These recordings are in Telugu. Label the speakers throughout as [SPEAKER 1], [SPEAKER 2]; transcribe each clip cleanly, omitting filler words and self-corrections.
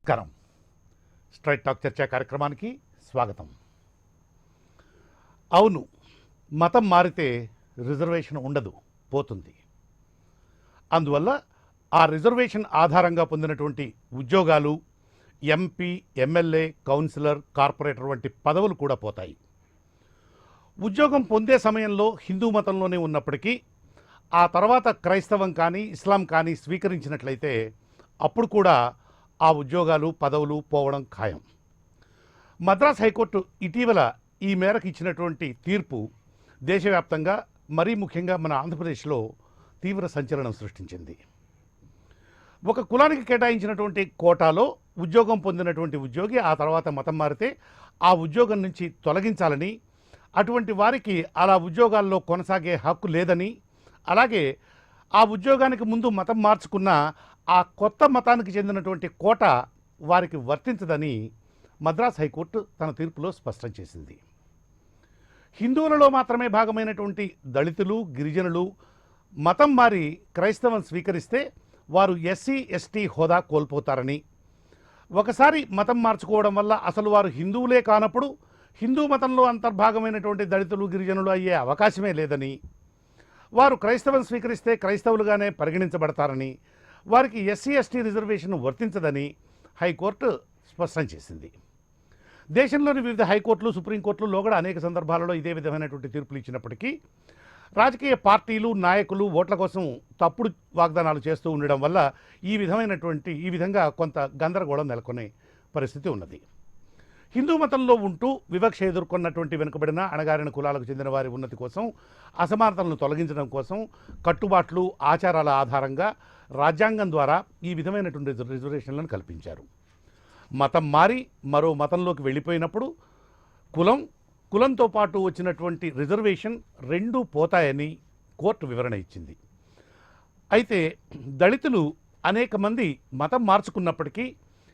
[SPEAKER 1] నమస్కారం. స్ట్రైట్ టాక్ చర్చా కార్యక్రమానికి స్వాగతం. అవును, మతం మారితే రిజర్వేషన్ ఉండదు, పోతుంది. అందువల్ల ఆ రిజర్వేషన్ ఆధారంగా పొందినటువంటి ఉద్యోగాలు, ఎంపీ, ఎమ్మెల్యే, కౌన్సిలర్, కార్పొరేటర్ వంటి పదవులు కూడా పోతాయి. ఉద్యోగం పొందే సమయంలో హిందూ మతంలోనే ఉన్నప్పటికీ ఆ తర్వాత క్రైస్తవం కానీ ఇస్లాం కానీ స్వీకరించినట్లయితే అప్పుడు కూడా ఆ ఉద్యోగాలు, పదవులు పోవడం ఖాయం. మద్రాస్ హైకోర్టు ఇటీవల ఈ మేరకు ఇచ్చినటువంటి తీర్పు దేశవ్యాప్తంగా, మరీ ముఖ్యంగా మన ఆంధ్రప్రదేశ్లో తీవ్ర సంచలనం సృష్టించింది. ఒక కులానికి కేటాయించినటువంటి కోటాలో ఉద్యోగం పొందినటువంటి ఉద్యోగి ఆ తర్వాత మతం మారితే ఆ ఉద్యోగం నుంచి తొలగించాలని, అటువంటి వారికి అలా ఉద్యోగాల్లో కొనసాగే హక్కు లేదని, అలాగే ఆ ఉద్యోగానికి ముందు మతం మార్చుకున్న ఆ కొత్త మతానికి చెందినటువంటి కోట వారికి వర్తించదని మద్రాస్ హైకోర్టు తన తీర్పులో స్పష్టం చేసింది. హిందువులలో మాత్రమే భాగమైనటువంటి దళితులు, గిరిజనులు మతం మారి క్రైస్తవం స్వీకరిస్తే వారు ఎస్సీ, ఎస్టీ హోదా కోల్పోతారని, ఒకసారి మతం మార్చుకోవడం వల్ల అసలు వారు హిందువులే కానప్పుడు హిందూ మతంలో అంతర్భాగమైనటువంటి దళితులు, గిరిజనులు అయ్యే అవకాశమే లేదని, వారు క్రైస్తవం స్వీకరిస్తే క్రైస్తవులుగానే పరిగణించబడతారని, వారికి ఎస్సీ, ఎస్టీ రిజర్వేషన్ వర్తించదని హైకోర్టు స్పష్టం చేసింది. దేశంలోని వివిధ హైకోర్టులు, సుప్రీంకోర్టులో కూడా అనేక సందర్భాలలో ఇదే విధమైనటువంటి తీర్పులు ఇచ్చినప్పటికీ రాజకీయ పార్టీలు, నాయకులు ఓట్ల కోసం తప్పుడు వాగ్దానాలు చేస్తూ ఉండడం వల్ల ఈ విధంగా కొంత గందరగోళం నెలకొనే పరిస్థితి ఉన్నది. హిందూ మతంలో ఉంటూ వివక్ష ఎదుర్కొన్నటువంటి వెనుకబడిన అణగారిన కులాలకు చెందిన వారి ఉన్నతి కోసం, అసమానతలను తొలగించడం కోసం కట్టుబాట్లు, ఆచారాల ఆధారంగా రాజ్యాంగం ద్వారా ఈ విధమైనటువంటి రిజర్వేషన్లను కల్పించారు. మతం మారి మరో మతంలోకి వెళ్ళిపోయినప్పుడు కులంతో పాటు వచ్చినటువంటి రిజర్వేషన్ రెండూ పోతాయని కోర్టు వివరణ ఇచ్చింది. అయితే దళితులు అనేక మంది మతం మార్చుకున్నప్పటికీ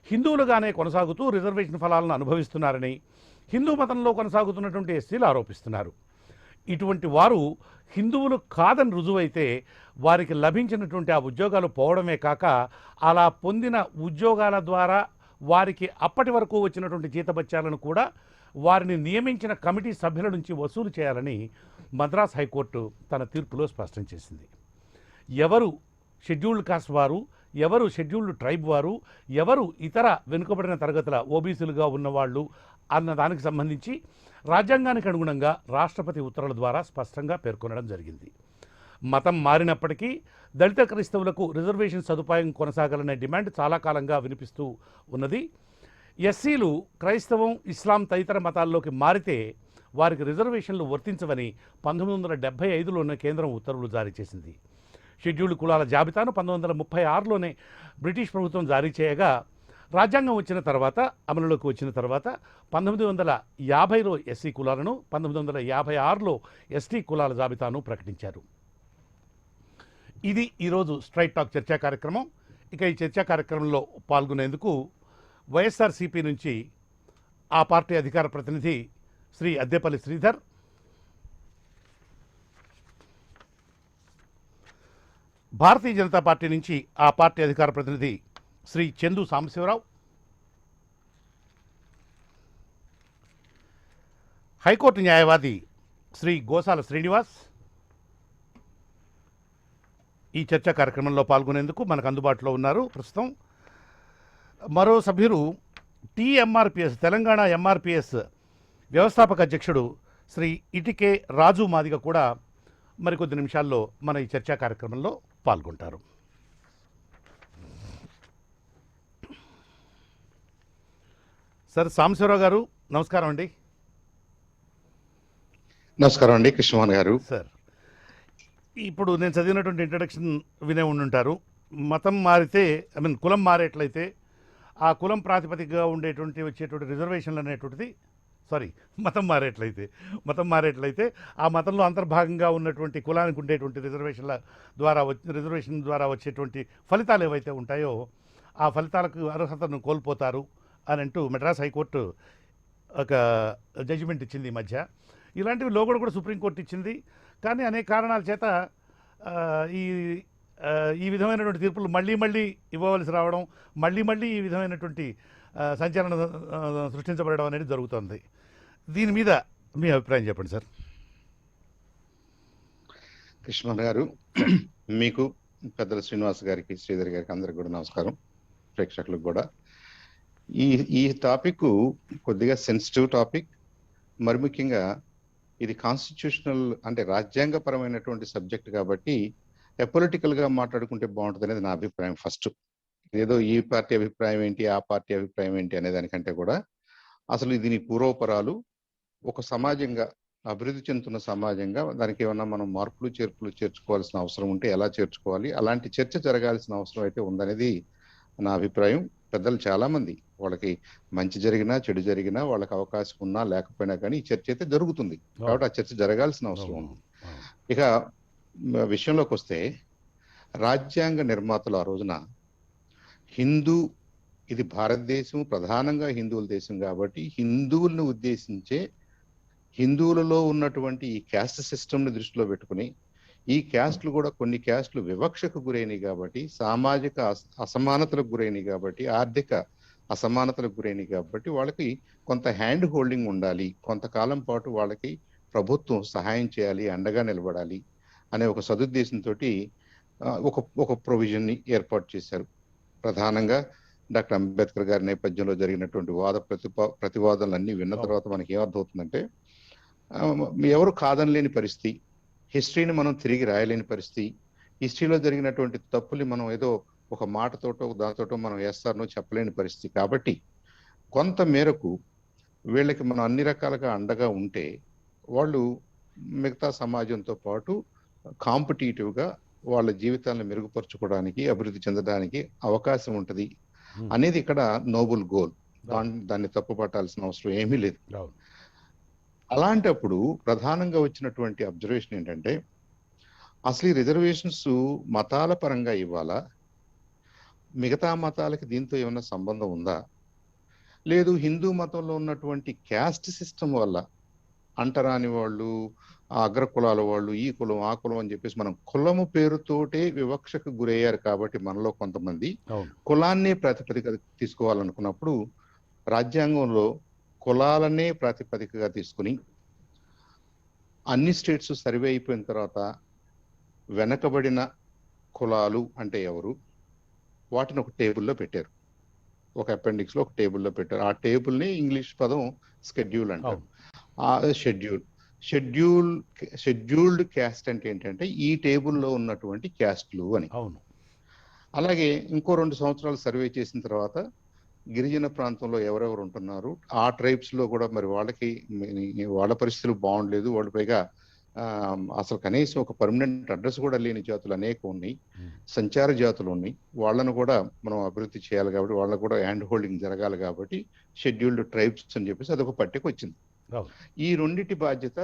[SPEAKER 1] హిందువులుగానే కొనసాగుతూ రిజర్వేషన్ ఫలాలను అనుభవిస్తున్నారని హిందూ మతంలో కొనసాగుతున్నటువంటి ఎస్సీలు ఆరోపిస్తున్నారు. ఇటువంటి వారు హిందువులు కాదని రుజువైతే వారికి లభించినటువంటి ఆ ఉద్యోగాలు పోవడమే కాక అలా పొందిన ఉద్యోగాల ద్వారా వారికి అప్పటి వరకు వచ్చినటువంటి జీతభత్యాలను కూడా వారిని నియమించిన కమిటీ సభ్యుల నుంచి వసూలు చేయాలని మద్రాస్ హైకోర్టు తన తీర్పులో స్పష్టం చేసింది. ఎవరు షెడ్యూల్డ్ కాస్ట్ వారు, ఎవరు షెడ్యూల్డ్ ట్రైబ్ వారు, ఎవరు ఇతర వెనుకబడిన తరగతుల ఓబీసీలుగా ఉన్నవాళ్ళు అన్న దానికి సంబంధించి రాజ్యాంగానికి అనుగుణంగా రాష్ట్రపతి ఉత్తర్వుల ద్వారా స్పష్టంగా పేర్కొనడం జరిగింది. మతం మారినప్పటికీ దళిత క్రైస్తవులకు రిజర్వేషన్ సదుపాయం కొనసాగాలనే డిమాండ్ చాలా కాలంగా వినిపిస్తూ ఉన్నది. ఎస్సీలు క్రైస్తవం, ఇస్లాం తదితర మతాల్లోకి మారితే వారికి రిజర్వేషన్లు వర్తించవని 1975లోనే కేంద్రం ఉత్తర్వులు జారీ చేసింది. షెడ్యూల్డ్ కులాల జాబితాను 1936లోనే బ్రిటిష్ ప్రభుత్వం జారీ చేయగా, రాజ్యాంగం వచ్చిన తర్వాత, అమలులోకి వచ్చిన తర్వాత 1950లో ఎస్సీ కులాలను, 1956లో ఎస్టీ కులాల జాబితాను ప్రకటించారు. ఇది ఈరోజు స్ట్రైట్ టాక్ చర్చా కార్యక్రమం. ఇక ఈ చర్చా కార్యక్రమంలో పాల్గొనేందుకు వైఎస్ఆర్సీపీ నుంచి ఆ పార్టీ అధికార ప్రతినిధి శ్రీ అద్దేపల్లి శ్రీధర్, భారతీయ జనతా పార్టీ నుంచి ఆ పార్టీ అధికార ప్రతినిధి శ్రీ చందు సాంబశివరావు, హైకోర్టు న్యాయవాది శ్రీ గోసాల శ్రీనివాస్ ఈ చర్చా కార్యక్రమంలో పాల్గొనేందుకు మనకు అందుబాటులో ఉన్నారు. ప్రస్తుతం మరో సభ్యులు టీఎంఆర్పిఎస్, తెలంగాణ ఎంఆర్పిఎస్ వ్యవస్థాపక అధ్యక్షుడు శ్రీ ఇటికే రాజు మాదిగ కూడా మరికొద్ది నిమిషాల్లో మన ఈ చర్చా కార్యక్రమంలో పాల్గొంటారు. సార్ సాంబశివరావు గారు నమస్కారం అండి.
[SPEAKER 2] నమస్కారం అండి కృష్ణమోహన్ గారు.
[SPEAKER 1] సార్, ఇప్పుడు నేను చదివినటువంటి ఇంట్రడక్షన్ వినే ఉండుంటారు. మతం మారితే, కులం మారేట్లయితే ఆ కులం ప్రాతిపదికగా వచ్చేటువంటి రిజర్వేషన్లు అనేటువంటిది, మతం మారేట్లయితే ఆ మతంలో అంతర్భాగంగా ఉన్నటువంటి కులానికి ఉండేటువంటి రిజర్వేషన్ ద్వారా వచ్చేటువంటి ఫలితాలు ఏవైతే ఉంటాయో ఆ ఫలితాలకు అర్హతను కోల్పోతారు అని అంటూ మద్రాస్ హైకోర్టు ఒక జడ్జిమెంట్ ఇచ్చింది ఈ మధ్య. ఇలాంటివి లోగడ కూడా సుప్రీంకోర్టు ఇచ్చింది. కానీ అనేక కారణాల చేత ఈ ఈ విధమైనటువంటి తీర్పులు మళ్ళీ మళ్ళీ ఇవ్వవలసి రావడం, మళ్ళీ మళ్ళీ ఈ విధమైనటువంటి సంచలనం సృష్టించబడడం అనేది జరుగుతుంది. దీని మీద మీ అభిప్రాయం చెప్పండి సార్.
[SPEAKER 2] కృష్ణమోహన్ గారు, మీకు, పెద్దల శ్రీనివాస్ గారికి, శ్రీధర్ గారికి అందరికి కూడా నమస్కారం. ప్రేక్షకులకు కూడా. ఈ ఈ టాపిక్ కొద్దిగా సెన్సిటివ్ టాపిక్. మరి ముఖ్యంగా ఇది కాన్స్టిట్యూషనల్ అంటే రాజ్యాంగపరమైనటువంటి సబ్జెక్ట్ కాబట్టి పొలిటికల్ గా మాట్లాడుకుంటే బాగుంటుంది అనేది నా అభిప్రాయం. ఫస్ట్ ఏదో ఈ పార్టీ అభిప్రాయం ఏంటి, ఆ పార్టీ అభిప్రాయం ఏంటి అనే దానికంటే కూడా అసలు దీని పూర్వపరాలు, ఒక సమాజంగా అభివృద్ధి చెందుతున్న సమాజంగా దానికి ఏమన్నా మనం మార్పులు చేర్పులు చేర్చుకోవాల్సిన అవసరం ఉంటే ఎలా చేర్చుకోవాలి, అలాంటి చర్చ జరగాల్సిన అవసరం అయితే ఉందనేది నా అభిప్రాయం. పెద్దలు చాలా మంది, వాళ్ళకి మంచి జరిగినా చెడు జరిగినా వాళ్ళకి అవకాశం ఉన్నా లేకపోయినా కానీ ఈ చర్చ అయితే జరుగుతుంది. కాబట్టి ఆ చర్చ జరగాల్సిన అవసరం ఉంది. ఇక విషయంలోకి వస్తే, రాజ్యాంగ నిర్మాతలు ఆ రోజున ఇది భారతదేశం ప్రధానంగా హిందువుల దేశం కాబట్టి హిందువులను ఉద్దేశించే, హిందువులలో ఉన్నటువంటి ఈ క్యాస్ట్ సిస్టమ్ ని దృష్టిలో పెట్టుకుని, ఈ క్యాస్ట్లు కూడా కొన్ని క్యాస్ట్లు వివక్షకు గురైనవి కాబట్టి, సామాజిక అసమానతలకు గురైనవి కాబట్టి, ఆర్థిక అసమానతలకు గురైనవి కాబట్టి వాళ్ళకి కొంత హ్యాండ్ హోల్డింగ్ ఉండాలి, కొంతకాలం పాటు వాళ్ళకి ప్రభుత్వం సహాయం చేయాలి, అండగా నిలబడాలి అనే ఒక సదుద్దేశంతో ఒక ప్రొవిజన్ ని ఏర్పాటు చేశారు. ప్రధానంగా డాక్టర్ అంబేద్కర్ గారి నేపథ్యంలో జరిగినటువంటి ప్రతివాదనలన్నీ విన్న తర్వాత మనకి ఏమర్థమవుతుందంటే, ఎవరు కాదనలేని పరిస్థితి, హిస్టరీని మనం తిరిగి రాయలేని పరిస్థితి, హిస్టరీలో జరిగినటువంటి తప్పుల్ని మనం ఏదో ఒక మాటతోటో దాంతోటో మనం వేస్తారనో చెప్పలేని పరిస్థితి. కాబట్టి కొంత మేరకు వీళ్ళకి మనం అన్ని రకాలుగా అండగా ఉంటే వాళ్ళు మిగతా సమాజంతో పాటు కాంపిటీటివ్గా వాళ్ళ జీవితాలను మెరుగుపరచుకోవడానికి, అభివృద్ధి చెందడానికి అవకాశం ఉంటుంది అనేది ఇక్కడ నోబుల్ గోల్. దాన్ని తప్పు పట్టాల్సిన అవసరం ఏమీ లేదు. అలాంటప్పుడు ప్రధానంగా వచ్చినటువంటి అబ్జర్వేషన్ ఏంటంటే, అసలు ఈ రిజర్వేషన్స్ మతాల పరంగా ఇవ్వాలా, మిగతా మతాలకి దీంతో ఏమైనా సంబంధం ఉందా, లేదు హిందూ మతంలో ఉన్నటువంటి క్యాస్ట్ సిస్టమ్ వల్ల అంటరాని వాళ్ళు, అగ్ర కులాల వాళ్ళు, ఈ కులం ఆ కులం అని చెప్పేసి మనం కులము పేరుతోటే వివక్షకు గురయ్యారు. కాబట్టి మనలో కొంతమంది కులాన్నే ప్రాతిపదిక తీసుకోవాలనుకున్నప్పుడు రాజ్యాంగంలో కులాలనే ప్రాతిపదికగా తీసుకుని అన్ని స్టేట్స్ సర్వే అయిపోయిన తర్వాత వెనకబడిన కులాలు అంటే ఎవరు, వాటిని ఒక టేబుల్లో పెట్టారు, ఒక అపెండిక్స్ లో ఒక టేబుల్లో పెట్టారు. ఆ టేబుల్ ని ఇంగ్లీష్ పదం షెడ్యూల్ అంటారు. ఆ షెడ్యూల్డ్ క్యాస్ట్ అంటే ఏంటంటే ఈ టేబుల్లో ఉన్నటువంటి క్యాస్ట్లు అని. అలాగే ఇంకో 2 సంవత్సరాలు సర్వే చేసిన తర్వాత గిరిజన ప్రాంతంలో ఎవరెవరు ఉంటున్నారు, ఆ ట్రైబ్స్ లో కూడా మరి వాళ్ళ పరిస్థితులు బాగుండలేదు, వాళ్ళు పైగా అసలు కనీసం ఒక పర్మనెంట్ అడ్రస్ కూడా లేని జాతులు అనేకం ఉన్నాయి, సంచార జాతులు ఉన్నాయి, వాళ్ళను కూడా మనం అభివృద్ధి చేయాలి కాబట్టి వాళ్ళకు కూడా హ్యాండ్ హోల్డింగ్ జరగాలి కాబట్టి షెడ్యూల్డ్ ట్రైబ్స్ అని చెప్పేసి అదొక పట్టిక వచ్చింది. ఈ రెండిటి బాధ్యత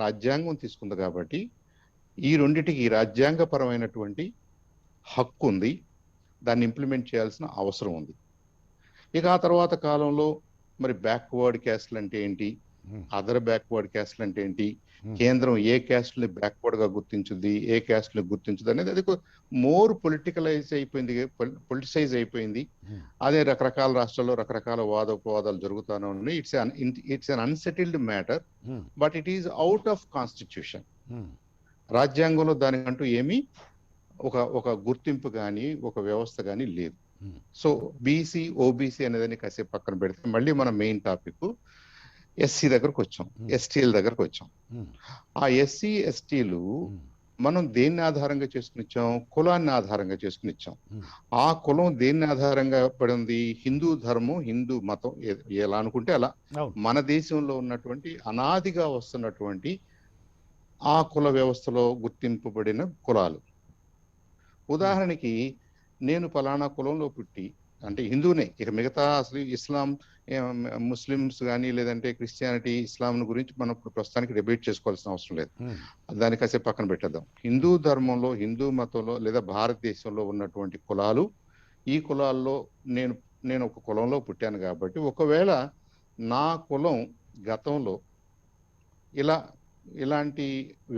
[SPEAKER 2] రాజ్యాంగం తీసుకుంది కాబట్టి ఈ రెండిటికి రాజ్యాంగపరమైనటువంటి హక్కు ఉంది, దాన్ని ఇంప్లిమెంట్ చేయాల్సిన అవసరం ఉంది. ఇక ఆ తర్వాత కాలంలో మరి బ్యాక్వర్డ్ క్యాస్ట్లు అంటే ఏంటి, అదర్ బ్యాక్వర్డ్ క్యాస్ట్లు అంటే ఏంటి, కేంద్రం ఏ క్యాస్ట్ ని బ్యాక్వర్డ్ గా గుర్తించుద్ది, ఏ క్యాస్ట్ ని గుర్తించదు అనేది అది మోర్ పొలిటిసైజ్ అయిపోయింది. అదే రకరకాల రాష్ట్రాల్లో రకరకాల వాదోపవాదాలు జరుగుతూనే ఉన్నాయి. It's an unsettled matter, but it is out of constitution. రాజ్యాంగంలో దానికంటూ ఏమీ ఒక గుర్తింపు కానీ ఒక వ్యవస్థ కానీ లేదు. సో బీసీ ఓబీసీ అనేదాన్ని కాసేపు పక్కన పెడితే మళ్ళీ మన మెయిన్ టాపిక్ ఎస్సీ దగ్గరకు వచ్చాం, ఎస్టీల దగ్గరకు వచ్చాం. ఆ ఎస్సీ ఎస్టీలు మనం దేన్ని ఆధారంగా చేసుకుని ఇచ్చాం, కులాన్ని ఆధారంగా చేసుకుని ఇచ్చాం. ఆ కులం దేన్ని ఆధారంగా పడింది, హిందూ ధర్మం, హిందూ మతం, ఎలా అనుకుంటే అలా మన దేశంలో ఉన్నటువంటి అనాదిగా వస్తున్నటువంటి ఆ కుల వ్యవస్థలో గుర్తింపబడిన కులాలు. ఉదాహరణకి నేను ఫలానా కులంలో పుట్టి అంటే హిందూనే, ఇక మిగతా అసలు ఇస్లాం, ముస్లిమ్స్ కానీ లేదంటే క్రిస్టియానిటీ, ఇస్లాం గురించి మనం ప్రస్తుతానికి డిబేట్ చేసుకోవాల్సిన అవసరం లేదు, దాన్ని కాసేపు పక్కన పెట్టేద్దాం. హిందూ ధర్మంలో, హిందూ మతంలో లేదా భారతదేశంలో ఉన్నటువంటి కులాలు, ఈ కులాల్లో నేను ఒక కులంలో పుట్టాను కాబట్టి ఒకవేళ నా కులం గతంలో ఇలాంటి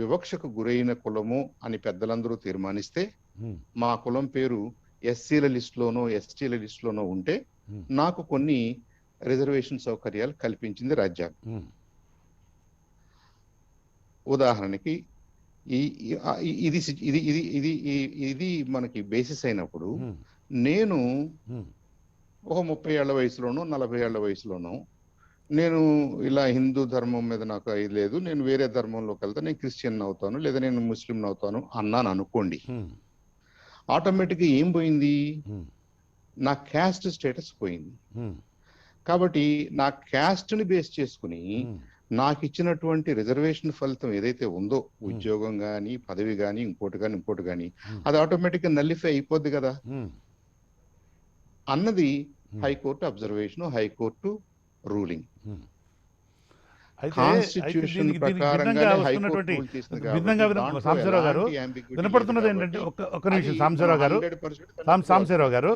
[SPEAKER 2] వివక్షకు గురైన కులము అని పెద్దలందరూ తీర్మానిస్తే మా కులం పేరు ఎస్సీల లిస్టులోనో ఎస్టీల లిస్టులోనో ఉంటే నాకు కొన్ని రిజర్వేషన్ సౌకర్యాలు కల్పించింది రాజ్యాంగం. ఉదాహరణకి ఇది ఇది ఇది ఇది ఇది మనకి బేసిస్ అయినప్పుడు నేను ఒక 30 ఏళ్ల వయసులోనో 40 ఏళ్ల వయసులోనో నేను ఇలా హిందూ ధర్మం మీద నాకు ఇది లేదు, నేను వేరే ధర్మంలోకి వెళ్తా, నేను క్రిస్టియన్ అవుతాను లేదా నేను ముస్లిం అవుతాను అన్నాను అనుకోండి, ఆటోమేటిక్గా ఏం పోయింది, నా క్యాస్ట్ స్టేటస్ పోయింది. కాబట్టి నా క్యాస్ట్ ని బేస్ చేసుకుని నాకు ఇచ్చినటువంటి రిజర్వేషన్ ఫలితం ఏదైతే ఉందో, ఉద్యోగం కానీ పదవి కానీ ఇంకోటి కానీ అది ఆటోమేటిక్ గా నల్లిఫై అయిపోద్ది కదా అన్నది high court observation, high court ruling. Constitution ప్రకారంగానే హైకోర్టు రూల్ చేసింది కాబట్టి
[SPEAKER 1] సాంబశివరావు గారు వినపడుతున్నది ఏంటంటే ఒక నిమిషం సాంబశివరావు గారు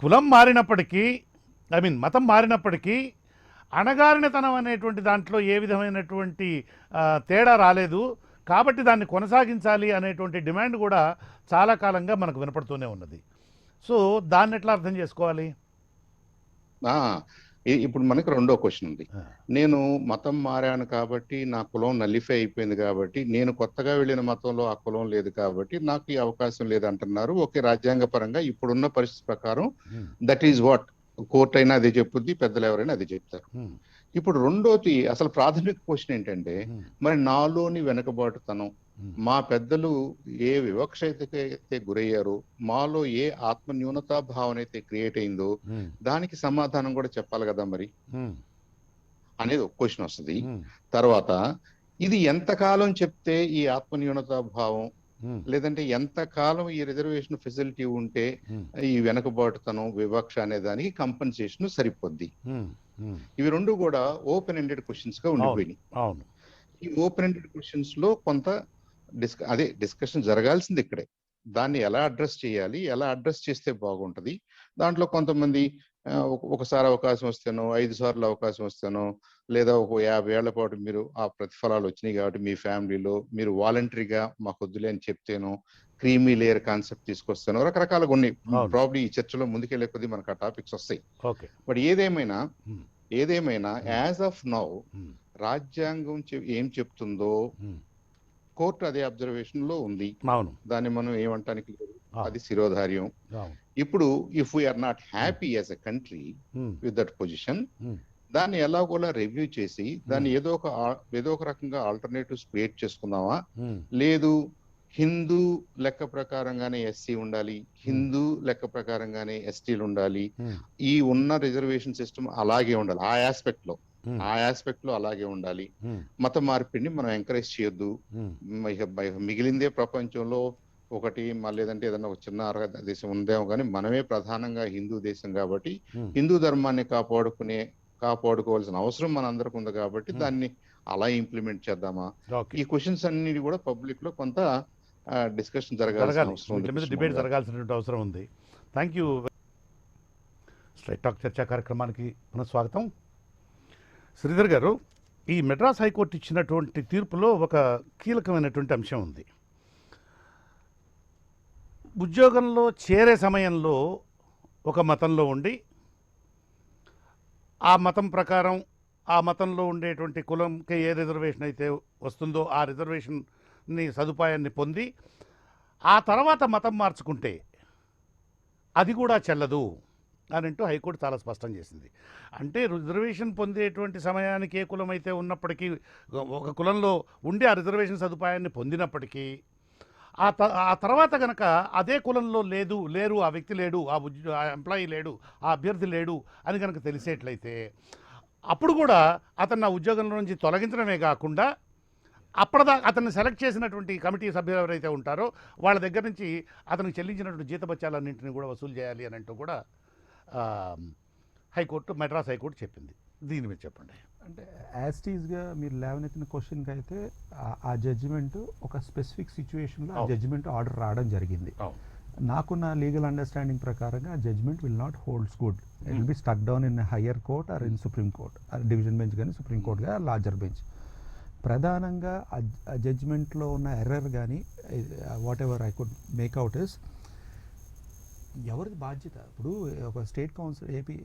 [SPEAKER 1] కులం మారినప్పటికీ మతం మారినప్పటికీ అణగారినతనం అనేటువంటి దాంట్లో ఏ విధమైనటువంటి తేడా రాలేదు, కాబట్టి దాన్ని కొనసాగించాలి అనేటువంటి డిమాండ్ కూడా చాలా కాలంగా మనకు వినపడుతూనే ఉన్నది. సో దాన్ని ఎట్లా అర్థం చేసుకోవాలి?
[SPEAKER 2] ఇప్పుడు మనకి రెండో క్వశ్చన్ ఉంది. నేను మతం మారాను కాబట్టి నా కులం నల్లిఫై అయిపోయింది కాబట్టి, నేను కొత్తగా వెళ్ళిన మతంలో ఆ కులం లేదు కాబట్టి నాకు ఈ అవకాశం లేదు అంటున్నారు. ఓకే, రాజ్యాంగ పరంగా ఇప్పుడున్న పరిస్థితి ప్రకారం దట్ ఈజ్ వాట్ కోర్టు అయినా అదే చెప్పుద్ది, పెద్దలు ఎవరైనా అదే చెప్తారు. ఇప్పుడు రెండోది అసలు ప్రాథమిక క్వశ్చన్ ఏంటంటే, మరి నాలోని వెనకబాటుతనం, మా పెద్దలు ఏ వివక్ష అయితే గురయ్యారో, మాలో ఏ ఆత్మ న్యూనతా భావన అయితే క్రియేట్ అయిందో దానికి సమాధానం కూడా చెప్పాలి కదా మరి అనేది ఒక క్వశ్చన్ వస్తుంది. తర్వాత ఇది ఎంతకాలం చెప్తే ఈ ఆత్మ న్యూనతా భావం లేదంటే ఎంతకాలం ఈ రిజర్వేషన్ ఫెసిలిటీ ఉంటే ఈ వెనకబాటుతనం వివక్ష అనే దానికి కంపెన్సేషన్ సరిపోద్ది. ఇవి రెండు కూడా ఓపెన్ ఎండెడ్ క్వశ్చన్స్ గా ఉండిపోయినాయి. ఈ ఓపెన్ ఎండెడ్ క్వశ్చన్స్ లో కొంత డిస్కషన్ జరగాల్సింది ఇక్కడే. దాన్ని ఎలా అడ్రస్ చేయాలి, ఎలా అడ్రస్ చేస్తే బాగుంటది. దాంట్లో కొంతమంది ఒకసారి అవకాశం వస్తేనో 5 సార్లు అవకాశం వస్తేనో లేదా ఒక 50 ఏళ్ల పాటు మీరు ఆ ప్రతిఫలాలు వచ్చినాయి కాబట్టి మీ ఫ్యామిలీలో మీరు వాలంటరీగా మాకు వద్దులే అని చెప్తేనో, క్రీమీ లేయర్ కాన్సెప్ట్ తీసుకొస్తానో, రకరకాలుగా ఉన్నాయి. ప్రాబ్లీ ఈ చర్చలో ముందుకెళ్లే కొద్దీ మనకు ఆ టాపిక్స్ వస్తాయి. బట్ ఏదేమైనా యాజ్ ఆఫ్ నౌ రాజ్యాంగం ఏం చెప్తుందో కోర్టు అదే అబ్జర్వేషన్ లో ఉంది. దాన్ని మనం ఏమంటానికి లేదు, అది శిరోధార్యం. ఇప్పుడు if we are not happy as a country with that position, దాన్ని ఎలాగోలా రివ్యూ చేసి దాన్ని ఏదో ఒక రకంగా ఆల్టర్నేటివ్స్ క్రియేట్ చేసుకుందామా, లేదు హిందూ లెక్క ప్రకారంగానే ఎస్సీ ఉండాలి, హిందూ లెక్క ప్రకారంగానే ఎస్టీలు ఉండాలి, ఈ ఉన్న రిజర్వేషన్ సిస్టమ్ అలాగే ఉండాలి, ఆ ఆస్పెక్ట్ లో అలాగే ఉండాలి, మత మార్పిడిని మనం ఎంకరేజ్ చేయొద్దు, మిగిలిందే ప్రపంచంలో ఒకటి లేదంటే ఏదైనా ఒక చిన్న దేశం ఉందేమో కానీ మనమే ప్రధానంగా హిందూ దేశం కాబట్టి హిందూ ధర్మాన్ని కాపాడుకోవాల్సిన అవసరం మనందరికి ఉంది కాబట్టి దాన్ని అలా ఇంప్లిమెంట్ చేద్దామా, ఈ క్వశ్చన్స్ అన్ని కూడా పబ్లిక్ లో కొంత డిస్కషన్
[SPEAKER 1] జరగాల్సినటువంటి అవసరం ఉంది. Thank you. స్ట్రైట్ టాక్ చర్చా కార్యక్రమానికి పునఃస్వాగతం. శ్రీధర్ గారు, ఈ మెడ్రాస్ హైకోర్టు ఇచ్చినటువంటి తీర్పులో ఒక కీలకమైనటువంటి అంశం ఉంది. ఉద్యోగంలో చేరే సమయంలో ఒక మతంలో ఉండి ఆ మతం ప్రకారం ఆ మతంలో ఉండేటువంటి కులంకి ఏ రిజర్వేషన్ అయితే వస్తుందో ఆ రిజర్వేషన్ని సదుపాయాన్ని పొంది ఆ తర్వాత మతం మార్చుకుంటే అది కూడా చెల్లదు అని అంటూ హైకోర్టు చాలా స్పష్టం చేసింది. అంటే రిజర్వేషన్ పొందేటువంటి సమయానికి ఏ కులం అయితే ఉన్నప్పటికీ, ఒక కులంలో ఉండి ఆ రిజర్వేషన్ సదుపాయాన్ని పొందినప్పటికీ ఆ తర్వాత కనుక అదే కులంలో లేరు ఆ వ్యక్తి లేడు, ఆ ఎంప్లాయీ లేడు, ఆ అభ్యర్థి లేడు అని కనుక తెలిసేట్లయితే అప్పుడు కూడా అతను ఆ ఉద్యోగంలో నుంచి తొలగించడమే కాకుండా అతన్ని సెలెక్ట్ చేసినటువంటి కమిటీ సభ్యులు ఎవరైతే ఉంటారో వాళ్ళ దగ్గర నుంచి అతనికి చెల్లించినటువంటి జీతభత్యాలన్నింటినీ కూడా వసూలు చేయాలి అని అంటూ కూడా మెడ్రాస్ హైకోర్టు చెప్పింది. దీని మీద చెప్పండి.
[SPEAKER 3] అంటే యాస్టీస్గా మీరు లేవనెత్తిన క్వశ్చన్కి అయితే ఆ జడ్జిమెంట్ ఒక స్పెసిఫిక్ సిచ్యువేషన్లో ఆ జడ్జిమెంట్ ఆర్డర్ రావడం జరిగింది. నాకున్న లీగల్ అండర్స్టాండింగ్ ప్రకారంగా ఆ judgement will not holds good, it will be stuck down in higher court or in supreme court, division bench కానీ సుప్రీం కోర్ట్ కానీ లార్జర్ బెంచ్. ప్రధానంగా ఆ జడ్జిమెంట్లో ఉన్న ఎర్రర్ కానీ whatever I could make out is ఎవరిది బాధ్యత. ఇప్పుడు ఒక state council AP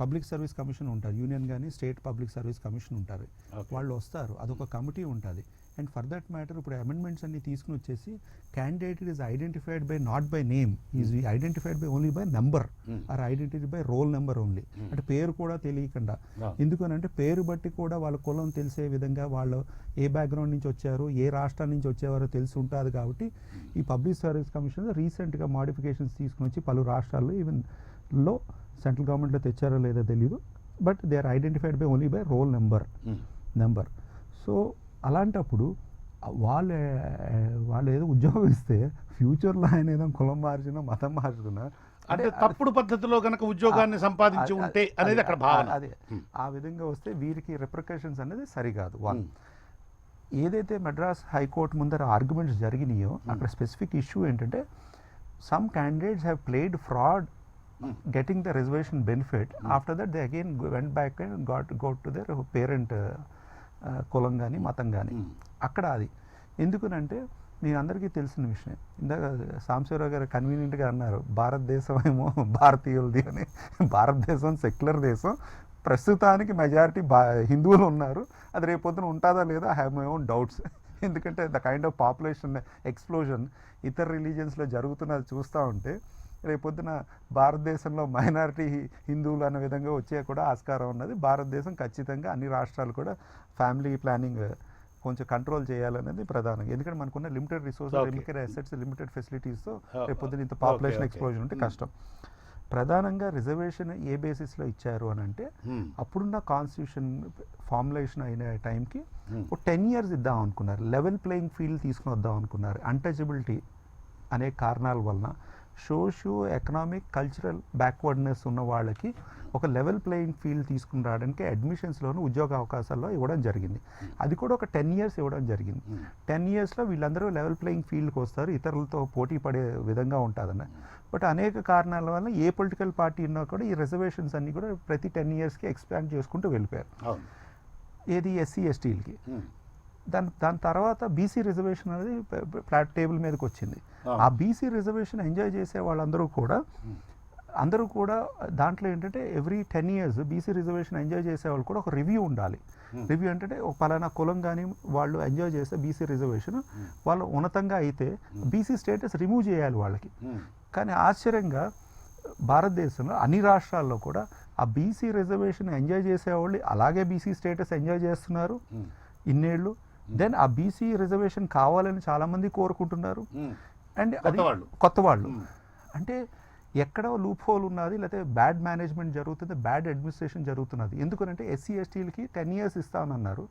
[SPEAKER 3] public service commission ఉంటారు, యూనియన్ కానీ స్టేట్ పబ్లిక్ సర్వీస్ కమిషన్ ఉంటారు, వాళ్ళు వస్తారు, అదొక కమిటీ ఉంటుంది. అండ్ ఫర్ దట్ మ్యాటర్ ఇప్పుడు అమెండ్మెంట్స్ అన్ని తీసుకుని వచ్చేసి candidate is identified by not by name, is identified by only by number or identity by roll number only. అంటే పేరు కూడా తెలియకుండా, ఎందుకనంటే పేరు బట్టి కూడా వాళ్ళ కులం తెలిసే విధంగా వాళ్ళు ఏ బ్యాక్గ్రౌండ్ నుంచి వచ్చారు, ఏ రాష్ట్రం నుంచి వచ్చేవారో తెలిసి ఉంటుంది. కాబట్టి ఈ పబ్లిక్ సర్వీస్ కమిషన్ రీసెంట్గా మోడిఫికేషన్స్ తీసుకుని వచ్చి పలు రాష్ట్రాల్లో ఈవెన్ లో సెంట్రల్ గవర్నమెంట్లో తెచ్చారో లేదో తెలియదు, but they are identified by only by roll number. So అలాంటప్పుడు వాళ్ళు ఏదో ఉద్యోగం ఇస్తే ఫ్యూచర్లో ఆయన ఏదో కులం మార్చినా మతం మార్చుకున్నా
[SPEAKER 1] అంటే తప్పుడు పద్ధతిలో కనుక ఉద్యోగాన్ని సంపాదించి ఉంటే అనేది అక్కడ భావన.
[SPEAKER 3] అదే ఆ విధంగా వస్తే వీరికి రిప్రికాషన్స్ అనేది సరికాదు. వన్ ఏదైతే మద్రాస్ హైకోర్టు ముందర ఆర్గ్యుమెంట్స్ జరిగినాయో అక్కడ స్పెసిఫిక్ ఇష్యూ ఏంటంటే some candidates have played fraud getting the reservation benefit. After that they again went back and got to their parent కులం కానీ మతం కానీ. అక్కడ అది ఎందుకునంటే మీ అందరికీ తెలిసిన విషయం, ఇందాక సాంబశివరావు గారు కన్వీనియంట్గా అన్నారు భారతదేశం ఏమో భారతీయులది అని. భారతదేశం సెక్యులర్ దేశం, ప్రస్తుతానికి మెజారిటీ హిందువులు ఉన్నారు, అది రేపొద్దున ఉంటుందా లేదా I have my own doubts. ఎందుకంటే the kind of population explosion ఇతర రిలీజియన్స్లో జరుగుతున్నది చూస్తూ ఉంటే రేపొద్దున భారతదేశంలో మైనారిటీ హిందువులు అనే విధంగా వచ్చే కూడా ఆస్కారం ఉన్నది. భారతదేశం ఖచ్చితంగా అన్ని రాష్ట్రాలు కూడా ఫ్యామిలీ ప్లానింగ్ కొంచెం కంట్రోల్ చేయాలనేది ప్రధానంగా. ఎందుకంటే మనకున్న limited resources, limited assets, limited ఫెసిలిటీస్తో రేపొద్దున ఇంత పాపులేషన్ ఎక్స్ప్లోజన్ ఉంటే కష్టం. ప్రధానంగా రిజర్వేషన్ ఏ బేసిస్లో ఇచ్చారు అని అంటే అప్పుడున్న కాన్స్టిట్యూషన్ ఫార్ములేషన్ అయిన టైంకి ఒక 10 years ఇద్దాం అనుకున్నారు, లెవెల్ ప్లేయింగ్ ఫీల్డ్ తీసుకుని వద్దాం అనుకున్నారు. అన్టచబిలిటీ అనే కారణాల వలన సోషియో ఎకనామిక్ కల్చరల్ బ్యాక్వర్డ్నెస్ ఉన్న వాళ్ళకి ఒక లెవెల్ ప్లేయింగ్ ఫీల్డ్ తీసుకుని రావడానికి అడ్మిషన్స్లోనూ ఉద్యోగ అవకాశాల్లో ఇవ్వడం జరిగింది. అది కూడా ఒక 10 years ఇవ్వడం జరిగింది. 10 yearsలో వీళ్ళందరూ లెవెల్ ప్లేయింగ్ ఫీల్డ్కి వస్తారు, ఇతరులతో పోటీ పడే విధంగా ఉంటుందన్న. బట్ అనేక కారణాల వల్ల ఏ పొలిటికల్ పార్టీ ఉన్నా కూడా ఈ రిజర్వేషన్స్ అన్నీ కూడా ప్రతి 10 yearsకి ఎక్స్పాండ్ చేసుకుంటూ వెళ్ళిపోయారు. ఏది ఎస్సీ ఎస్టీలకి. దాని తర్వాత బీసీ రిజర్వేషన్ అనేది టేబుల్ మీదకి వచ్చింది. ఆ బీసీ రిజర్వేషన్ ఎంజాయ్ చేసే వాళ్ళందరూ కూడా దాంట్లో ఏంటంటే every 10 years BC reservation enjoy చేసే వాళ్ళు కూడా ఒక రివ్యూ ఉండాలి. రివ్యూ అంటే ఒక పలానా కులం కానీ వాళ్ళు ఎంజాయ్ చేస్తే బీసీ రిజర్వేషన్ వాళ్ళు ఉన్నతంగా అయితే బీసీ స్టేటస్ రిమూవ్ చేయాలి వాళ్ళకి. కానీ ఆశ్చర్యంగా భారతదేశంలో అన్ని రాష్ట్రాల్లో కూడా ఆ బీసీ రిజర్వేషన్ ఎంజాయ్ చేసేవాళ్ళు అలాగే బీసీ స్టేటస్ ఎంజాయ్ చేస్తున్నారు ఇన్నేళ్ళు. దెన్ ఆ బీసీ రిజర్వేషన్ కావాలని చాలామంది కోరుకుంటున్నారు. అండ్ అది కొత్త వాళ్ళు అంటే ఎక్కడ లూప్ హోల్ ఉన్నది, లేకపోతే బ్యాడ్ మేనేజ్మెంట్ జరుగుతుంది, బ్యాడ్ అడ్మినిస్ట్రేషన్ జరుగుతున్నది. ఎందుకంటే ఎస్సీ ఎస్టీలకి 10 years ఇస్తామన్నారు,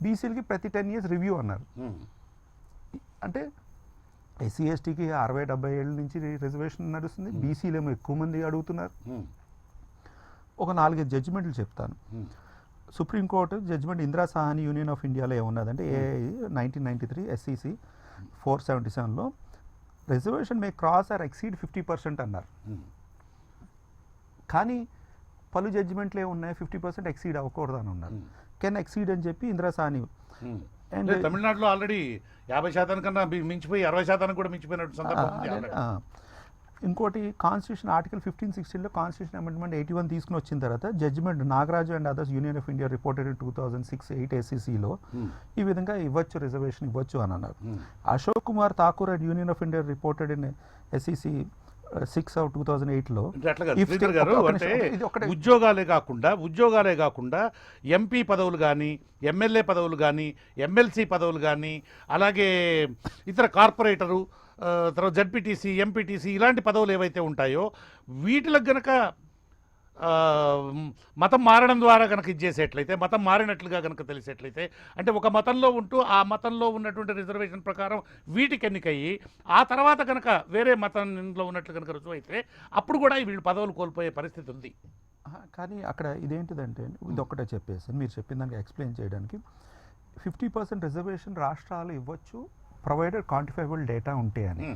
[SPEAKER 3] బీసీలకి ప్రతి 10 years రివ్యూ అన్నారు. అంటే ఎస్సీ ఎస్టీకి 60-70 ఏళ్ళ నుంచి రిజర్వేషన్ నడుస్తుంది, బీసీలేమో ఎక్కువ మంది అడుగుతున్నారు. ఒక 4 జడ్జిమెంట్లు చెప్తాను. Supreme court judgment Indira Sawhney union of ఇండియాలో ఏమున్నదంటే 1993 SCC 477లో reservation may cross or exceed 50% అన్నారు. కానీ పలు జడ్జిమెంట్లు ఏమున్నాయి 50% ఎక్సీడ్ అవ్వకూడదు అని ఉన్నారు. కెన్ ఎక్సీడ్ అని చెప్పి ఇందిరా సాహ్ని.
[SPEAKER 1] అండ్ తమిళనాడులో ఆల్రెడీ 50% కన్నా మించిపోయి 60% కూడా మించిపోయినట్టు సందర్భం.
[SPEAKER 3] ఇంకోటి కాన్స్టిట్యూషన్ ఆర్టికల్ 1516లో కాన్స్టిట్యూషన్ అమెండ్మెంట్ 81 తీసుకుని వచ్చిన తర్వాత judgement Nagaraju and others union of India reported in 2006-8 SCCలో ఈ విధంగా ఇవ్వచ్చు, రిజర్వేషన్ ఇవ్వచ్చు అని అన్నారు. Ashok Kumar Thakur and union of India reported in SCC 6/2008లో
[SPEAKER 1] ఉద్యోగాలే కాకుండా ఎంపీ పదవులు కానీ, ఎమ్మెల్యే పదవులు కానీ, ఎమ్మెల్సీ పదవులు కానీ, అలాగే ఇతర కార్పొరేటరు, తర్వాత జడ్పీటీసీ, ఎంపీటీసీ ఇలాంటి పదవులు ఏవైతే ఉంటాయో వీటిలకు గనక మతం మారడం ద్వారా కనుక ఇచ్చేసేట్లయితే, మతం మారినట్లుగా కనుక తెలిసేట్లయితే, అంటే ఒక మతంలో ఉంటూ ఆ మతంలో ఉన్నటువంటి రిజర్వేషన్ ప్రకారం వీటికి ఎన్నికయ్యి ఆ తర్వాత కనుక వేరే మతంలో ఉన్నట్లు కనుక రుజువు అయితే అప్పుడు కూడా వీళ్ళు పదవులు కోల్పోయే పరిస్థితి ఉంది.
[SPEAKER 3] కానీ అక్కడ ఇదేంటిదంటే ఇది ఒక్కటే చెప్పేసి మీరు చెప్పిన దానికి ఎక్స్ప్లెయిన్ చేయడానికి 50% రిజర్వేషన్ రాష్ట్రాలు ఇవ్వచ్చు ప్రొవైడెడ్ క్వాంటిఫైబుల్ డేటా ఉంటే అని.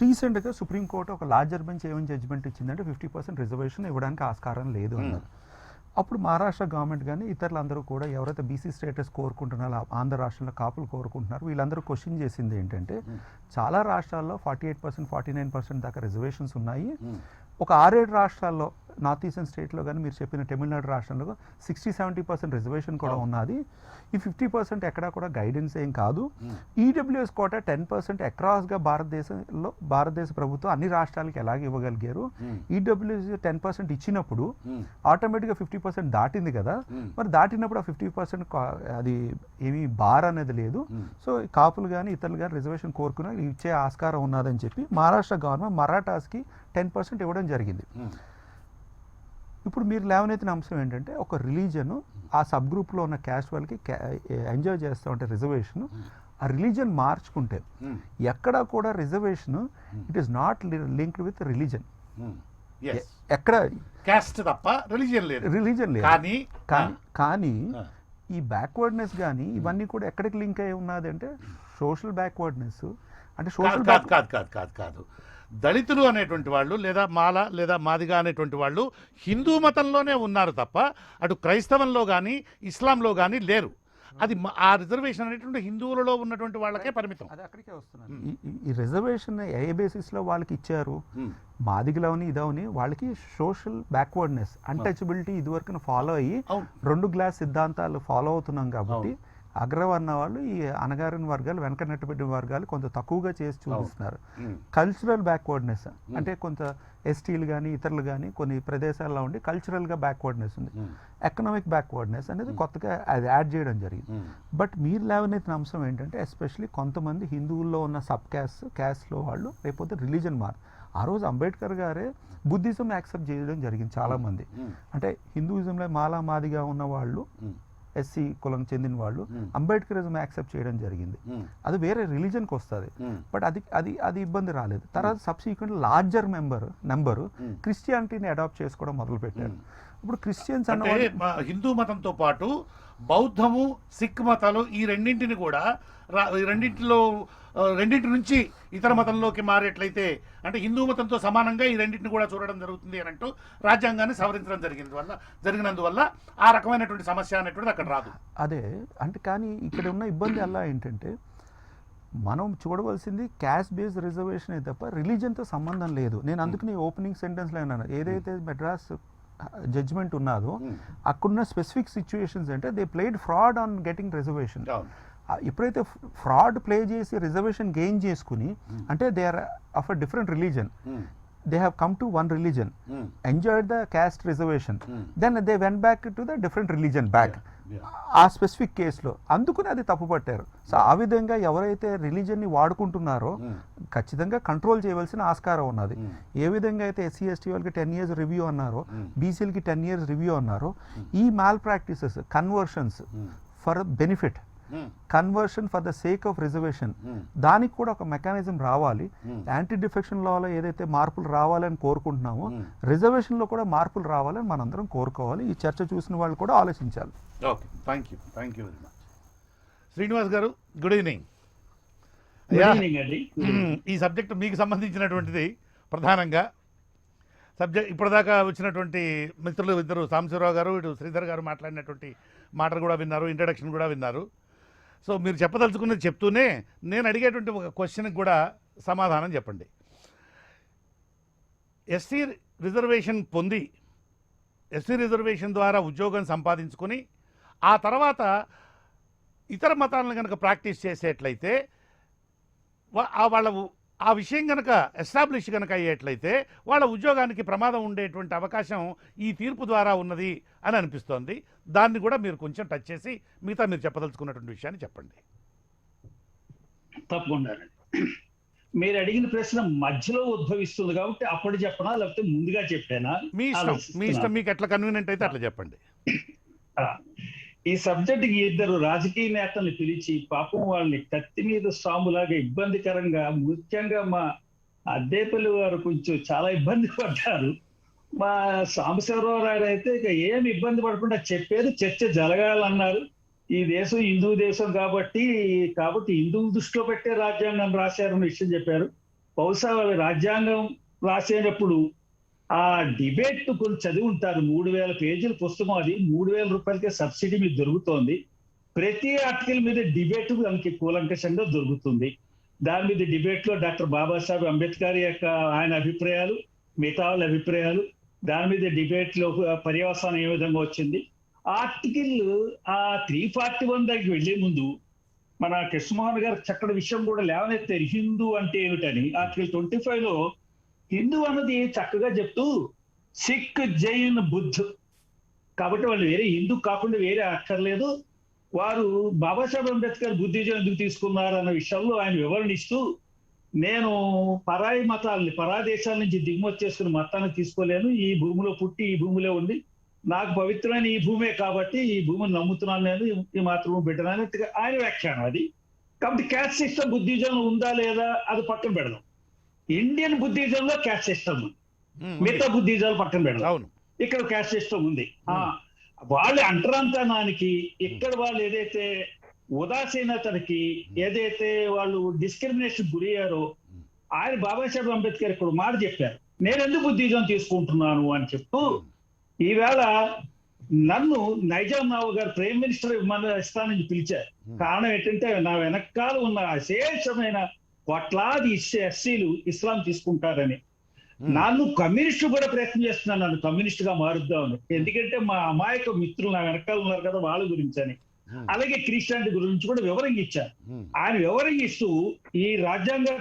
[SPEAKER 3] రీసెంట్గా సుప్రీంకోర్టు ఒక లార్జర్ బెంచ్ ఏమని జడ్జిమెంట్ ఇచ్చిందంటే 50% రిజర్వేషన్ ఇవ్వడానికి ఆస్కారం లేదు అన్నారు. అప్పుడు మహారాష్ట్ర గవర్నమెంట్ కానీ ఇతరులందరూ కూడా ఎవరైతే బీసీ స్టేటస్ కోరుకుంటున్నారో ఆంధ్ర రాష్ట్రంలో కాపులు కోరుకుంటున్నారు వీళ్ళందరూ క్వశ్చన్ చేసింది ఏంటంటే చాలా రాష్ట్రాల్లో 48%, 49% దాకా రిజర్వేషన్స్ ఉన్నాయి. ఒక 6-7 రాష్ట్రాల్లో నార్త్ ఈస్టర్న్ స్టేట్లో కానీ మీరు చెప్పిన తమిళనాడు రాష్ట్రంలో 60-70% రిజర్వేషన్ కూడా ఉన్నది. ఈ 50% ఎక్కడా కూడా గైడెన్స్ ఏం కాదు. ఈడబ్ల్యూఎస్ కోటా 10% అక్రాస్గా భారతదేశ ప్రభుత్వం అన్ని రాష్ట్రాలకి ఎలాగ ఇవ్వగలిగారు. ఈడబ్ల్యూఎస్ 10% ఇచ్చినప్పుడు ఆటోమేటిక్గా 50% దాటింది కదా, మరి దాటినప్పుడు ఆ 50% అది ఏమీ బార్ అనేది లేదు. సో కాపులు కానీ ఇతరులు కానీ రిజర్వేషన్ కోరుకున్నా ఇచ్చే ఆస్కారం ఉన్నదని చెప్పి మహారాష్ట్ర గవర్నమెంట్ మరాఠాస్కి 10% ఇవ్వడం జరిగింది. ఇప్పుడు మీరు లేవనెత్తిన అంశం ఏంటంటే ఒక రిలీజన్ ఆ సబ్ గ్రూప్లో ఉన్న క్యాస్ట్ వాళ్ళకి ఎంజాయ్ చేస్తూ ఉంటే రిజర్వేషన్, ఆ రిలీజన్ మార్చుకుంటే ఎక్కడ కూడా reservation it is not linked with religion. ఎక్కడ
[SPEAKER 1] క్యాస్ట్ తప్ప రిలీజియన్ లేదు.
[SPEAKER 3] కానీ ఈ బ్యాక్వర్డ్నెస్ కానీ ఇవన్నీ కూడా ఎక్కడికి లింక్ అయి ఉన్నది అంటే సోషల్ బ్యాక్వర్డ్నెస్ అంటే సోషల్
[SPEAKER 1] కాదు. దళితులు అనేటువంటి వాళ్ళు లేదా మాల లేదా మాదిగా అనేటువంటి వాళ్ళు హిందూ మతంలోనే ఉన్నారు తప్ప అటు క్రైస్తవంలో కానీ ఇస్లాంలో కానీ లేరు. అది ఆ రిజర్వేషన్ అనేటువంటి హిందువులలో ఉన్నటువంటి వాళ్ళకే పరిమితం.
[SPEAKER 3] అది అక్కడికే వస్తున్నాను. ఈ రిజర్వేషన్ ఏ బేసిస్లో వాళ్ళకి ఇచ్చారు? మాదిగలవని ఇదవని వాళ్ళకి సోషల్ బ్యాక్వర్డ్నెస్ అన్టచబిలిటీ ఇదివరకు ఫాలో అయ్యి 2 గ్లాస్ సిద్ధాంతాలు ఫాలో అవుతున్నాం కాబట్టి అగ్రవర్ణ వాళ్ళు ఈ అనగారిన వర్గాలు వెనకనట్టుబడిన వర్గాలు కొంత తక్కువగా చేసి చూపిస్తున్నారు. కల్చరల్ బ్యాక్వర్డ్నెస్ అంటే కొంత ఎస్టీలు కానీ ఇతరులు కానీ కొన్ని ప్రదేశాల్లో ఉండి కల్చరల్గా బ్యాక్వర్డ్నెస్ ఉంది. ఎకనామిక్ బ్యాక్వర్డ్నెస్ అనేది కొత్తగా అది యాడ్ చేయడం జరిగింది. బట్ మీరు లేవనెత్తిన అంశం ఏంటంటే ఎస్పెషలీ కొంతమంది హిందువుల్లో ఉన్న సబ్ క్యాస్ట్లో వాళ్ళు రేపొద్దు రిలీజన్ ఆ రోజు అంబేద్కర్ గారే బుద్ధిజం యాక్సెప్ట్ చేయడం జరిగింది చాలామంది. అంటే హిందూయిజంలో మాదిగా ఉన్న వాళ్ళు ఎస్సీ కులం చెందిన వాళ్ళు అంబేద్కరిజం యాక్సెప్ట్ చేయడం జరిగింది. అది వేరే రిలీజన్కి వస్తుంది. బట్ అది ఇబ్బంది రాలేదు. తర్వాత సబ్సిక్వెంట్ లార్జర్ నెంబరు క్రిస్టియానిటీని అడాప్ట్ చేసుకోవడం మొదలు పెట్టారు. ఇప్పుడు క్రిస్టియన్స్
[SPEAKER 1] అంటే హిందూ మతంతో పాటు బౌద్ధము సిక్ మతాలు ఈ రెండింటిని కూడా రెండింటి నుంచి ఇతర మతంలోకి మారేట్లయితే అంటే హిందూ మతంతో సమానంగా ఈ రెండింటిని కూడా చూడడం జరుగుతుంది అని అంటూ రాజ్యాంగాన్ని సవరించడం జరిగినందువల్ల ఆ రకమైనటువంటి సమస్య అనేటువంటిది అక్కడ రాదు.
[SPEAKER 3] అదే అంటే కానీ ఇక్కడ ఉన్న ఇబ్బంది అలా ఏంటంటే మనం చూడవలసింది క్యాస్ట్ బేస్డ్ రిజర్వేషన్ తప్ప రిలీజన్తో సంబంధం లేదు. నేను అందుకని ఓపెనింగ్ సెంటెన్స్లో అన్నాను ఏదైతే మెడ్రాస్ జడ్జ్మెంట్ ఉన్నదో అక్కడున్న స్పెసిఫిక్ సిచ్యువేషన్స్ అంటే they played fraud on getting reservation. ఎప్పుడైతే ఫ్రాడ్ ప్లే చేసి రిజర్వేషన్ గెయిన్ చేసుకుని అంటే they are of a different religion, they have come to one religion, enjoyed the caste reservation, then they went back to the different religion back. ఆ స్పెసిఫిక్ కేసులో అందుకుని అది తప్పు పట్టారు. సో ఆ విధంగా ఎవరైతే రిలీజన్ని వాడుకుంటున్నారో ఖచ్చితంగా కంట్రోల్ చేయవలసిన ఆస్కారం ఉన్నది. ఏ విధంగా అయితే ఎస్సీ ఎస్టీ వాళ్ళకి 10 years రివ్యూ అన్నారో బీసీలకి 10 years రివ్యూ అన్నారో ఈ mall practices conversions for benefit conversion for the sake of reservation దానికి కూడా ఒక మెకానిజం రావాలి. యాంటీ డిఫెక్షన్ లాలో ఏదైతే మార్పులు రావాలని కోరుకుంటున్నామో రిజర్వేషన్లో కూడా మార్పులు రావాలని మనందరం కోరుకోవాలి. ఈ చర్చ చూసిన వాళ్ళు కూడా ఆలోచించాలి.
[SPEAKER 1] Okay, thank you very much. Srinivas గారు, గుడ్ ఈవినింగ్. ఈ సబ్జెక్ట్ మీకు సంబంధించినటువంటిది ప్రధానంగా ఇప్పటిదాకా వచ్చినటువంటి మిత్రులు ఇద్దరు సాంబశివరావు గారు ఇటు శ్రీధర్ గారు మాట్లాడినటువంటి మాటలు కూడా విన్నారు, ఇంట్రడక్షన్ కూడా విన్నారు. సో మీరు చెప్పదలుచుకున్నది చెప్తూనే నేను అడిగేటువంటి ఒక క్వశ్చన్కి కూడా సమాధానం చెప్పండి. ఎస్సీ రిజర్వేషన్ పొంది ఎస్సీ రిజర్వేషన్ ద్వారా ఉద్యోగం సంపాదించుకొని ఆ తర్వాత ఇతర మతాలను కనుక ప్రాక్టీస్ చేసేట్లయితే వాళ్ళ ఆ విషయం కనుక ఎస్టాబ్లిష్ కనుక అయ్యేట్లయితే వాళ్ళ ఉద్యోగానికి ప్రమాదం ఉండేటువంటి అవకాశం ఈ తీర్పు ద్వారా ఉన్నది అని అనిపిస్తోంది. దాన్ని కూడా మీరు కొంచెం టచ్ చేసి మిగతా మీరు చెప్పదలుచుకున్నటువంటి విషయాన్ని చెప్పండి.
[SPEAKER 4] తప్పకుండా. మీరు అడిగిన ప్రశ్న మధ్యలో ఉద్భవిస్తుంది కాబట్టి అప్పుడు చెప్పనా లేకపోతే ముందుగా చెప్పానా?
[SPEAKER 1] మీ ఇష్టం, మీకు ఎట్లా కన్వీనియంట్ అయితే అట్లా చెప్పండి.
[SPEAKER 4] ఈ సబ్జెక్ట్ కి 2 రాజకీయ నేతల్ని పిలిచి పాపం వాళ్ళని కత్తి మీద సాములాగా ఇబ్బందికరంగా, ముఖ్యంగా మా అద్దేపల్లి గారు కొంచెం చాలా ఇబ్బంది పడ్డారు. మా సాంబశివరావు గారు అయితే ఇక ఏమి ఇబ్బంది పడకుండా చెప్పేది చర్చ జరగాలన్నారు. ఈ దేశం హిందూ దేశం కాబట్టి హిందువు దృష్టిలో పెట్టే రాజ్యాంగం రాశారన్న విషయం చెప్పారు. బహుశా రాజ్యాంగం రాసేటప్పుడు ఆ డిబేట్ కొంచెం చదివి ఉంటారు. 3000 పేజీల పుస్తకం అది. 3000 రూపాయలకే సబ్సిడీ మీకు దొరుకుతోంది. ప్రతి ఆర్టికల్ మీద డిబేట్ మనకి కూలంకషంగా దొరుకుతుంది. దాని మీద డిబేట్ లో డాక్టర్ బాబాసాహెబ్ అంబేద్కర్ యొక్క ఆయన అభిప్రాయాలు, మిగతా వాళ్ళ అభిప్రాయాలు, దాని మీద డిబేట్ లో పర్యవసానం ఏ విధంగా వచ్చింది. ఆర్టికల్ ఆ 341 దగ్గరికి వెళ్లే ముందు మన కృష్ణమోహన్ గారు చక్కటి విషయం కూడా లేవనెత్తారు. హిందూ అంటే ఏమిటని. ఆర్టికల్ 25 లో హిందూ అన్నది చక్కగా చెప్తూ సిక్, జైన్, బుద్ధ్ కాబట్టి వాళ్ళు వేరే హిందూ కాకుండా వేరే అక్కర్లేదు. వారు బాబాసాహెబ్ అంబేద్కర్ బుద్ధిజం ఎందుకు తీసుకున్నారు అన్న విషయంలో ఆయన వివరణ ఇస్తూ, నేను పరాయి మతాలని, పరాదేశాల నుంచి దిగుమతి చేసుకుని మతాన్ని తీసుకోలేను. ఈ భూమిలో పుట్టి ఈ భూమిలో ఉండి నాకు పవిత్రమైన ఈ భూమే కాబట్టి ఈ భూమిని నమ్ముతున్నాను, నేను ఈ మాత్రమే బిడ్డనని ఆయన వ్యాఖ్యానం అది. కాబట్టి క్యాస్ట్ సిస్టమ్ బుద్ధిజం ఉందా లేదా అది పక్కన పెడదాం. ఇండియన్ బుద్ధిజంలో క్యాస్ట్ సిస్టమ్ ఉంది, మిగతా బుద్ధిజాలు పక్కన పెడదాం. ఇక్కడ క్యాస్ట్ సిస్టమ్ ఉంది. వాళ్ళ అంటరాంతనానికి ఇక్కడ వాళ్ళు ఏదైతే ఉదాసీనతకి ఏదైతే వాళ్ళు డిస్క్రిమినేషన్ గురయ్యారో, ఆయన బాబాసాహెబ్ అంబేద్కర్ ఇక్కడ మాట చెప్పారు, నేను ఎందుకు బుద్ధిజం తీసుకుంటున్నాను అని చెప్తూ, ఈవేళ నన్ను నైజాం నవాబ్ గారు ప్రైమ్ మినిస్టర్ విమానాశ్రయానికి పిలిచారు. కారణం ఏంటంటే నా వెనకాల ఉన్న అశేషమైన కోట్లాది ఎస్సీలు ఇస్లాం తీసుకుంటారని. నన్ను కమ్యూనిస్టు కూడా ప్రయత్నం చేస్తున్నాను, నన్ను కమ్యూనిస్ట్ గా మారుద్దామని. ఎందుకంటే మా అమాయక మిత్రులు నా వెనకాల ఉన్నారు కదా, వాళ్ళ గురించి అని. అలాగే క్రిస్టియానిటీ గురించి కూడా వివరంగా ఇచ్చారు. ఆయన వివరంగా ఇస్తూ ఈ రాజ్యాంగ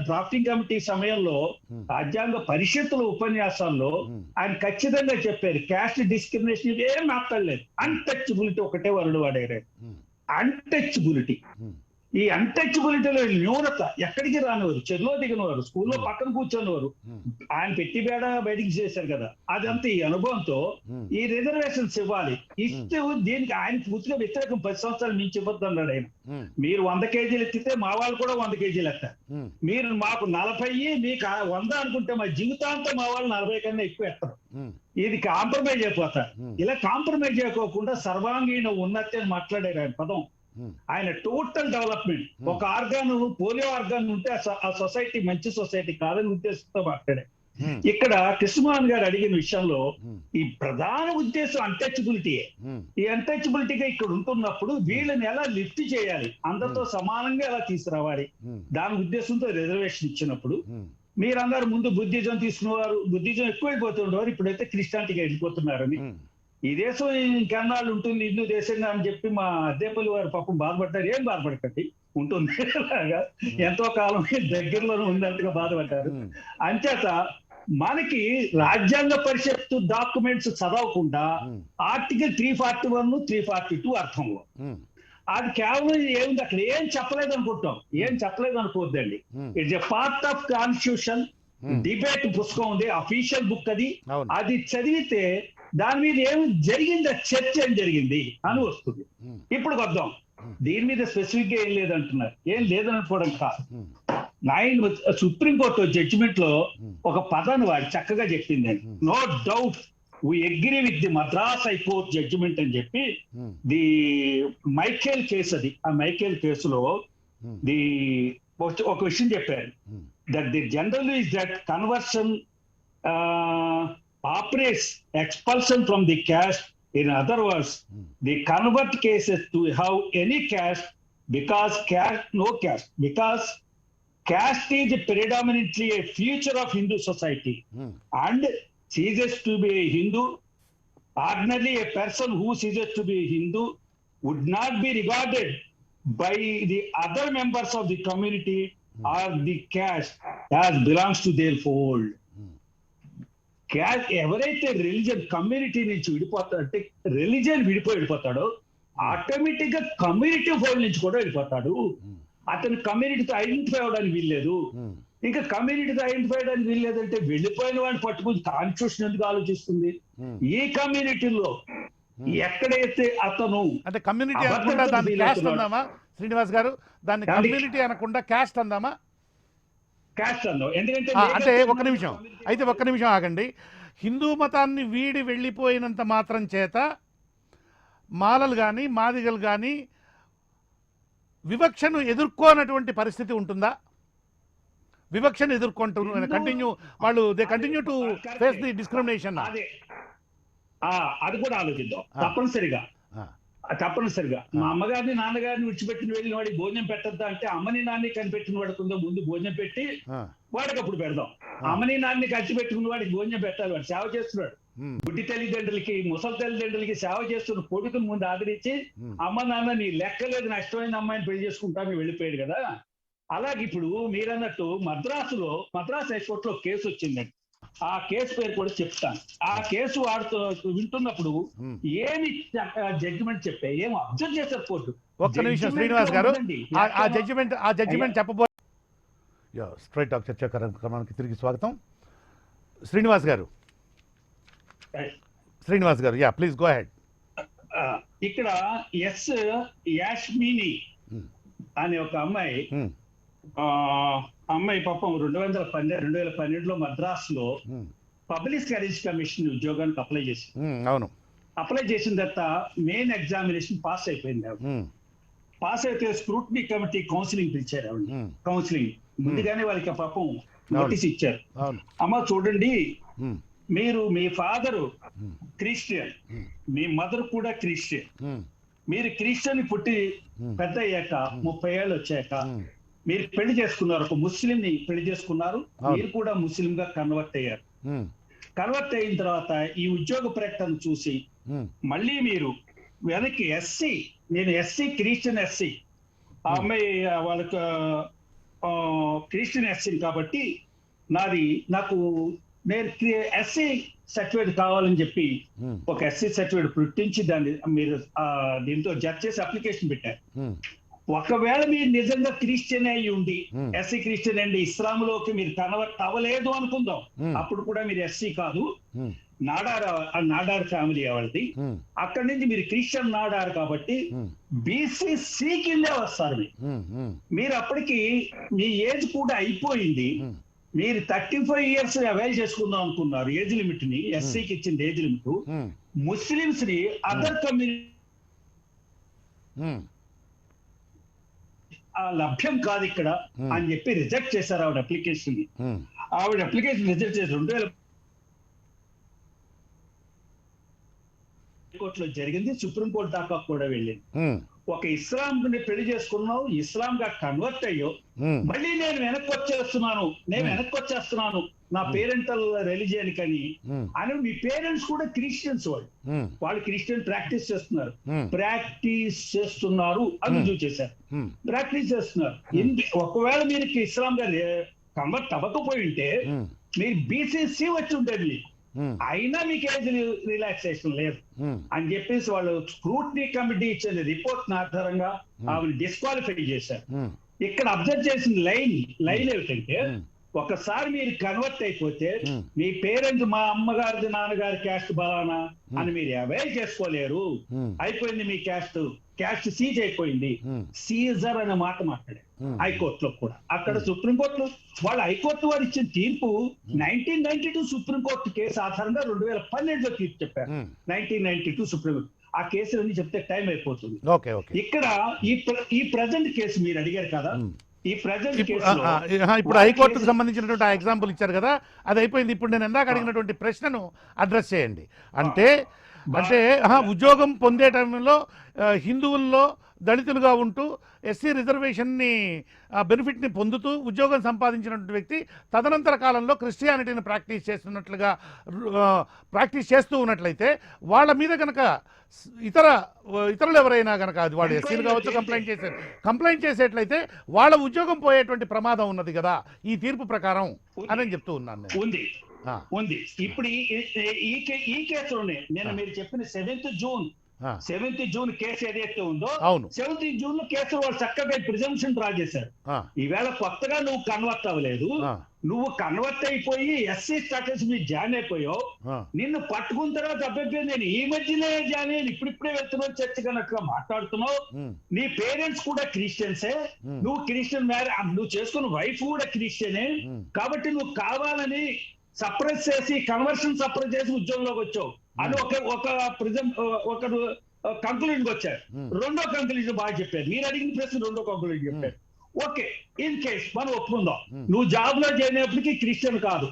[SPEAKER 4] డ్రాఫ్టింగ్ కమిటీ సమయంలో రాజ్యాంగ పరిషత్తుల ఉపన్యాసాల్లో ఆయన ఖచ్చితంగా చెప్పారు, క్యాస్ట్ డిస్క్రిమినేషన్ ఏం మాట్లాడలేదు, అన్టచబిలిటీ ఒకటే వరడు వాడారు. అన్టచబిలిటీ, ఈ అన్టచబిలిటీలో న్యూనత ఎక్కడికి రానివారు, చెరులో దిగినవారు, స్కూల్లో పక్కన కూర్చొనివారు. ఆయన పెట్టి బేడ బయటికి చేశారు కదా, అదంతా ఈ అనుభవంతో ఈ రిజర్వేషన్స్ ఇవ్వాలి. ఇస్తే దీనికి ఆయన పూర్తిగా వ్యతిరేకం. 10 సంవత్సరాలు మించి ఇవ్వద్దు అన్నాడు ఆయన. మీరు 100 కేజీలు ఎత్తితే మా వాళ్ళు కూడా 100 కేజీలు ఎత్తారు. మీరు మాకు 40, మీకు 100 అనుకుంటే మా జీవితాంతం మా వాళ్ళు 40 కన్నా ఎక్కువ ఎత్తారు. ఇది కాంప్రమైజ్ అయిపోతారు. ఇలా కాంప్రమైజ్ అయిపోకుండా సర్వాంగీణ ఉన్నతి అని మాట్లాడారు ఆయన పదం. ఆయన టోటల్ డెవలప్మెంట్, ఒక ఆర్గాన్, పోలియో ఆర్గాన్ ఉంటే ఆ సొసైటీ మంచి సొసైటీ కాదని ఉద్దేశంతో మాట్లాడారు. ఇక్కడ కృష్ణమోహన్ గారు అడిగిన విషయంలో ఈ ప్రధాన ఉద్దేశం అన్టచబిలిటీయే. ఈ అన్టచబిలిటీగా ఇక్కడ ఉంటున్నప్పుడు వీళ్ళని ఎలా లిఫ్ట్ చేయాలి, అందరితో సమానంగా ఎలా తీసుకురావాలి, దాని ఉద్దేశంతో రిజర్వేషన్ ఇచ్చినప్పుడు మీరందరూ ముందు బుద్ధిజం తీసుకునేవారు, బుద్ధిజం ఎక్కువైపోతుండేవారు, ఇప్పుడైతే క్రిస్టియానిటీకి వెళ్ళిపోతున్నారని. ఈ దేశం ఇంకెన్నాళ్ళు ఉంటుంది హిందూ దేశంగా అని చెప్పి మా అద్దేపల్లి వారు పాపం బాధపడ్డారు. ఏం బాధపడకండి, ఉంటుంది అలాగా, ఎంతో కాలం దగ్గరలోనే ఉందంతగా బాధపడ్డారు. అంచేత మనకి రాజ్యాంగ పరిషత్తు డాక్యుమెంట్స్ చదవకుండా ఆర్టికల్ 341, 342 అర్థంలో అది కేవలం ఏముంది, అక్కడ ఏం చెప్పలేదు అనుకుంటాం. ఏం చెప్పలేదు అనుకోవద్దండి. It's a part of constitution debate పుస్తకం ఉంది, అఫీషియల్ బుక్ అది. అది చదివితే దాని మీద ఏం జరిగింది, చర్చ ఏం జరిగింది అని వస్తుంది. ఇప్పుడు వద్దాం, దీని మీద స్పెసిఫిక్ గా ఏం లేదంటున్నారు. ఏం లేదనుకోవడం కాదు. సుప్రీంకోర్టు జడ్జిమెంట్ లో ఒక పదాన్ని వాడు చక్కగా చెప్పింది, no doubt we agree with the Madras High Court judgment అని చెప్పి ది మైకేల్ కేసు, అది ఆ మైకేల్ కేసులో ది ఒక విషయం చెప్పారు, that the general is that conversion operates expulsion from the caste. In other words, they convert cases to have any caste because caste is predominantly a feature of Hindu society and ceases to be a Hindu. Ordinarily, a person who ceases to be a Hindu would not be regarded by the other members of the community or the caste as belongs to their fold. ఎవరైతే రిలీజియన్ కమ్యూనిటీ నుంచి విడిపోతాడంటే, రిలీజియన్ వెళ్ళిపోతాడో ఆటోమేటిక్ గా కమ్యూనిటీ ఫోల్డ్ నుంచి కూడా వెళ్ళిపోతాడు. అతను కమ్యూనిటీతో ఐడెంటిఫై అవడానికి వీల్లేదు. ఇంకా కమ్యూనిటీతో ఐడెంటిఫై అవడానికి వీల్లేదంటే వెళ్ళిపోయిన వాడిని పట్టుకుని కాన్స్టిట్యూషన్ ఎందుకు ఆలోచిస్తుంది? ఈ కమ్యూనిటీలో ఎక్కడైతే అతను
[SPEAKER 1] అంటే కమ్యూనిటీ అనకుండా దాన్ని క్యాస్ట్ అందామా శ్రీనివాస్ గారు? దాన్ని కమ్యూనిటీ అనకుండా క్యాస్ట్ అందామా?
[SPEAKER 4] క్యాస్ట్ అందాం. ఎందుకంటే
[SPEAKER 1] అంటే ఒక్క నిమిషం ఆగండి. హిందూ మతాన్ని వీడి వెళ్ళిపోయినంత మాత్రం చేత మాలలు కానీ మాదిగలు కానీ వివక్షను ఎదుర్కోనటువంటి పరిస్థితి ఉంటుందా? వివక్షను ఎదుర్కొంటూ కంటిన్యూ వాళ్ళు they continue to face the discrimination.
[SPEAKER 4] అదే అది కూడా ఆలోచిద్దాం తప్పనిసరిగా. మా అమ్మగారిని నాన్నగారిని విడిచిపెట్టిన వెళ్ళిన వాడికి భోజనం పెట్టద్దా అంటే అమ్మని నాన్ని కనిపెట్టిన వాడుకుందో ముందు భోజనం పెట్టి వాడికి అప్పుడు పెడదాం. అమ్మని నాన్ని కలిసి పెట్టుకున్న వాడికి భోజనం పెట్టాలి. వాడు సేవ చేస్తున్నాడు. గుడ్డి తల్లిదండ్రులకి ముసలి తల్లిదండ్రులకి సేవ చేస్తున్న కొడుకుని ముందు ఆదరించి అమ్మ నాన్న నీ లెక్కలేదు నా ఇష్టమైన అమ్మాయిని పెళ్లి చేసుకుంటాను వెళ్ళిపోయాడు కదా. అలాగే ఇప్పుడు మీరన్నట్టు మద్రాసు హైకోర్టులో కేసు వచ్చిందండి. ఆ కేసు పేరు కూడా చెప్తాను. ఆ కేసు వాడుతూ వింటున్నప్పుడు ఏమి జడ్జిమెంట్ చెప్పే ఏం అబ్జర్వ్ చేశారు కోర్టు.
[SPEAKER 1] ఒక్క నిమిషం శ్రీనివాస్ గారు, ఆ జడ్జిమెంట్ చెప్పబో స్ట్రైట్ టాక్ చర్చా కార్యక్రమానికి తిరిగి స్వాగతం. శ్రీనివాస్ గారు యా ప్లీజ్ గో అహెడ్.
[SPEAKER 4] ఇక్కడ యాష్మిని అనే ఒక అమ్మాయి పాపం 2012లో మద్రాసులో పబ్లిక్ సర్వీస్ కమిషన్ ఉద్యోగానికి అప్లై చేసింది.
[SPEAKER 1] అవును,
[SPEAKER 4] అప్లై చేసిన తర్వాత మెయిన్ ఎగ్జామినేషన్ పాస్ అయిపోయింది. పాస్ అయితే స్క్రూటినీ కమిటీ కౌన్సిలింగ్ పిలిచారు. కౌన్సిలింగ్ ముందుగానే వాళ్ళకి పాపం నోటీస్ ఇచ్చారు. అమ్మ చూడండి, మీరు మీ ఫాదరు క్రిస్టియన్, మీ మదర్ కూడా క్రిస్టియన్, మీరు క్రిస్టియన్ పుట్టి పెద్ద అయ్యాక 30 ఏళ్ళు వచ్చాక మీరు పెళ్లి చేసుకున్నారు, ఒక ముస్లిం ని పెళ్లి చేసుకున్నారు, మీరు కూడా ముస్లిం గా కన్వర్ట్ అయ్యారు. కన్వర్ట్ అయిన తర్వాత ఈ ఉద్యోగ ప్రకటన చూసి మళ్ళీ మీరు వెనక్కి నేను క్రిస్టియన్ ఆ అమ్మాయి వాళ్ళకి క్రిస్టియన్ ఎస్సీ కాబట్టి నాకు నేను ఎస్సీ సర్టిఫికేట్ కావాలని చెప్పి ఒక ఎస్సీ సర్టిఫికేట్ పుట్టించి దాన్ని మీరు దీంతో జడ్జ్ చేసి అప్లికేషన్ పెట్టారు. ఒకవేళ మీరు నిజంగా క్రిస్టియన్ అయి ఉండి ఎస్సీ క్రిస్టియన్ అండి ఇస్లాంలోకి మీరు కన్వర్ట్ అవ్వలేదు అనుకుందాం, అప్పుడు కూడా మీరు ఎస్సీ కాదు, నాడార్ ఫ్యామిలీ వాళ్ళది. అక్కడి నుంచి మీరు క్రిస్టియన్ నాడారు కాబట్టి బీసీసీ కిందే వస్తారు. మీరు అప్పటికి మీ ఏజ్ కూడా అయిపోయింది. మీరు 35 years అవైల్ చేసుకుందాం అనుకున్నారు ఏజ్ లిమిట్ ని, ఎస్సీకి ఇచ్చింది ఏజ్ లిమిట్. ముస్లిమ్స్ ని అదర్ కమ్యూనిటీ లభ్యం కాదు ఇక్కడ అని చెప్పి రిజెక్ట్ చేశారు ఆవిడ అప్లికేషన్ ని. ఆవిడ అప్లికేషన్ రిజెక్ట్ చేసి 2000 కోర్టులో జరిగింది. సుప్రీంకోర్టు దాకా కూడా వెళ్ళింది. ఒక ఇస్లాం ని పెళ్లి చేసుకున్నావు, ఇస్లాం గా కన్వర్ట్ అయ్యో, మళ్ళీ నేను వెనక్కి వచ్చేస్తున్నాను నా పేరెంటల్ రిలీజియన్ కని అని. మీ పేరెంట్స్ కూడా క్రిస్టియన్స్, వాళ్ళు క్రిస్టియన్ ప్రాక్టీస్ చేస్తున్నారు అని రుజువు చేశారు. ప్రాక్టీస్ చేస్తున్నారు. ఒకవేళ మీరు ఇస్లాం గా కన్వర్ట్ అవ్వకపోయి ఉంటే మీరు బీసీసీ వచ్చి ఉండేది, అయినా మీకు ఏజ్ రిలాక్సేషన్ లేదు అని చెప్పేసి వాళ్ళు స్క్రూటినీ కమిటీ ఇచ్చిన రిపోర్ట్ ఆధారంగా ఆవిడ డిస్క్వాలిఫై చేశారు. ఇక్కడ అబ్జర్వ్ చేసిన లైన్ ఏమిటంటే, ఒకసారి మీరు కన్వర్ట్ అయిపోతే మీ పేరెంట్స్ మా అమ్మగారిది నాన్నగారి క్యాస్ట్ బలానా అని మీరు అవైల్ చేసుకోలేరు. అయిపోయింది మీ క్యాస్ట్ సీజ్ అయిపోయింది. సీజర్ అనే మాట మాట్లాడారు హైకోర్టులో కూడా. అక్కడ సుప్రీంకోర్టులో వాళ్ళు హైకోర్టు వారు ఇచ్చిన తీర్పు 1992 సుప్రీంకోర్టు కేసు ఆధారంగా 2012లో తీర్పు చెప్పారు. 1992 సుప్రీంకోర్టు ఆ కేసులన్నీ చెప్తే టైం అయిపోతుంది. ఇక్కడ ఈ ప్రజెంట్ కేసు మీరు అడిగారు కదా, ఈ ప్రజెంట్
[SPEAKER 1] ఇప్పుడు హైకోర్టుకు సంబంధించినటువంటి ఎగ్జాంపుల్ ఇచ్చారు కదా, అది అయిపోయింది. ఇప్పుడు నేను ఇందాక అడిగినటువంటి ప్రశ్నను అడ్రస్ చేయండి. అంటే ఉద్యోగం పొందే టైంలో హిందువుల్లో దళితులుగా ఉంటూ ఎస్సీ రిజర్వేషన్ని బెనిఫిట్ని పొందుతూ ఉద్యోగం సంపాదించినటువంటి వ్యక్తి తదనంతర కాలంలో క్రిస్టియానిటీని ప్రాక్టీస్ చేస్తూ ఉన్నట్లయితే వాళ్ళ మీద కనుక ఇతరులు ఎవరైనా కనుక అది వాడు ఎస్సీలు కావచ్చు కంప్లైంట్ చేసేట్లయితే వాళ్ళ ఉద్యోగం పోయేటువంటి ప్రమాదం ఉన్నది కదా ఈ తీర్పు ప్రకారం అని చెప్తూ ఉన్నాను.
[SPEAKER 4] ఉంది. ఇప్పుడు ఈ కేసులోనే నేను మీరు చెప్పిన 7th జూన్ కేసు ఏదైతే ఉందో 7th జూన్ లో కేసు వాళ్ళు చక్కగా ప్రిజంప్షన్ డ్రా చేశారు. ఈవేళ కొత్తగా నువ్వు కన్వర్ట్ అవ్వలేదు, నువ్వు కన్వర్ట్ అయిపోయి ఎస్సీ స్టాటస్ మీద జాయిన్ అయిపోయావు. నిన్ను పట్టుకున్న తర్వాత అబ్బాయి నేను ఈ మధ్యనే జాయిన్ అయ్యాను, ఇప్పుడిప్పుడే వెళ్తున్నావు చర్చ అన్నట్టుగా మాట్లాడుతున్నావు. నీ పేరెంట్స్ కూడా క్రిస్టియన్సే, నువ్వు క్రిస్టియన్ నువ్వు చేసుకున్న వైఫ్ కూడా క్రిస్టియనే, కాబట్టి నువ్వు కావాలని సప్రెస్ చేసి కన్వర్షన్ సప్రెస్ చేసి ఉద్యోగంలోకి వచ్చావు అని ఒక కంక్లూజన్ వచ్చారు. రెండో కంక్లూజన్ బాగా చెప్పారు. మీరు అడిగిన ప్రశ్న రెండో కంక్లూజన్ చెప్పారు. ఓకే, ఇన్ కేస్ మనం ఒప్పుకుందాం, నువ్వు జాబ్ లో జాయిన్ అయినప్పటికీ క్రిస్టియన్ కాదు,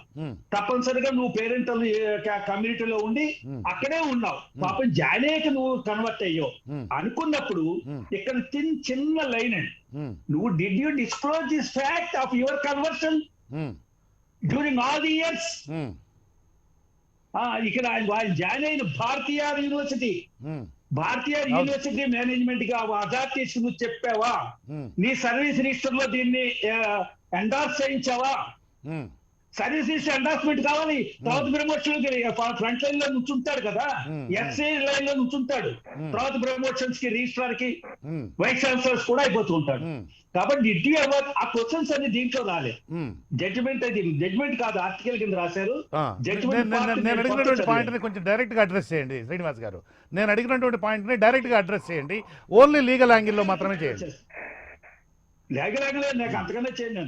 [SPEAKER 4] తప్పనిసరిగా నువ్వు పేరెంటల్ కమ్యూనిటీలో ఉండి అక్కడే ఉన్నావు, పాపం జాయిన్ అయ్యాక నువ్వు కన్వర్ట్ అయ్యావు అనుకున్నప్పుడు ఇక్కడ చిన్న లైన్ అండి, నువ్వు did you disclose this fact of your conversion during all the years? ఇక్కడ ఆయన జాయిన్ అయిన భారతీయ యూనివర్సిటీ మేనేజ్మెంట్ గా అథారిటీస్ నువ్వు చెప్పావా? నీ సర్వీస్ రిజిస్టర్ లో దీన్ని ఎండార్స్ చేయించావా? సర్వీస్ రిజిస్టర్ ఎండార్స్మెంట్ కావాలి. తర్వాత ప్రమోషన్ ఫ్రంట్ లైన్ లో నుంచుంటాడు కదా, ఎస్ఏ లైన్ లో నుంచుంటాడు, తర్వాత ప్రమోషన్స్ కి రిజిస్ట్రార్ కి వైస్ ఛాన్సలర్స్ కూడా అయిపోతూ ఉంటాడు. కాబట్టి ఆ క్వశ్చన్స్ అన్ని దీంట్లో రాలేదు. జడ్జిమెంట్ అది జడ్జిమెంట్ కాదు, ఆర్టికల్ కింద రాశారు.
[SPEAKER 1] నేను అడిగినటువంటి పాయింట్ ని కొంచెం డైరెక్ట్ గా అడ్రస్ చేయండి శ్రీనివాస్ గారు. నేను అడిగినటువంటి పాయింట్ ని డైరెక్ట్ గా అడ్రస్ చేయండి, ఓన్లీ లీగల్ యాంగిల్లో మాత్రమే చేయండి.
[SPEAKER 4] లీగల్ యాంగిల్ నాకు అంతకన్నా చేయండి.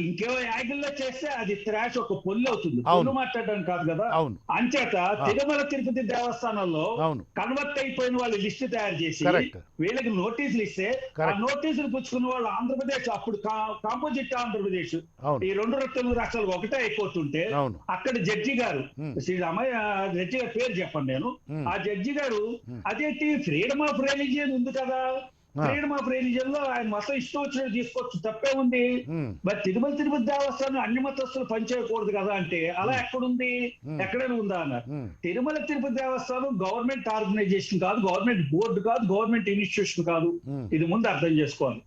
[SPEAKER 4] ఇంకో యాంగిల్ లో చేస్తే అది త్రాష్, ఒక పొల్లు అవుతుంది. పొల్లు మాట్లాడడానికి కాదు కదా. అంచేత తిరుమల తిరుపతి దేవస్థానంలో కన్వర్ట్ అయిపోయిన వాళ్ళు లిస్ట్ తయారు చేసి వీళ్ళకి నోటీసులు ఇస్తే, ఆ నోటీసులు పుచ్చుకున్న వాళ్ళు ఆంధ్రప్రదేశ్, అప్పుడు కాంపోజిట్ ఆంధ్రప్రదేశ్, ఈ రెండు తెలుగు రాష్ట్రాలు ఒకటే అయిపోతుంటే అక్కడ జడ్జి గారు, శ్రీ రామయ్య జడ్జి గారి పేరు చెప్పండి నేను, ఆ జడ్జి గారు అదేంటి ఫ్రీడమ్ ఆఫ్ రిలీజియన్ ఉంది కదా, ఫ్రీడమ్ ఆఫ్ రిలీజియన్ లో ఆయన మతం ఇష్టం వచ్చినట్టు తీసుకోవచ్చు, తప్పే ఉంది. మరి తిరుమల తిరుపతి దేవస్థానం అన్ని మతస్థులు పనిచేయకూడదు కదా అంటే అలా ఎక్కడుంది? ఎక్కడైనా ఉందా అన్నారు. తిరుమల తిరుపతి దేవస్థానం గవర్నమెంట్ ఆర్గనైజేషన్ కాదు, గవర్నమెంట్ బోర్డు కాదు, గవర్నమెంట్ ఇన్స్టిట్యూషన్ కాదు. ఇది ముందు అర్థం చేసుకోవాలి.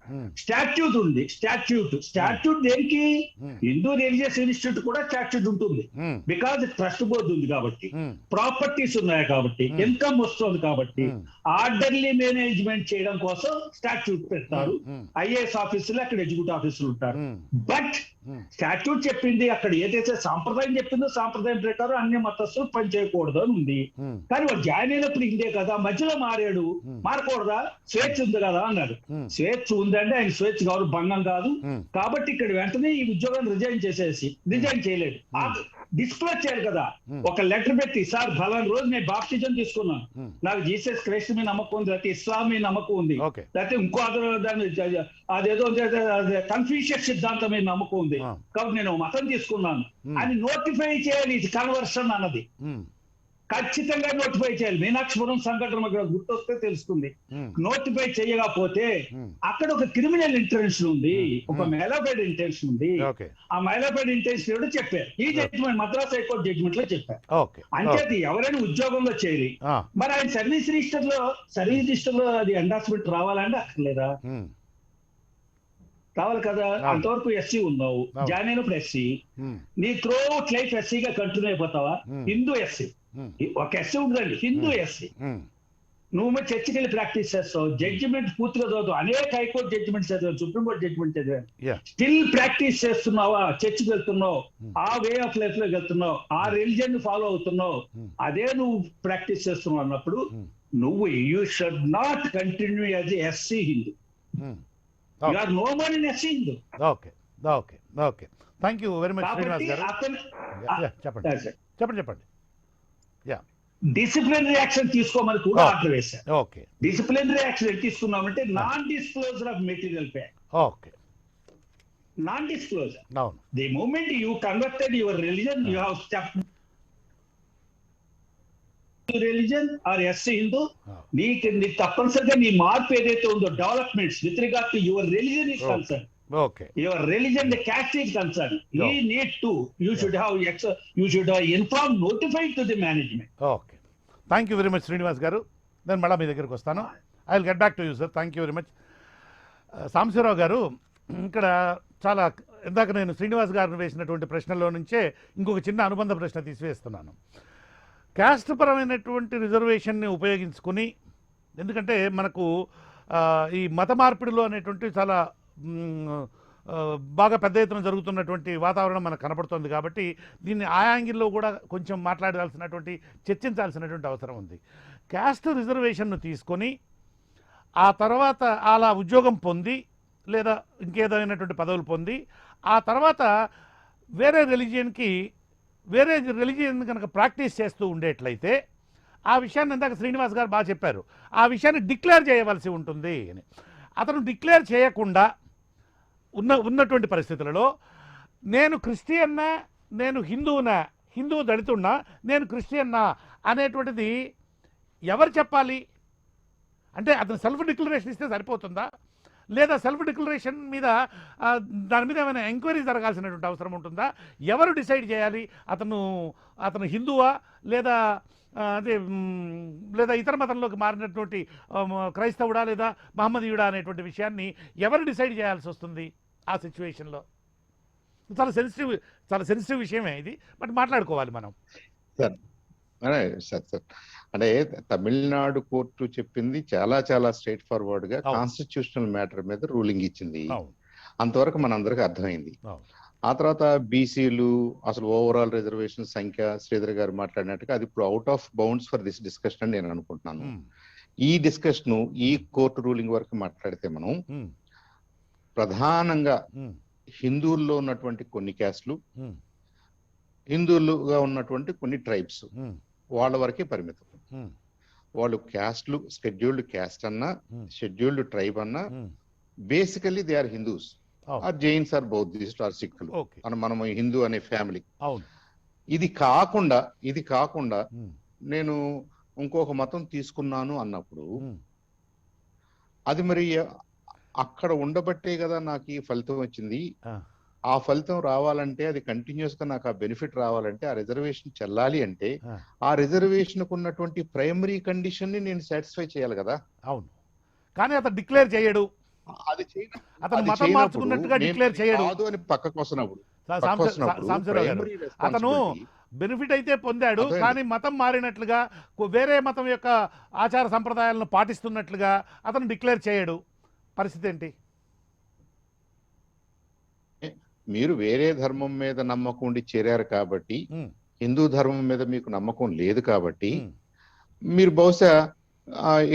[SPEAKER 4] స్టాట్యూట్ ఉంది, స్టాట్యూట్ దేనికి? హిందూ రిలీజియస్ ఇన్స్టిట్యూట్ కూడా స్టాట్యూట్ ఉంటుంది, బికాజ్ ట్రస్ట్ బోర్డు ఉంది కాబట్టి, ప్రాపర్టీస్ ఉన్నాయి కాబట్టి, ఇన్కమ్ వస్తుంది కాబట్టి, ఆర్డర్లీ మేనేజ్మెంట్ చేయడం కోసం స్టాట్యూట్ పెడతారు. ఐఏఎస్ ఆఫీసులు అక్కడ ఎగ్జిక్యూటివ్ ఆఫీసులు ఉంటారు. బట్ స్టాట్యూట్ చెప్పింది, అక్కడ ఏదైతే సాంప్రదాయం చెప్పిందో సాంప్రదాయం ప్రకారం అన్ని మతస్థులు పనిచేయకూడదు అని ఉంది. కానీ వాడు జాయిన్ అయినప్పుడు ఇందే కదా, మధ్యలో మారాడు, మారకూడదా? స్వేచ్ఛ ఉంది కదా అన్నాడు. స్వేచ్ఛ ఉందంటే ఆయన స్వేచ్ఛ కాదు, భంగం కాదు. కాబట్టి ఇక్కడ వెంటనే ఈ ఉద్యోగాన్ని రిజైన్ చేయలేడు. డిస్క్లోజ్ చేయాలి కదా, ఒక లెటర్ పెట్టి, సార్ ఫలానా రోజు నేను బాప్టిజం తీసుకున్నాను, నాకు జీసస్ క్రైస్ట్ మీద నమ్మకం ఉంది, లేకపోతే ఇస్లాం మీద నమ్మకం ఉంది, లేకపోతే ఇంకో అదేదో కన్ఫ్యూషియస్ సిద్ధాంతం మీద నమ్మకం ఉంది, కాబట్టి నేను మతం తీసుకున్నాను అని నోటిఫై చేయాలి. ఇది కన్వర్షన్ అన్నది ఖచ్చితంగా నోటిఫై చేయాలి. మీనాక్షపురం సంఘటన గుర్తొస్తే తెలుస్తుంది. నోటిఫై చేయకపోతే అక్కడ ఒక క్రిమినల్ ఇంటెన్షన్ ఉంది, ఒక మైలాఫైడ్ ఇంటెన్షన్ ఉంది. ఆ మైలాఫైడ్ ఇంటెన్షన్ ఎవరు చెప్పారు? ఈ జడ్జిమెంట్ మద్రాస్ హైకోర్టు జడ్జిమెంట్ లో చెప్పారు. అంచేది ఎవరైనా ఉద్యోగంలో చేరి మరి ఆయన సర్వీస్ రిజిస్టర్ లో అది ఎండార్స్మెంట్ రావాలంటే అక్కర్లేదా? రావాలి కదా. అంతవరకు ఎస్సీ ఉన్నావు, జాయిన్ అయినప్పుడు ఎస్సీ, నీ త్రూఅవుట్ లైఫ్ ఎస్సీగా కంటిన్యూ అయిపోతావా? హిందూ ఎస్సీ, ఒక ఎస్సీ ఉందండి, హిందూ ఎస్సీ. నువ్వు మరి చర్చికి వెళ్ళి ప్రాక్టీస్ చేస్తావు, జడ్జిమెంట్ పూర్తిగా చదువుతావు, అనేక హైకోర్టు జడ్జిమెంట్ చదివాను, సుప్రీంకోర్టు జడ్జిమెంట్ చదివాను, స్టిల్ ప్రాక్టీస్ చేస్తున్నావా? చర్చికి వెళ్తున్నావు, ఆ వే ఆఫ్ లైఫ్ లోకి వెళ్తున్నావు, ఆ రిలీజియన్ ఫాలో అవుతున్నావు, అదే నువ్వు ప్రాక్టీస్ చేస్తున్నావు అన్నప్పుడు నువ్వు you should not continue as SC Hindu. You are no more in SC Hindu.
[SPEAKER 1] Okay. Thank you very much, Srinivas garu. చెప్పండి.
[SPEAKER 4] డిసిప్లినరీ యాక్షన్ తీసుకోమని కూడా ఆర్డర్ వేశారు. ఓకే. డిసిప్లినరీ యాక్షన్ తీసుకున్నామంటే non disclosure of material fact. Okay. Non disclosure. అవును. The moment you converted your religion, you have stepped religion or SC Hindu, నీకు తప్పనిసరిగా నీ మార్పు ఏదైతే ఉందో, developments with regard to your religion is concern, your religion the caste is concern, you need to, you should have inform, notified to the management.
[SPEAKER 1] Okay. Thank you very much Srinivas గారు. నేను మళ్ళీ మీ దగ్గరికి వస్తాను. I will get back to you sir. Thank you very much. Sambasivarao గారు, ఇక్కడ చాలా ఇందాక నేను శ్రీనివాస్ గారిని వేసినటువంటి ప్రశ్నలో నుంచే ఇంకొక చిన్న అనుబంధ ప్రశ్న తీసివేస్తున్నాను. క్యాస్ట్ పరమైనటువంటి రిజర్వేషన్ని ఉపయోగించుకుని, ఎందుకంటే మనకు ఈ మత మార్పిడిలో అనేటువంటి చాలా బాగా పెద్ద ఎత్తున జరుగుతున్నటువంటి వాతావరణం మనకు కనపడుతుంది. కాబట్టి దీన్ని ఆ యాంగిల్లో కూడా కొంచెం మాట్లాడాల్సినటువంటి, చర్చించాల్సినటువంటి అవసరం ఉంది. క్యాస్ట్ రిజర్వేషన్ను తీసుకొని ఆ తర్వాత అలా ఉద్యోగం పొంది లేదా ఇంకేదైనటువంటి పదవులు పొంది ఆ తర్వాత వేరే రిలీజియన్ కనుక ప్రాక్టీస్ చేస్తూ ఉండేట్లయితే, ఆ విషయాన్ని ఇందాక శ్రీనివాస్ గారు బాగా చెప్పారు, ఆ విషయాన్ని డిక్లేర్ చేయవలసి ఉంటుంది అని. అతను డిక్లేర్ చేయకుండా ఉన్నటువంటి పరిస్థితులలో నేను క్రిస్టియన్నా, నేను హిందువునా, హిందువు దళితున్నా, నేను క్రిస్టియన్నా అనేటువంటిది ఎవరు చెప్పాలి? అంటే అతను సెల్ఫ్ డిక్లరేషన్ ఇస్తే సరిపోతుందా, లేదా సెల్ఫ్ డిక్లరేషన్ మీద దాని మీద ఏమైనా ఎంక్వైరీ జరగాల్సినటువంటి అవసరం ఉంటుందా? ఎవరు డిసైడ్ చేయాలి అతను హిందువా లేదా అదే లేదా ఇతర మతంలోకి మారినటువంటి క్రైస్తవుడా లేదా మహమ్మదీయుడా అనేటువంటి విషయాన్ని ఎవరు డిసైడ్ చేయాల్సి వస్తుంది ఆ సిచ్యువేషన్లో? చాలా సెన్సిటివ్ విషయమే ఇది, బట్ మాట్లాడుకోవాలి మనం.
[SPEAKER 2] సార్ అంటే తమిళనాడు కోర్టు చెప్పింది చాలా చాలా స్ట్రైట్ ఫార్వర్డ్ గా కాన్స్టిట్యూషనల్ మ్యాటర్ మీద రూలింగ్ ఇచ్చింది. అంతవరకు మనందరికి అర్థమైంది. ఆ తర్వాత బీసీలు అసలు ఓవరాల్ రిజర్వేషన్ సంఖ్య శ్రీధర్ గారు మాట్లాడినట్టుగా అది ఇప్పుడు out of bounds for this discussion అని నేను అనుకుంటున్నాను. ఈ డిస్కషన్ ఈ కోర్టు రూలింగ్ వరకు మాట్లాడితే మనం ప్రధానంగా హిందువుల్లో ఉన్నటువంటి కొన్ని క్యాస్ట్లు, హిందువులుగా ఉన్నటువంటి కొన్ని ట్రైబ్స్ వాళ్ళ వరకే పరిమితం. వాళ్ళు క్యాస్ట్లు షెడ్యూల్డ్ క్యాస్ట్ అన్నా షెడ్యూల్డ్ ట్రైబ్ అన్నా basically they are Hindus or Jains or Buddhist or సిక్కులు అని మనం హిందూ అనే ఫ్యామిలీ. ఇది కాకుండా నేను ఇంకొక మతం తీసుకున్నాను అన్నప్పుడు అది మరి అక్కడ ఉండబట్టే కదా నాకు ఈ ఫలితం వచ్చింది. ఆ ఫలితం రావాలంటే, అది కంటిన్యూస్ గా నాకు ఆ బెనిఫిట్ రావాలంటే, ఆ రిజర్వేషన్ చెల్లాలి అంటే ఆ రిజర్వేషన్ కు ఉన్నటువంటి ప్రైమరీ కండిషన్ ని నేను సాటిస్ఫై చేయాలి కదా.
[SPEAKER 1] అవును, కానీ అతను డిక్లేర్ చేయడు. అతను మతం మార్చుకున్నట్టుగా డిక్లేర్ చేయడు
[SPEAKER 2] అని పక్కకు వస్తున్నప్పుడు
[SPEAKER 1] అతను బెనిఫిట్ అయితే పొందాడు, కానీ మతం మారినట్లుగా వేరే మతం యొక్క ఆచార సంప్రదాయాలను పాటిస్తున్నట్లుగా అతను డిక్లేర్ చేయడు. పరిస్థితి ఏంటి?
[SPEAKER 2] మీరు వేరే ధర్మం మీద నమ్మకం ఉండి చేరారు కాబట్టి, హిందూ ధర్మం మీద మీకు నమ్మకం లేదు కాబట్టి మీరు బహుశా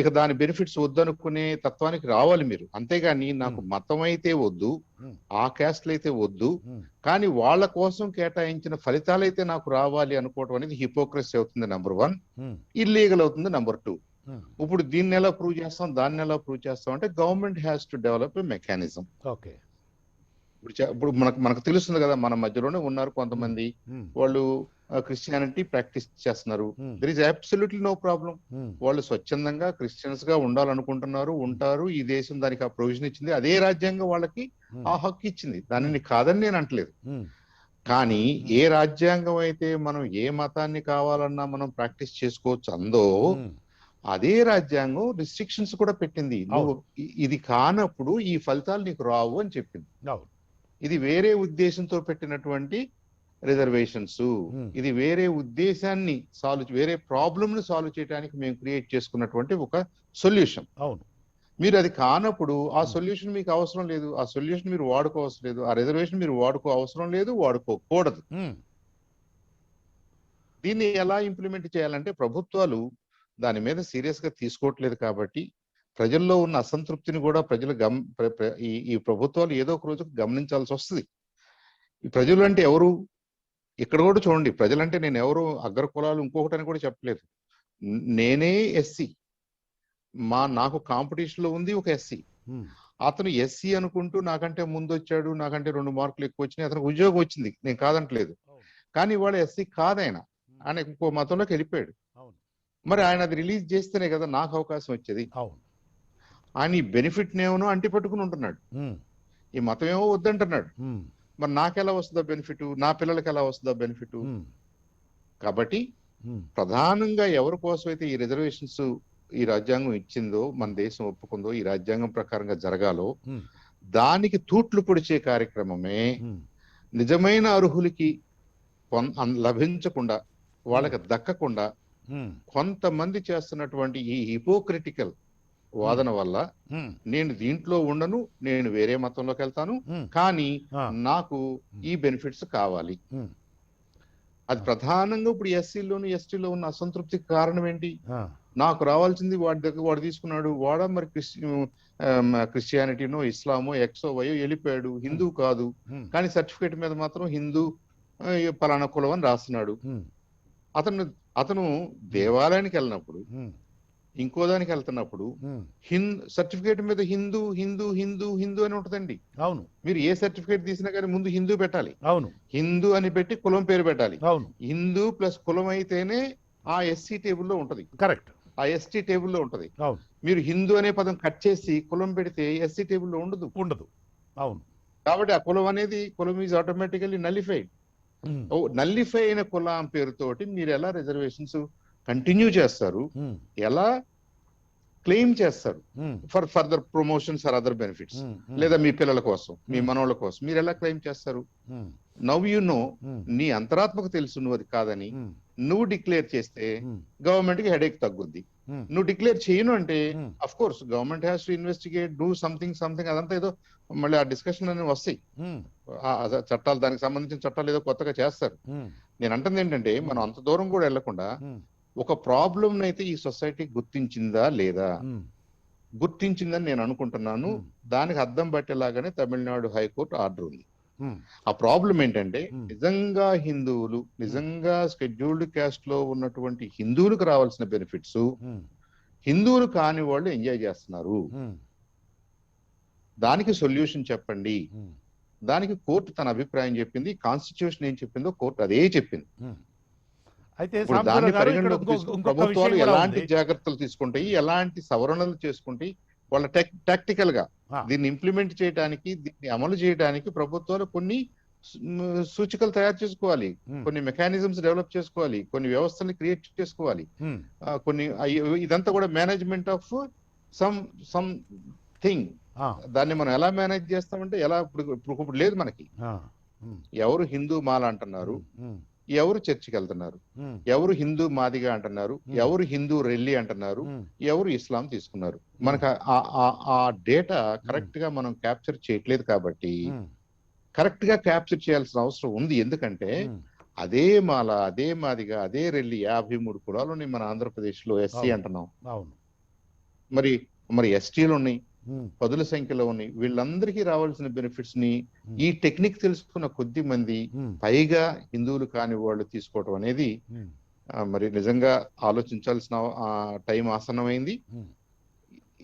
[SPEAKER 2] ఇక దాని బెనిఫిట్స్ వద్దనుకునే తత్వానికి రావాలి మీరు. అంతేగాని నాకు మతం అయితే వద్దు, ఆ క్యాస్ట్లు అయితే వద్దు, కానీ వాళ్ళ కోసం కేటాయించిన ఫలితాలు అయితే నాకు రావాలి అనుకోవడం అనేది హిపోక్రసీ అవుతుంది నెంబర్ 1, ఇల్లీగల్ అవుతుంది నెంబర్ 2. ఇప్పుడు దీన్ని ఎలా ప్రూవ్ చేస్తాం, దాన్ని ఎలా ప్రూవ్ చేస్తాం అంటే government has to develop a mechanism. ఇప్పుడు మనకు తెలుస్తుంది కదా, మన మధ్యలోనే ఉన్నారు కొంతమంది, వాళ్ళు క్రిస్టియానిటీ ప్రాక్టీస్ చేస్తున్నారు. There is absolutely no problem. వాళ్ళు స్వచ్ఛందంగా క్రిస్టియన్స్ గా ఉండాలనుకుంటున్నారు, ఉంటారు. ఈ దేశం దానికి ఆ ప్రొవిజన్ ఇచ్చింది, అదే రాజ్యాంగం వాళ్ళకి ఆ హక్కు ఇచ్చింది, దానిని కాదని నేను అంటలేదు. కానీ ఏ రాజ్యాంగం అయితే మనం ఏ మతాన్ని కావాలన్నా మనం ప్రాక్టీస్ చేసుకోవచ్చు అందో, అదే రాజ్యాంగం రిస్ట్రిక్షన్స్ కూడా పెట్టింది. నువ్వు ఇది కానప్పుడు ఈ ఫలితాలు నీకు రావు అని చెప్పింది. ఇది వేరే ఉద్దేశంతో పెట్టినటువంటి రిజర్వేషన్స్. ఇది వేరే ఉద్దేశాన్ని వేరే ప్రాబ్లమ్ ని సాల్వ్ చేయడానికి మేము క్రియేట్ చేసుకున్నటువంటి ఒక సొల్యూషన్. మీరు అది కానప్పుడు ఆ సొల్యూషన్ మీకు అవసరం లేదు, ఆ సొల్యూషన్ మీరు వాడుకోవసరం లేదు, ఆ రిజర్వేషన్ మీరు వాడుకో అవసరం లేదు, వాడుకోకూడదు. దీన్ని ఎలా ఇంప్లిమెంట్ చేయాలంటే ప్రభుత్వాలు దాని మీద సీరియస్ గా తీసుకోవట్లేదు కాబట్టి ప్రజల్లో ఉన్న అసంతృప్తిని కూడా ప్రజలు ఈ ప్రభుత్వాలు ఏదో ఒక రోజు గమనించాల్సి వస్తుంది. ఈ ప్రజలు అంటే ఎవరు? ఇక్కడ కూడా చూడండి, ప్రజలంటే నేను ఎవరు అగ్ర కులాలు ఇంకొకటి అని కూడా చెప్పలేదు. నేనే ఎస్సీ, నాకు కాంపిటీషన్ లో ఉంది ఒక ఎస్సీ. అతను ఎస్సీ అనుకుంటూ నాకంటే ముందు వచ్చాడు, నాకంటే 2 మార్కులు ఎక్కువ వచ్చినాయి, అతనికి ఉద్యోగం వచ్చింది, నేను కాదంటలేదు. కానీ వాడు ఎస్సీ కాదాయన, ఆయన ఇంకో మతంలోకి వెళ్ళిపోయాడు. మరి ఆయన అది రిలీజ్ చేస్తేనే కదా నాకు అవకాశం వచ్చేది. ఆయన ఈ బెనిఫిట్ నేమో అంటి పట్టుకుని ఉంటున్నాడు, ఈ మతం ఏమో వద్దంటున్నాడు. మరి నాకెలా వస్తుందో బెనిఫిట్, నా పిల్లలకి ఎలా వస్తుందో బెనిఫిట్? కాబట్టి ప్రధానంగా ఎవరి కోసం అయితే ఈ రిజర్వేషన్స్ ఈ రాజ్యాంగం ఇచ్చిందో, మన దేశం ఒప్పుకుందో, ఈ రాజ్యాంగం ప్రకారంగా జరగాలో, దానికి తూట్లు పొడిచే కార్యక్రమమే నిజమైన అర్హులకి లభించకుండా, వాళ్ళకి దక్కకుండా కొంతమంది చేస్తున్నటువంటి ఈ హిపోక్రిటికల్ వాదన వల్ల నేను దీంట్లో ఉండను, నేను వేరే మతంలోకి వెళ్తాను, కానీ నాకు ఈ బెనిఫిట్స్ కావాలి. అది ప్రధానంగా ఇప్పుడు ఎస్సీలోను ఎస్టీలో ఉన్న అసంతృప్తికి కారణం ఏంటి? నాకు రావాల్సింది వాడు తీసుకున్నాడు, వాడా మరి క్రిస్టియానిటీనో ఇస్లామో ఎక్సో వయో వెళ్ళిపోయాడు, హిందూ కాదు, కానీ సర్టిఫికేట్ మీద మాత్రం హిందూ పలానా కులం అని రాస్తున్నాడు. అతను దేవాలయానికి వెళ్ళినప్పుడు ఇంకో దానికి వెళ్తున్నప్పుడు సర్టిఫికేట్ మీద హిందూ హిందూ హిందూ హిందూ అని ఉంటుందండి.
[SPEAKER 1] అవును.
[SPEAKER 2] మీరు ఏ సర్టిఫికేట్ తీసినా కానీ ముందు హిందూ పెట్టాలి.
[SPEAKER 1] అవును.
[SPEAKER 2] హిందూ అని పెట్టి కులం పేరు పెట్టాలి.
[SPEAKER 1] అవును.
[SPEAKER 2] హిందూ ప్లస్ కులం అయితేనే ఆ ఎస్సీ టేబుల్లో ఉంటది,
[SPEAKER 1] కరెక్ట్.
[SPEAKER 2] ఆ ఎస్టీ టేబుల్లో ఉంటది.
[SPEAKER 1] అవును.
[SPEAKER 2] మీరు హిందూ అనే పదం కట్ చేసి కులం పెడితే ఎస్సీ టేబుల్లో ఉండదు.
[SPEAKER 1] అవును.
[SPEAKER 2] కాబట్టి ఆ కులం అనేది కులం ఈజ్ ఆటోమేటికల్లీ నల్లిఫైడ్. నల్లిఫై అయిన కులం పేరుతోటి మీరు ఎలా రిజర్వేషన్స్ కంటిన్యూ చేస్తారు, ఎలా క్లెయిమ్ చేస్తారు for further promotions or other benefits, లేదా మీ పిల్లల కోసం మీ మనోళ్ళ కోసం మీరు ఎలా క్లెయిమ్ చేస్తారు? నవ్ యు నో, నీ అంతరాత్మకు తెలుసు నువ్వు అది కాదని. నువ్వు డిక్లేర్ చేస్తే గవర్నమెంట్ కి హెడేక్ తగ్గుద్ది. నువ్వు డిక్లేర్ చేయను అంటే of course government has to investigate, do something అదంతా ఏదో మళ్ళీ ఆ డిస్కషన్ అనేవి వస్తాయి. చట్టాలు, దానికి సంబంధించిన చట్టాలు ఏదో కొత్తగా చేస్తారు. నేను అంటుంది ఏంటంటే మనం అంత దూరం కూడా వెళ్లకుండా ఒక ప్రాబ్లం అయితే ఈ సొసైటీ గుర్తించిందా లేదా, గుర్తించిందని నేను అనుకుంటున్నాను. దానికి అర్థం పట్టేలాగానే తమిళనాడు హైకోర్టు ఆర్డర్ ఉంది. ఆ ప్రాబ్లం ఏంటంటే నిజంగా హిందువులు, నిజంగా షెడ్యూల్డ్ క్యాస్ట్ లో ఉన్నటువంటి హిందువులకు రావాల్సిన బెనిఫిట్స్ హిందువులు కాని వాళ్ళు ఎంజాయ్ చేస్తున్నారు. దానికి సొల్యూషన్ చెప్పండి. దానికి కోర్టు తన అభిప్రాయం చెప్పింది. కాన్స్టిట్యూషన్ ఏం చెప్పిందో కోర్టు అదే చెప్పింది.
[SPEAKER 1] అయితే
[SPEAKER 2] దాన్ని పరిగణలోకి తీసుకుని ప్రభుత్వాలు ఎలాంటి జాగ్రత్తలు తీసుకుంటాయి, ఎలాంటి సవరణలు చేసుకుంటాయి, వాళ్ళ టాక్టికల్ గా దీన్ని ఇంప్లిమెంట్ చేయడానికి, దీన్ని అమలు చేయడానికి ప్రభుత్వాలు కొన్ని సూచికలు తయారు చేసుకోవాలి, కొన్ని మెకానిజమ్స్ డెవలప్ చేసుకోవాలి, కొన్ని వ్యవస్థల్ని క్రియేట్ చేసుకోవాలి, కొన్ని ఇదంతా కూడా మేనేజ్మెంట్ ఆఫ్ సమ్ థింగ్. దాన్ని మనం ఎలా మేనేజ్ చేస్తామంటే ఎలా ఇప్పుడు లేదు మనకి. ఎవరు హిందూ మాల అంటున్నారు, ఎవరు చర్చికి వెళ్తున్నారు, ఎవరు హిందూ మాదిగా అంటున్నారు, ఎవరు హిందూ రెల్లి అంటున్నారు, ఎవరు ఇస్లాం తీసుకున్నారు. మనకు ఆ డేటా కరెక్ట్ గా మనం క్యాప్చర్ చేయట్లేదు. కాబట్టి కరెక్ట్ గా క్యాప్చర్ చేయాల్సిన అవసరం ఉంది. ఎందుకంటే అదే మాల, అదే మాదిగా, అదే రెల్లి 53 కులాలు ఉన్నాయి మన ఆంధ్రప్రదేశ్ లో. ఎస్సీ అంటున్నాం, మరి ఎస్టీలు ఉన్నాయి, పదుల సంఖ్యలో ఉన్నాయి. వీళ్ళందరికీ రావాల్సిన బెనిఫిట్స్ ని ఈ టెక్నిక్ తెలుసుకున్న కొద్ది మంది, పైగా హిందువులు కాని వాళ్ళు తీసుకోవటం అనేది మరి నిజంగా ఆలోచించాల్సిన టైం ఆసన్నమైంది.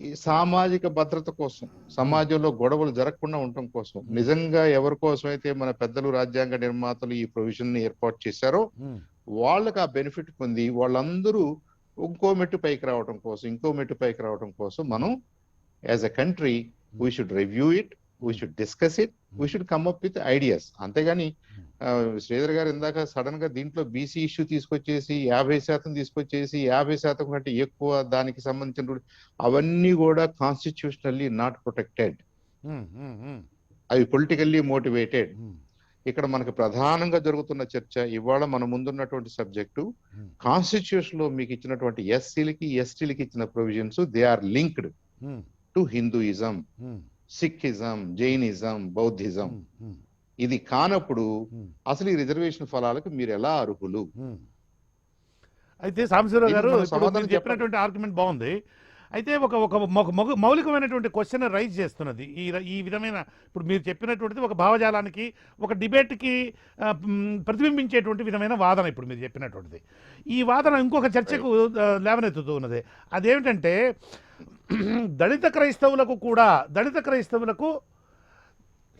[SPEAKER 2] ఈ సామాజిక భద్రత కోసం, సమాజంలో గొడవలు జరగకుండా ఉండటం కోసం, నిజంగా ఎవరి కోసం అయితే మన పెద్దలు, రాజ్యాంగ నిర్మాతలు ఈ ప్రొవిజన్ ని ఏర్పాటు చేశారో వాళ్ళకి ఆ బెనిఫిట్ పొంది వాళ్ళందరూ ఇంకో మెట్టు పైకి రావడం కోసం, ఇంకో మెట్టు పైకి రావడం కోసం మనం as a country we should review it, we should discuss it, we should come up with ideas. అంతేగాని శ్రీధర్ గారు ఇందాక సడన్ గా దీంట్లో బీసీ ఇష్యూ తీసుకొచ్చేసి 50% తీసుకొచ్చేసి 50% కంటే ఎక్కువ దానికి సంబంధించిన అవన్నీ కూడా కాన్స్టిట్యూషనల్లీ నాట్ ప్రొటెక్టెడ్, అవి పొలిటికల్లీ మోటివేటెడ్. ఇక్కడ మనకు ప్రధానంగా జరుగుతున్న చర్చ ఇవాళ మన ముందున్నటువంటి సబ్జెక్టు, కాన్స్టిట్యూషన్ లో మీకు ఇచ్చినటువంటి ఎస్సీలకి ఎస్టీలకి ఇచ్చిన provisions they are linked to Hinduism, Sikhism, Jainism, Buddhism. ఇది కానప్పుడు అసలు ఈ రిజర్వేషన్ ఫలాలకు మీరు ఎలా అర్హులు?
[SPEAKER 1] అయితే సాంబశివరావు గారు చెప్పినటువంటి ఆర్గ్యుమెంట్ బాగుంది. అయితే ఒక మౌలికమైనటువంటి క్వశ్చన్ రైజ్ చేస్తున్నది ఈ విధమైన, ఇప్పుడు మీరు చెప్పినటువంటిది ఒక భావజాలానికి, ఒక డిబేట్కి ప్రతిబింబించేటువంటి విధమైన వాదన. ఇప్పుడు మీరు చెప్పినటువంటిది ఈ వాదన ఇంకొక చర్చకు లేవనెత్తుతూ ఉన్నది. అదేమిటంటే దళిత క్రైస్తవులకు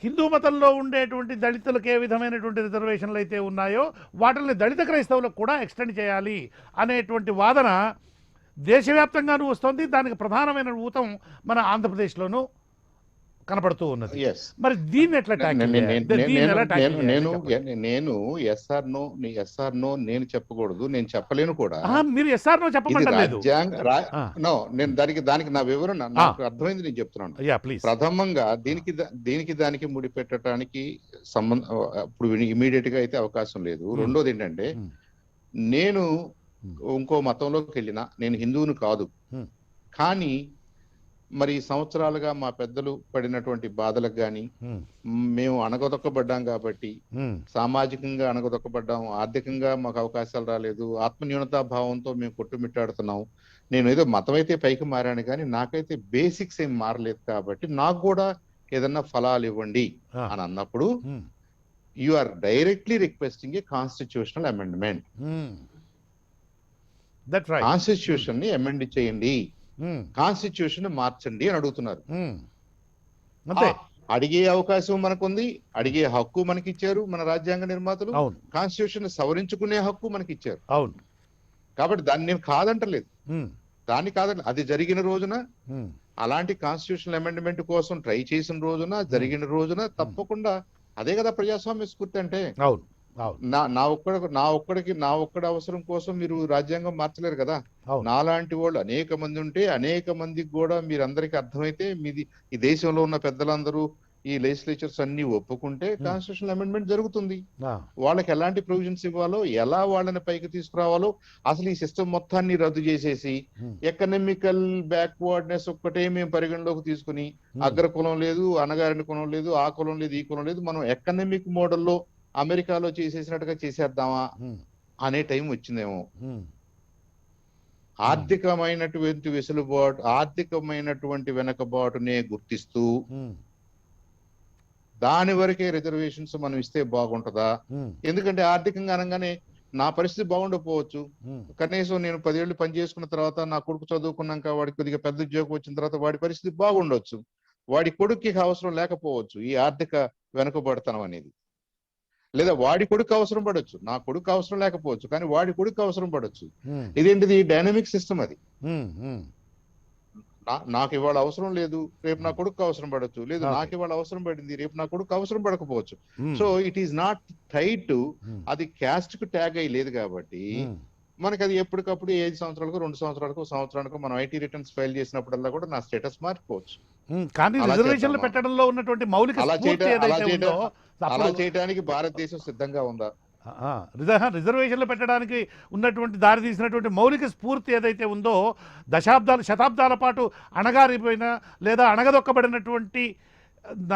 [SPEAKER 1] హిందూ మతంలో ఉండేటువంటి దళితులకు ఏ విధమైనటువంటి రిజర్వేషన్లు అయితే ఉన్నాయో వాటిని దళిత క్రైస్తవులకు కూడా ఎక్స్టెండ్ చేయాలి అనేటువంటి వాదన దేశవ్యాప్తంగానూ వస్తుంది. దానికి ప్రధానమైన ఊతం మన ఆంధ్రప్రదేశ్లోనూ కనపడుతూ ఉన్నది. మరి దీన్ని ఎట్లా
[SPEAKER 2] నేను ఎస్ఆర్ నో నేను చెప్పకూడదు, నేను చెప్పలేను కూడా.
[SPEAKER 1] మీరు ఎస్ఆర్ నో చెప్పమంటలేదు.
[SPEAKER 2] నేను దానికి నా వివరణ నాకు అర్థమైంది, నేను చెప్తున్నాను. ప్రథమంగా దానికి ముడిపెట్టడానికి ఇప్పుడు ఇమీడియట్ గా అయితే అవకాశం లేదు. రెండోది ఏంటంటే, నేను ఇంకో మతంలోకి వెళ్ళినా, నేను హిందువును కాదు, కానీ మరి సంవత్సరాలుగా మా పెద్దలు పడినటువంటి బాధలకు గాని, మేము అణగదొక్కబడ్డాం కాబట్టి, సామాజికంగా అణగదొక్కబడ్డాం, ఆర్థికంగా మాకు అవకాశాలు రాలేదు, ఆత్మన్యూనతా భావంతో మేము కొట్టుమిట్టాడుతున్నాం. నేను ఏదో మతం అయితే పైకి మారాను కానీ నాకైతే బేసిక్స్ ఏం మారలేదు. కాబట్టి నాకు కూడా ఏదన్నా ఫలాలు ఇవ్వండి అని అన్నప్పుడు you are directly requesting a constitutional amendment.
[SPEAKER 1] That's right.
[SPEAKER 2] Constitution ని అమెండ్ చేయండి, కాన్స్టిట్యూషన్ మార్చండి అని అడుగుతున్నారు.
[SPEAKER 1] అంతే.
[SPEAKER 2] అడిగే అవకాశం మనకుంది, అడిగే హక్కు మనకి ఇచ్చారు మన రాజ్యాంగ నిర్మాతలు.
[SPEAKER 1] అవును
[SPEAKER 2] కాన్స్టిట్యూషన్ సవరించుకునే హక్కు మనకి ఇచ్చారు.
[SPEAKER 1] అవును.
[SPEAKER 2] కాబట్టి దాన్ని నేను కాదంటలేదు, దాన్ని కాదంట. అది జరిగిన రోజున, అలాంటి కాన్స్టిట్యూషనల్ అమెండ్మెంట్ కోసం ట్రై చేసిన రోజున, జరిగిన రోజున తప్పకుండా అదే కదా ప్రజాస్వామ్య స్ఫూర్తి అంటే.
[SPEAKER 1] అవును అవును.
[SPEAKER 2] నా ఒక్కడి అవసరం కోసం మీరు రాజ్యాంగం మార్చలేరు కదా.
[SPEAKER 1] అవును.
[SPEAKER 2] నాలాంటి వాళ్ళు అనేక మంది ఉంటే, అనేక మందికి కూడా మీరు అందరికీ అర్థమైతే, మీది ఈ దేశంలో ఉన్న పెద్దలందరూ, ఈ లెజిస్లేచర్స్ అన్ని ఒప్పుకుంటే కాన్స్టిట్యూషనల్ అమెండ్మెంట్ జరుగుతుంది. వాళ్ళకి ఎలాంటి ప్రొవిజన్స్ ఇవ్వాలో, ఎలా వాళ్ళని పైకి తీసుకురావాలో, అసలు ఈ సిస్టమ్ మొత్తాన్ని రద్దు చేసేసి ఎకనామికల్ బ్యాక్వర్డ్నెస్ ఒక్కటే మేము పరిగణలోకి తీసుకుని, అగ్రకులం లేదు, అణగారిన కులం లేదు, ఆ కులం లేదు, ఈ కులం లేదు, మనం ఎకనామిక్ మోడల్లో అమెరికాలో చేసేసినట్టుగా చేసేద్దామా అనే టైం వచ్చిందేమో. ఆర్థికమైనటువంటి వెసులుబాటు, ఆర్థికమైనటువంటి వెనకబాటునే గుర్తిస్తూ దాని వరకే రిజర్వేషన్స్ మనం ఇస్తే బాగుంటుందా? ఎందుకంటే ఆర్థికంగా అనగానే నా పరిస్థితి బాగుండకపోవచ్చు, కనీసం నేను 10 ఏళ్ళు పని చేసుకున్న తర్వాత, నా కొడుకు చదువుకున్నాక వాడికి కొద్దిగా పెద్ద ఉద్యోగం వచ్చిన తర్వాత వాడి పరిస్థితి బాగుండొచ్చు, వాడి కొడుక్కి అవసరం లేకపోవచ్చు ఈ ఆర్థిక వెనుకబడతనం అనేది. లేదా వాడి కొడుకు అవసరం పడవచ్చు, నా కొడుకు అవసరం లేకపోవచ్చు, కానీ వాడి కొడుకు అవసరం పడవచ్చు. ఇదేంటిది? డైనమిక్ సిస్టమ్ అది. నాకు ఇవాళ అవసరం లేదు, రేపు నా కొడుకు అవసరం పడవచ్చు, లేదు నాకు ఇవాళ అవసరం పడింది, రేపు నా కొడుకు అవసరం పడకపోవచ్చు. So it is not tied to, అది క్యాస్ట్ కు ట్యాగ్ అయ్యి లేదు కాబట్టి మనకి అది ఎప్పటికప్పుడు 5 సంవత్సరాలకు, 2 సంవత్సరాలకు, సంవత్సరానికి మనం ఐటీ రిటర్న్స్ ఫైల్ చేసినప్పుడల్లా కూడా నా స్టేటస్ మారిపోవచ్చు.
[SPEAKER 1] కానీ రిజర్వేషన్లు పెట్టడంలో ఉన్నటువంటి మౌలిక
[SPEAKER 2] అలా చేయడానికి భారతదేశం సిద్ధంగా ఉందా?
[SPEAKER 1] రిజర్వేషన్లు పెట్టడానికి ఉన్నటువంటి దారి తీసినటువంటి మౌలిక స్ఫూర్తి ఏదైతే ఉందో, శతాబ్దాల పాటు అణగారిపోయిన లేదా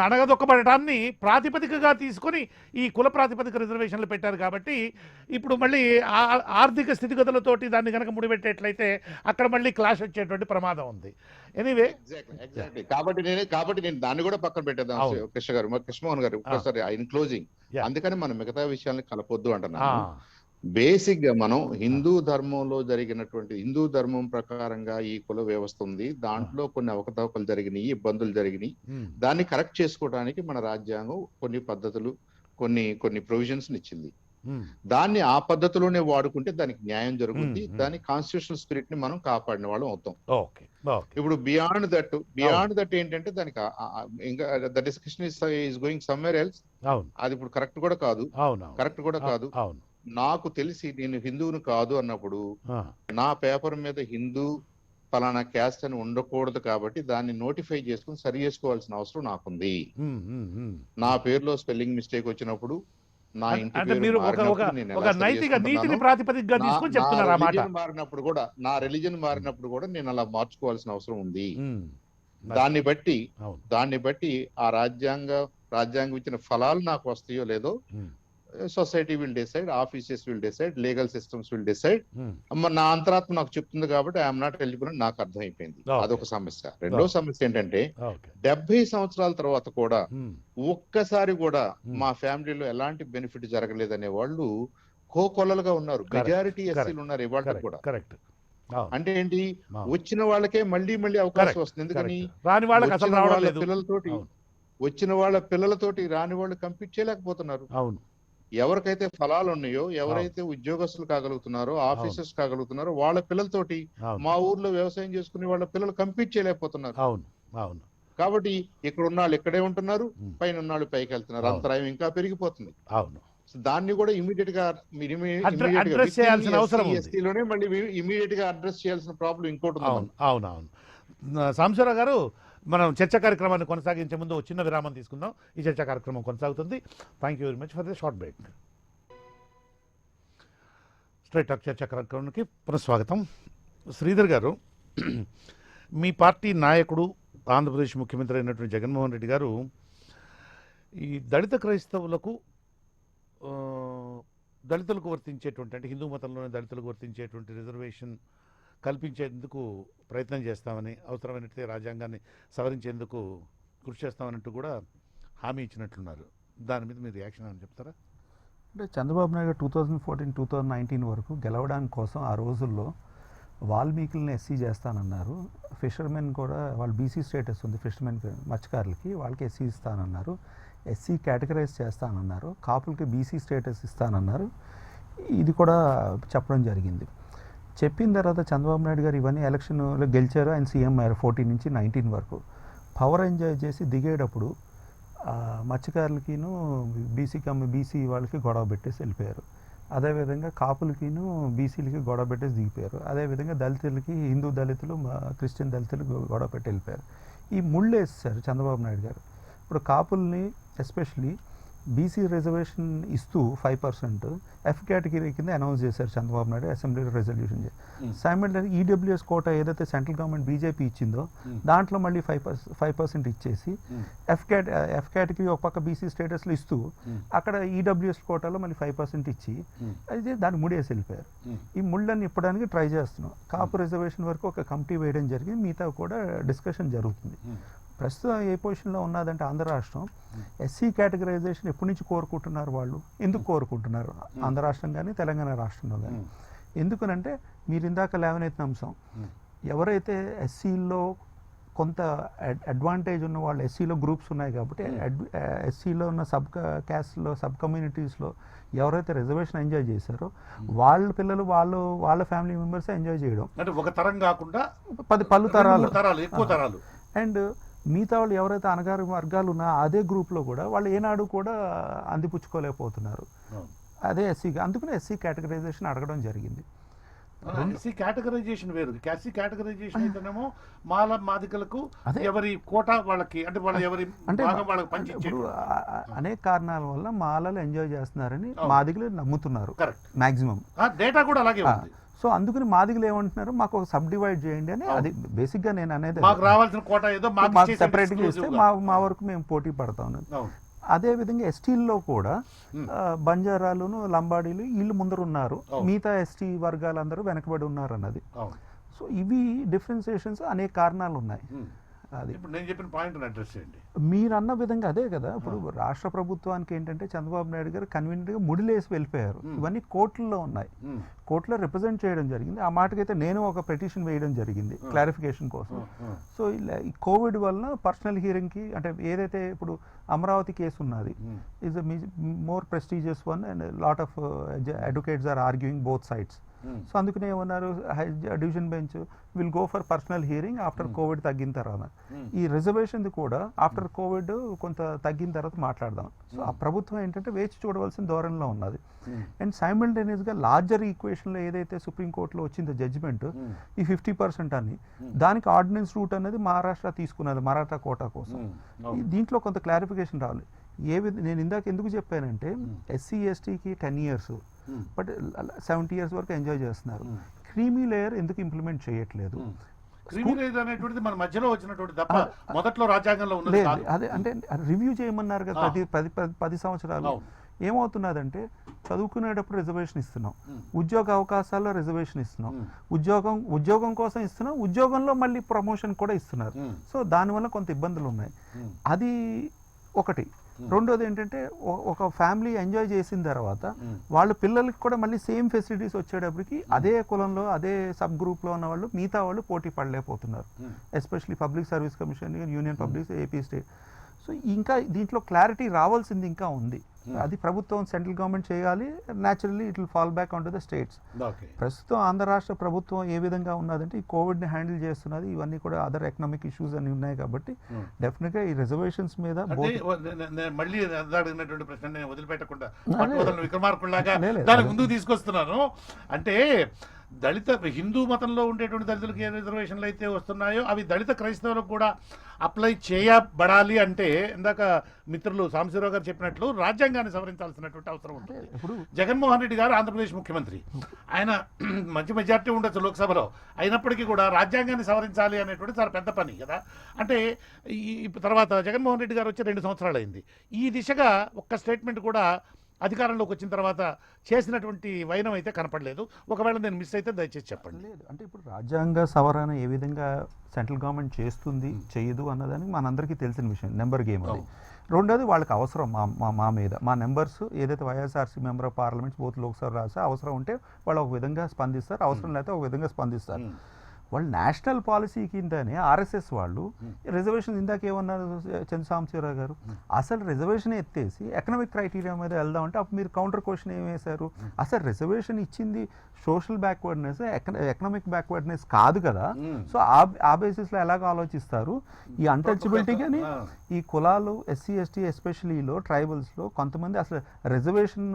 [SPEAKER 1] అణగదొక్కబడటాన్ని ప్రాతిపదికగా తీసుకొని ఈ కుల ప్రాతిపదిక రిజర్వేషన్లు పెట్టారు. కాబట్టి ఇప్పుడు మళ్ళీ ఆర్థిక స్థితిగతులతోటి దాన్ని కనుక ముడిపెట్టేట్లయితే అక్కడ మళ్ళీ క్లాష్ వచ్చేటువంటి ప్రమాదం ఉంది. ఎనీవే,
[SPEAKER 2] కాబట్టి నేను దాన్ని కూడా పక్కన పెట్టేద్దాం కృష్ణమోహన్ గారు ఒకసారి ఇన్ క్లోజింగ్. అందుకని మనం మిగతా విషయాల్ని కలపొద్దు అంటున్నాను. బేసిక్ గా మనం హిందూ ధర్మం ప్రకారంగా ఈ కుల వ్యవస్థ ఉంది, దాంట్లో కొన్ని అవకతవకలు జరిగినాయి, ఇబ్బందులు జరిగినాయి. దాన్ని కరెక్ట్ చేసుకోవడానికి మన రాజ్యాంగం కొన్ని పద్ధతులు, కొన్ని ప్రొవిజన్స్ ఇచ్చింది. దాన్ని ఆ పద్ధతిలోనే వాడుకుంటే దానికి న్యాయం జరుగుతుంది, దాని కాన్స్టిట్యూషనల్ స్పిరిట్ ని మనం కాపాడిన వాళ్ళం అవుతాం. ఇప్పుడు బియాండ్ దట్ ఏంటంటే దానికి ఇంకా the discussion is going somewhere else. అది ఇప్పుడు కరెక్ట్ కూడా కాదు. నాకు తెలిసి నేను హిందువును కాదు అన్నప్పుడు నా పేపర్ మీద హిందూ ఫలానా క్యాస్ట్ అని ఉండకూడదు, కాబట్టి దాన్ని నోటిఫై చేసుకుని సరి చేసుకోవాల్సిన అవసరం నాకుంది. నా పేరులో స్పెల్లింగ్ మిస్టేక్ వచ్చినప్పుడు, నా ఇంటి మారినప్పుడు కూడా, నా రిలీజన్ మారినప్పుడు కూడా నేను అలా మార్చుకోవాల్సిన అవసరం ఉంది. దాన్ని బట్టి ఆ రాజ్యాంగం ఇచ్చిన ఫలాలు నాకు వస్తాయో లేదో society will decide, offices will decide, legal systems will decide. నా అంతరాత్మ నాకు చెప్తుంది కాబట్టి ఐఎమ్ నాట్ ఎలిజిబుల్ అని నాకు అర్థమైపోయింది. అదొక సమస్య. రెండో సమస్య ఏంటంటే 70 సంవత్సరాల తర్వాత కూడా ఒక్కసారి కూడా మా ఫ్యామిలీలో ఎలాంటి బెనిఫిట్ జరగలేదనే వాళ్ళు కోకొల్లలుగా ఉన్నారు. మెజారిటీ ఎస్సీలు ఉన్నారు ఇవాళ కూడా. అంటే ఏంటి? వచ్చిన వాళ్ళకే మళ్ళీ అవకాశం వస్తుంది. ఎందుకని? వచ్చిన వాళ్ళ పిల్లలతోటి రాని వాళ్ళు కంపీట్ చేయలేకపోతున్నారు. ఎవరికైతే ఫలాలు ఉన్నాయో, ఎవరైతే ఉద్యోగస్తులు కాగలుగుతున్నారో, ఆఫీసర్స్ కాగలుగుతున్నారో, వాళ్ళ పిల్లలతోటి మా ఊర్లో వ్యవసాయం చేసుకుని వాళ్ళ పిల్లలు కంపీట్ చేయలేకపోతున్నారు. కాబట్టి ఇక్కడ ఉన్న వాళ్ళు ఇక్కడే ఉంటున్నారు, పైన ఉన్న వాళ్ళు పైకి వెళ్తున్నారు, అంతరాయం ఇంకా పెరిగిపోతుంది. దాన్ని కూడా ఇమీడియట్ గా అడ్రస్ చేయాల్సిన ప్రాబ్లం ఇంకోటి.
[SPEAKER 1] అవునవును. సాంబశివరావు గారు, మనం చర్చా కార్యక్రమాన్ని కొనసాగించే ముందు చిన్న విరామం తీసుకుందాం. ఈ చర్చా కార్యక్రమం కొనసాగుతుంది. Thank you very much for the short break. Straight talk చర్చా కార్యక్రమానికి పునఃస్వాగతం. శ్రీధర్ గారు, మీ పార్టీ నాయకుడు, ఆంధ్రప్రదేశ్ ముఖ్యమంత్రి అయినటువంటి జగన్మోహన్ రెడ్డి గారు ఈ దళితులకు వర్తించేటువంటి, అంటే హిందూ మతంలోని దళితులకు వర్తించేటువంటి రిజర్వేషన్ కల్పించేందుకు ప్రయత్నం చేస్తామని, అవసరమైనట్లయితే రాజ్యాంగాన్ని సవరించేందుకు కృషి చేస్తామన్నట్టు కూడా హామీ ఇచ్చినట్లున్నారు. దాని మీద మీరు రియాక్షన్ అని చెప్తారా?
[SPEAKER 3] అంటే చంద్రబాబు నాయుడు 2014-2019 వరకు గెలవడానికి కోసం ఆ రోజుల్లో వాల్మీకుల్ని ఎస్సీ చేస్తానన్నారు, ఫిషర్మెన్ కూడా వాళ్ళు బీసీ స్టేటస్ ఉంది ఫిషర్మెన్ మత్స్యకారులకి, వాళ్ళకి ఎస్సీ ఇస్తానన్నారు, ఎస్సీ కేటగరైజ్ చేస్తానన్నారు, కాపులకి బీసీ స్టేటస్ ఇస్తానన్నారు. ఇది కూడా చెప్పడం జరిగింది. చెప్పిన తర్వాత చంద్రబాబు నాయుడు గారు ఇవన్నీ ఎలక్షన్లో గెలిచారు, ఆయన సీఎం అయ్యారు 14 నుంచి 19 వరకు. పవర్ ఎంజాయ్ చేసి దిగేటప్పుడు మత్స్యకారులకిను బీసీ వాళ్ళకి గొడవ పెట్టేసి వెళ్ళిపోయారు. అదేవిధంగా కాపులకిను బీసీలకి గొడవ పెట్టేసి దిగిపోయారు. అదేవిధంగా దళితులకి, హిందూ దళితులు, క్రిస్టియన్ దళితులు గొడవ పెట్టి వెళ్ళిపోయారు. ఈ ముళ్ళు వేసేసారు చంద్రబాబు నాయుడు గారు. ఇప్పుడు కాపుల్ని ఎస్పెషలీ బీసీ రిజర్వేషన్ ఇస్తూ 5% ఎఫ్ కేటగిరీ కింద అనౌన్స్ చేశారు చంద్రబాబు నాయుడు, అసెంబ్లీలో రెజల్యూషన్ చేసి. సైమల్టేనియస్ ఈడబ్ల్యూఎస్ కోటా ఏదైతే సెంట్రల్ గవర్నమెంట్ బీజేపీ ఇచ్చిందో దాంట్లో మళ్ళీ 5% ఇచ్చేసి ఎఫ్ కేటగిరీ ఒక పక్క బీసీ స్టేటస్లో ఇస్తూ అక్కడ ఈడబ్ల్యూఎస్ కోటాలో మళ్ళీ 5% ఇచ్చి అయితే దాన్ని ముడేసి వెళ్ళిపోయారు. ఈ ముళ్ళని ఇప్పడానికి ట్రై చేస్తున్నాం. కాపు రిజర్వేషన్ వరకు ఒక కమిటీ వేయడం జరిగింది, మిగతా కూడా డిస్కషన్ జరుగుతుంది. ప్రస్తుతం ఏ పొజిషన్లో ఉన్నదంటే ఆంధ్ర రాష్ట్రం ఎస్సీ కేటగరైజేషన్ ఎప్పటి నుంచి కోరుకుంటున్నారు, వాళ్ళు ఎందుకు కోరుకుంటున్నారు ఆంధ్ర రాష్ట్రం కానీ తెలంగాణ రాష్ట్రంలో కానీ? ఎందుకనంటే మీరు ఇందాక లేవనెత్తిన అంశం, ఎవరైతే ఎస్సీలో కొంత అడ్వాంటేజ్ ఉన్న వాళ్ళు, ఎస్సీలో గ్రూప్స్ ఉన్నాయి కాబట్టి ఎస్సీలో ఉన్న క్యాస్ట్లో సబ్ కమ్యూనిటీస్లో ఎవరైతే రిజర్వేషన్ ఎంజాయ్ చేశారో వాళ్ళ పిల్లలు వాళ్ళ ఫ్యామిలీ మెంబర్స్ ఎంజాయ్ చేయడం,
[SPEAKER 1] అంటే ఒక తరం కాకుండా
[SPEAKER 3] పలు తరాలు
[SPEAKER 1] ఎక్కువ తరాలు.
[SPEAKER 3] అండ్ మిగతా వాళ్ళు ఎవరైతే అనగారి వర్గాలు ఉన్నా అదే గ్రూప్లో కూడా వాళ్ళు ఏనాడు కూడా అందిపుచ్చుకోలేకపోతున్నారు. అదే ఎస్సీగా, అందుకనే ఎస్సీ కేటగరైజేషన్ అడగడం జరిగింది.
[SPEAKER 1] ఎస్సీ కేటగరైజేషన్ వేరు. ఎస్సీ కేటగరైజేషన్ అయితేనేమో మాదికలకు ఎవరి కోట వాళ్ళకి, అంటే వాళ్ళు ఎవరి వాళ్ళకి పంచిచ్చేది.
[SPEAKER 3] అనేక కారణాల వల్ల మాలలు ఎంజాయ్ చేస్తున్నారని మాదిగలు నమ్ముతున్నారు మాక్సిమం.
[SPEAKER 1] డేటా కూడా అలాగే ఉంది.
[SPEAKER 3] సో అందుకని మాదిగలు ఏమంటున్నారు, మాకు ఒక సబ్ డివైడ్ చేయండి అని. అది బేసిక్గా నేను అనేది,
[SPEAKER 1] మాకు రావాల్సిన కోట ఏదో
[SPEAKER 3] మాకు సెపరేట్గా ఇస్తే మా వరకు మేము పోటీ పడతాం. అదేవిధంగా ఎస్టీల్లో కూడా బంజారాలును లంబాడీలు వీళ్ళు ముందరున్నారు, మిగతా ఎస్టీ వర్గాలందరూ వెనకబడి ఉన్నారు అన్నది. సో ఇవి డిఫరెన్సియేషన్స్ అనేక కారణాలు ఉన్నాయి. అది
[SPEAKER 1] ఇప్పుడు నేను చెప్పిన పాయింట్ అడ్రస్ చేయండి.
[SPEAKER 3] మీరు అన్న విధంగా అదే కదా. ఇప్పుడు రాష్ట్ర ప్రభుత్వానికి ఏంటంటే చంద్రబాబు నాయుడు గారు కన్వీనియంట్గా ముడిలేసి వెళ్ళిపోయారు. ఇవన్నీ కోర్టుల్లో ఉన్నాయి, కోర్టులో రిప్రజెంట్ చేయడం జరిగింది. ఆ మాటకైతే నేను ఒక పిటిషన్ వేయడం జరిగింది క్లారిఫికేషన్ కోసం. సో ఇలా ఈ కోవిడ్ వలన పర్సనల్ హియరింగ్కి, అంటే ఏదైతే ఇప్పుడు అమరావతి కేసు ఉన్నది is more prestigious one and lot of advocates are arguing both sides. So అందుకనే ఏమన్నారు, division bench will go for personal hearing after Covid తగ్గిన తర్వాత. ఈ రిజర్వేషన్ది కూడా ఆఫ్టర్ కోవిడ్ కొంత తగ్గిన తర్వాత మాట్లాడదాం. సో ఆ ప్రభుత్వం ఏంటంటే వేచి చూడవలసిన ధోరణిలో ఉన్నది. అండ్ సైమల్టేనియస్గా లార్జర్ ఈక్వేషన్లో ఏదైతే సుప్రీంకోర్టులో వచ్చిందో జడ్జిమెంట్, ఈ 50% అని, దానికి ఆర్డినెన్స్ రూట్ అనేది మహారాష్ట్ర తీసుకున్నది మరాఠా కోటా కోసం. దీంట్లో కొంత క్లారిఫికేషన్ రావాలి. నేను ఇందాక ఎందుకు చెప్పానంటే ఎస్సీ ఎస్టీకి 10 years బట్ 70 years వరకు ఎంజాయ్ చేస్తున్నారు. క్రీమీ లేయర్ ఎందుకు ఇంప్లిమెంట్ చేయట్లేదు?
[SPEAKER 1] అనేటువంటిది మన మధ్యలో వచ్చినటువంటి తప్ప మొదట్లో రాజ్యాంగంలో ఉన్నది కాదు.
[SPEAKER 3] అదే అంటే రివ్యూ చేయమన్నారు కదా 10 సంవత్సరాలు. ఏమవుతున్నదంటే చదువుకునేటప్పుడు రిజర్వేషన్ ఇస్తున్నాం, ఉద్యోగ అవకాశాల్లో రిజర్వేషన్ ఇస్తున్నాం, ఉద్యోగం కోసం ఇస్తున్నాం, ఉద్యోగంలో మళ్ళీ ప్రమోషన్ కూడా ఇస్తున్నారు. సో దానివల్ల కొంత ఇబ్బందులు ఉన్నాయి. అది ఒకటి. రెండోది ఏంటంటే ఒక ఫ్యామిలీ ఎంజాయ్ చేసిన తర్వాత వాళ్ళ పిల్లలకి కూడా మళ్ళీ సేమ్ ఫెసిలిటీస్ వచ్చేటప్పటికి అదే కులంలో అదే సబ్ గ్రూప్లో ఉన్న వాళ్ళు మిగతా వాళ్ళు పోటీ పడలేకపోతున్నారు. Especially public service commission, union public, AP state. So ఇంకా దీంట్లో క్లారిటీ రావాల్సింది ఇంకా ఉంది. అది ప్రభుత్వం, సెంట్రల్ గవర్నమెంట్ చేయాలి. Naturally it will fall back on to the states. ప్రస్తుతం ఆంధ్ర రాష్ట్ర ప్రభుత్వం ఏ విధంగా ఉన్నదంటే ఈ కోవిడ్ని హ్యాండిల్ చేస్తున్నది, ఇవన్నీ కూడా అదర్ ఎకనామిక్ ఇష్యూస్ అని ఉన్నాయి కాబట్టి డెఫినెట్గా ఈ రిజర్వేషన్స్ మీద
[SPEAKER 1] మళ్ళీ అడిగినటువంటి ప్రశ్న నేను వదిలిపెట్టకుండా విక్రమార్కుల్లాగా దాని ముందుకు తీసుకొస్తున్నాను. అంటే దళిత హిందూ మతంలో ఉండేటువంటి దళితులకు ఏ రిజర్వేషన్లు అయితే వస్తున్నాయో అవి దళిత క్రైస్తవులకు కూడా అప్లై చేయబడాలి అంటే ఇందాక మిత్రులు సాంబశివరావు గారు చెప్పినట్లు రాజ్యాంగాన్ని సవరించాల్సినటువంటి అవసరం ఉంటుంది. జగన్మోహన్ రెడ్డి గారు ఆంధ్రప్రదేశ్ ముఖ్యమంత్రి, ఆయన మంచి మెజార్టీ ఉండొచ్చు లోక్సభలో, అయినప్పటికీ కూడా రాజ్యాంగాన్ని సవరించాలి అనేటువంటి చాలా పెద్ద పని కదా. అంటే ఈ తర్వాత జగన్మోహన్ రెడ్డి గారు వచ్చి 2 సంవత్సరాలు అయింది. ఈ దిశగా ఒక్క స్టేట్మెంట్ కూడా అధికారంలోకి వచ్చిన తర్వాత చేసినటువంటి వైనం అయితే కనపడలేదు. ఒకవేళ నేను మిస్ అయితే దయచేసి చెప్పండి.
[SPEAKER 3] లేదు అంటే ఇప్పుడు రాజ్యాంగ సవరణ ఏ విధంగా సెంట్రల్ గవర్నమెంట్ చేస్తుంది చేయదు అన్నదానికి మనందరికీ తెలిసిన విషయం, నెంబర్ గేమ్ అది. రెండోది వాళ్ళకి అవసరం మా మీద మా నెంబర్స్ ఏదైతే YSRC member of parliaments both Lok Sabha రాసే అవసరం ఉంటే వాళ్ళు ఒక విధంగా స్పందిస్తారు, అవసరం లేకపోతే ఒక విధంగా స్పందిస్తారు. వాళ్ళు నేషనల్ పాలసీ కిందనే ఆర్ఎస్ఎస్ వాళ్ళు రిజర్వేషన్ ఇందాక ఏమన్నారు చంద్రసాంబశివరావు గారు, అసలు రిజర్వేషన్ ఎత్తేసి ఎకనామిక్ క్రైటీరియా మీద వెళ్దామంటే అప్పుడు మీరు కౌంటర్ క్వశ్చన్ ఏం వేశారు, అసలు రిజర్వేషన్ ఇచ్చింది సోషల్ బ్యాక్వర్డ్నెస్ ఎకనామిక్ బ్యాక్వర్డ్నెస్ కాదు కదా, సో ఆ బేసిస్లో ఎలాగ ఆలోచిస్తారు. ఈ అన్టచబిలిటీ కానీ ఈ కులాలు ఎస్సీ ఎస్టీ ఎస్పెషలీలో ట్రైబల్స్లో కొంతమంది అసలు రిజర్వేషన్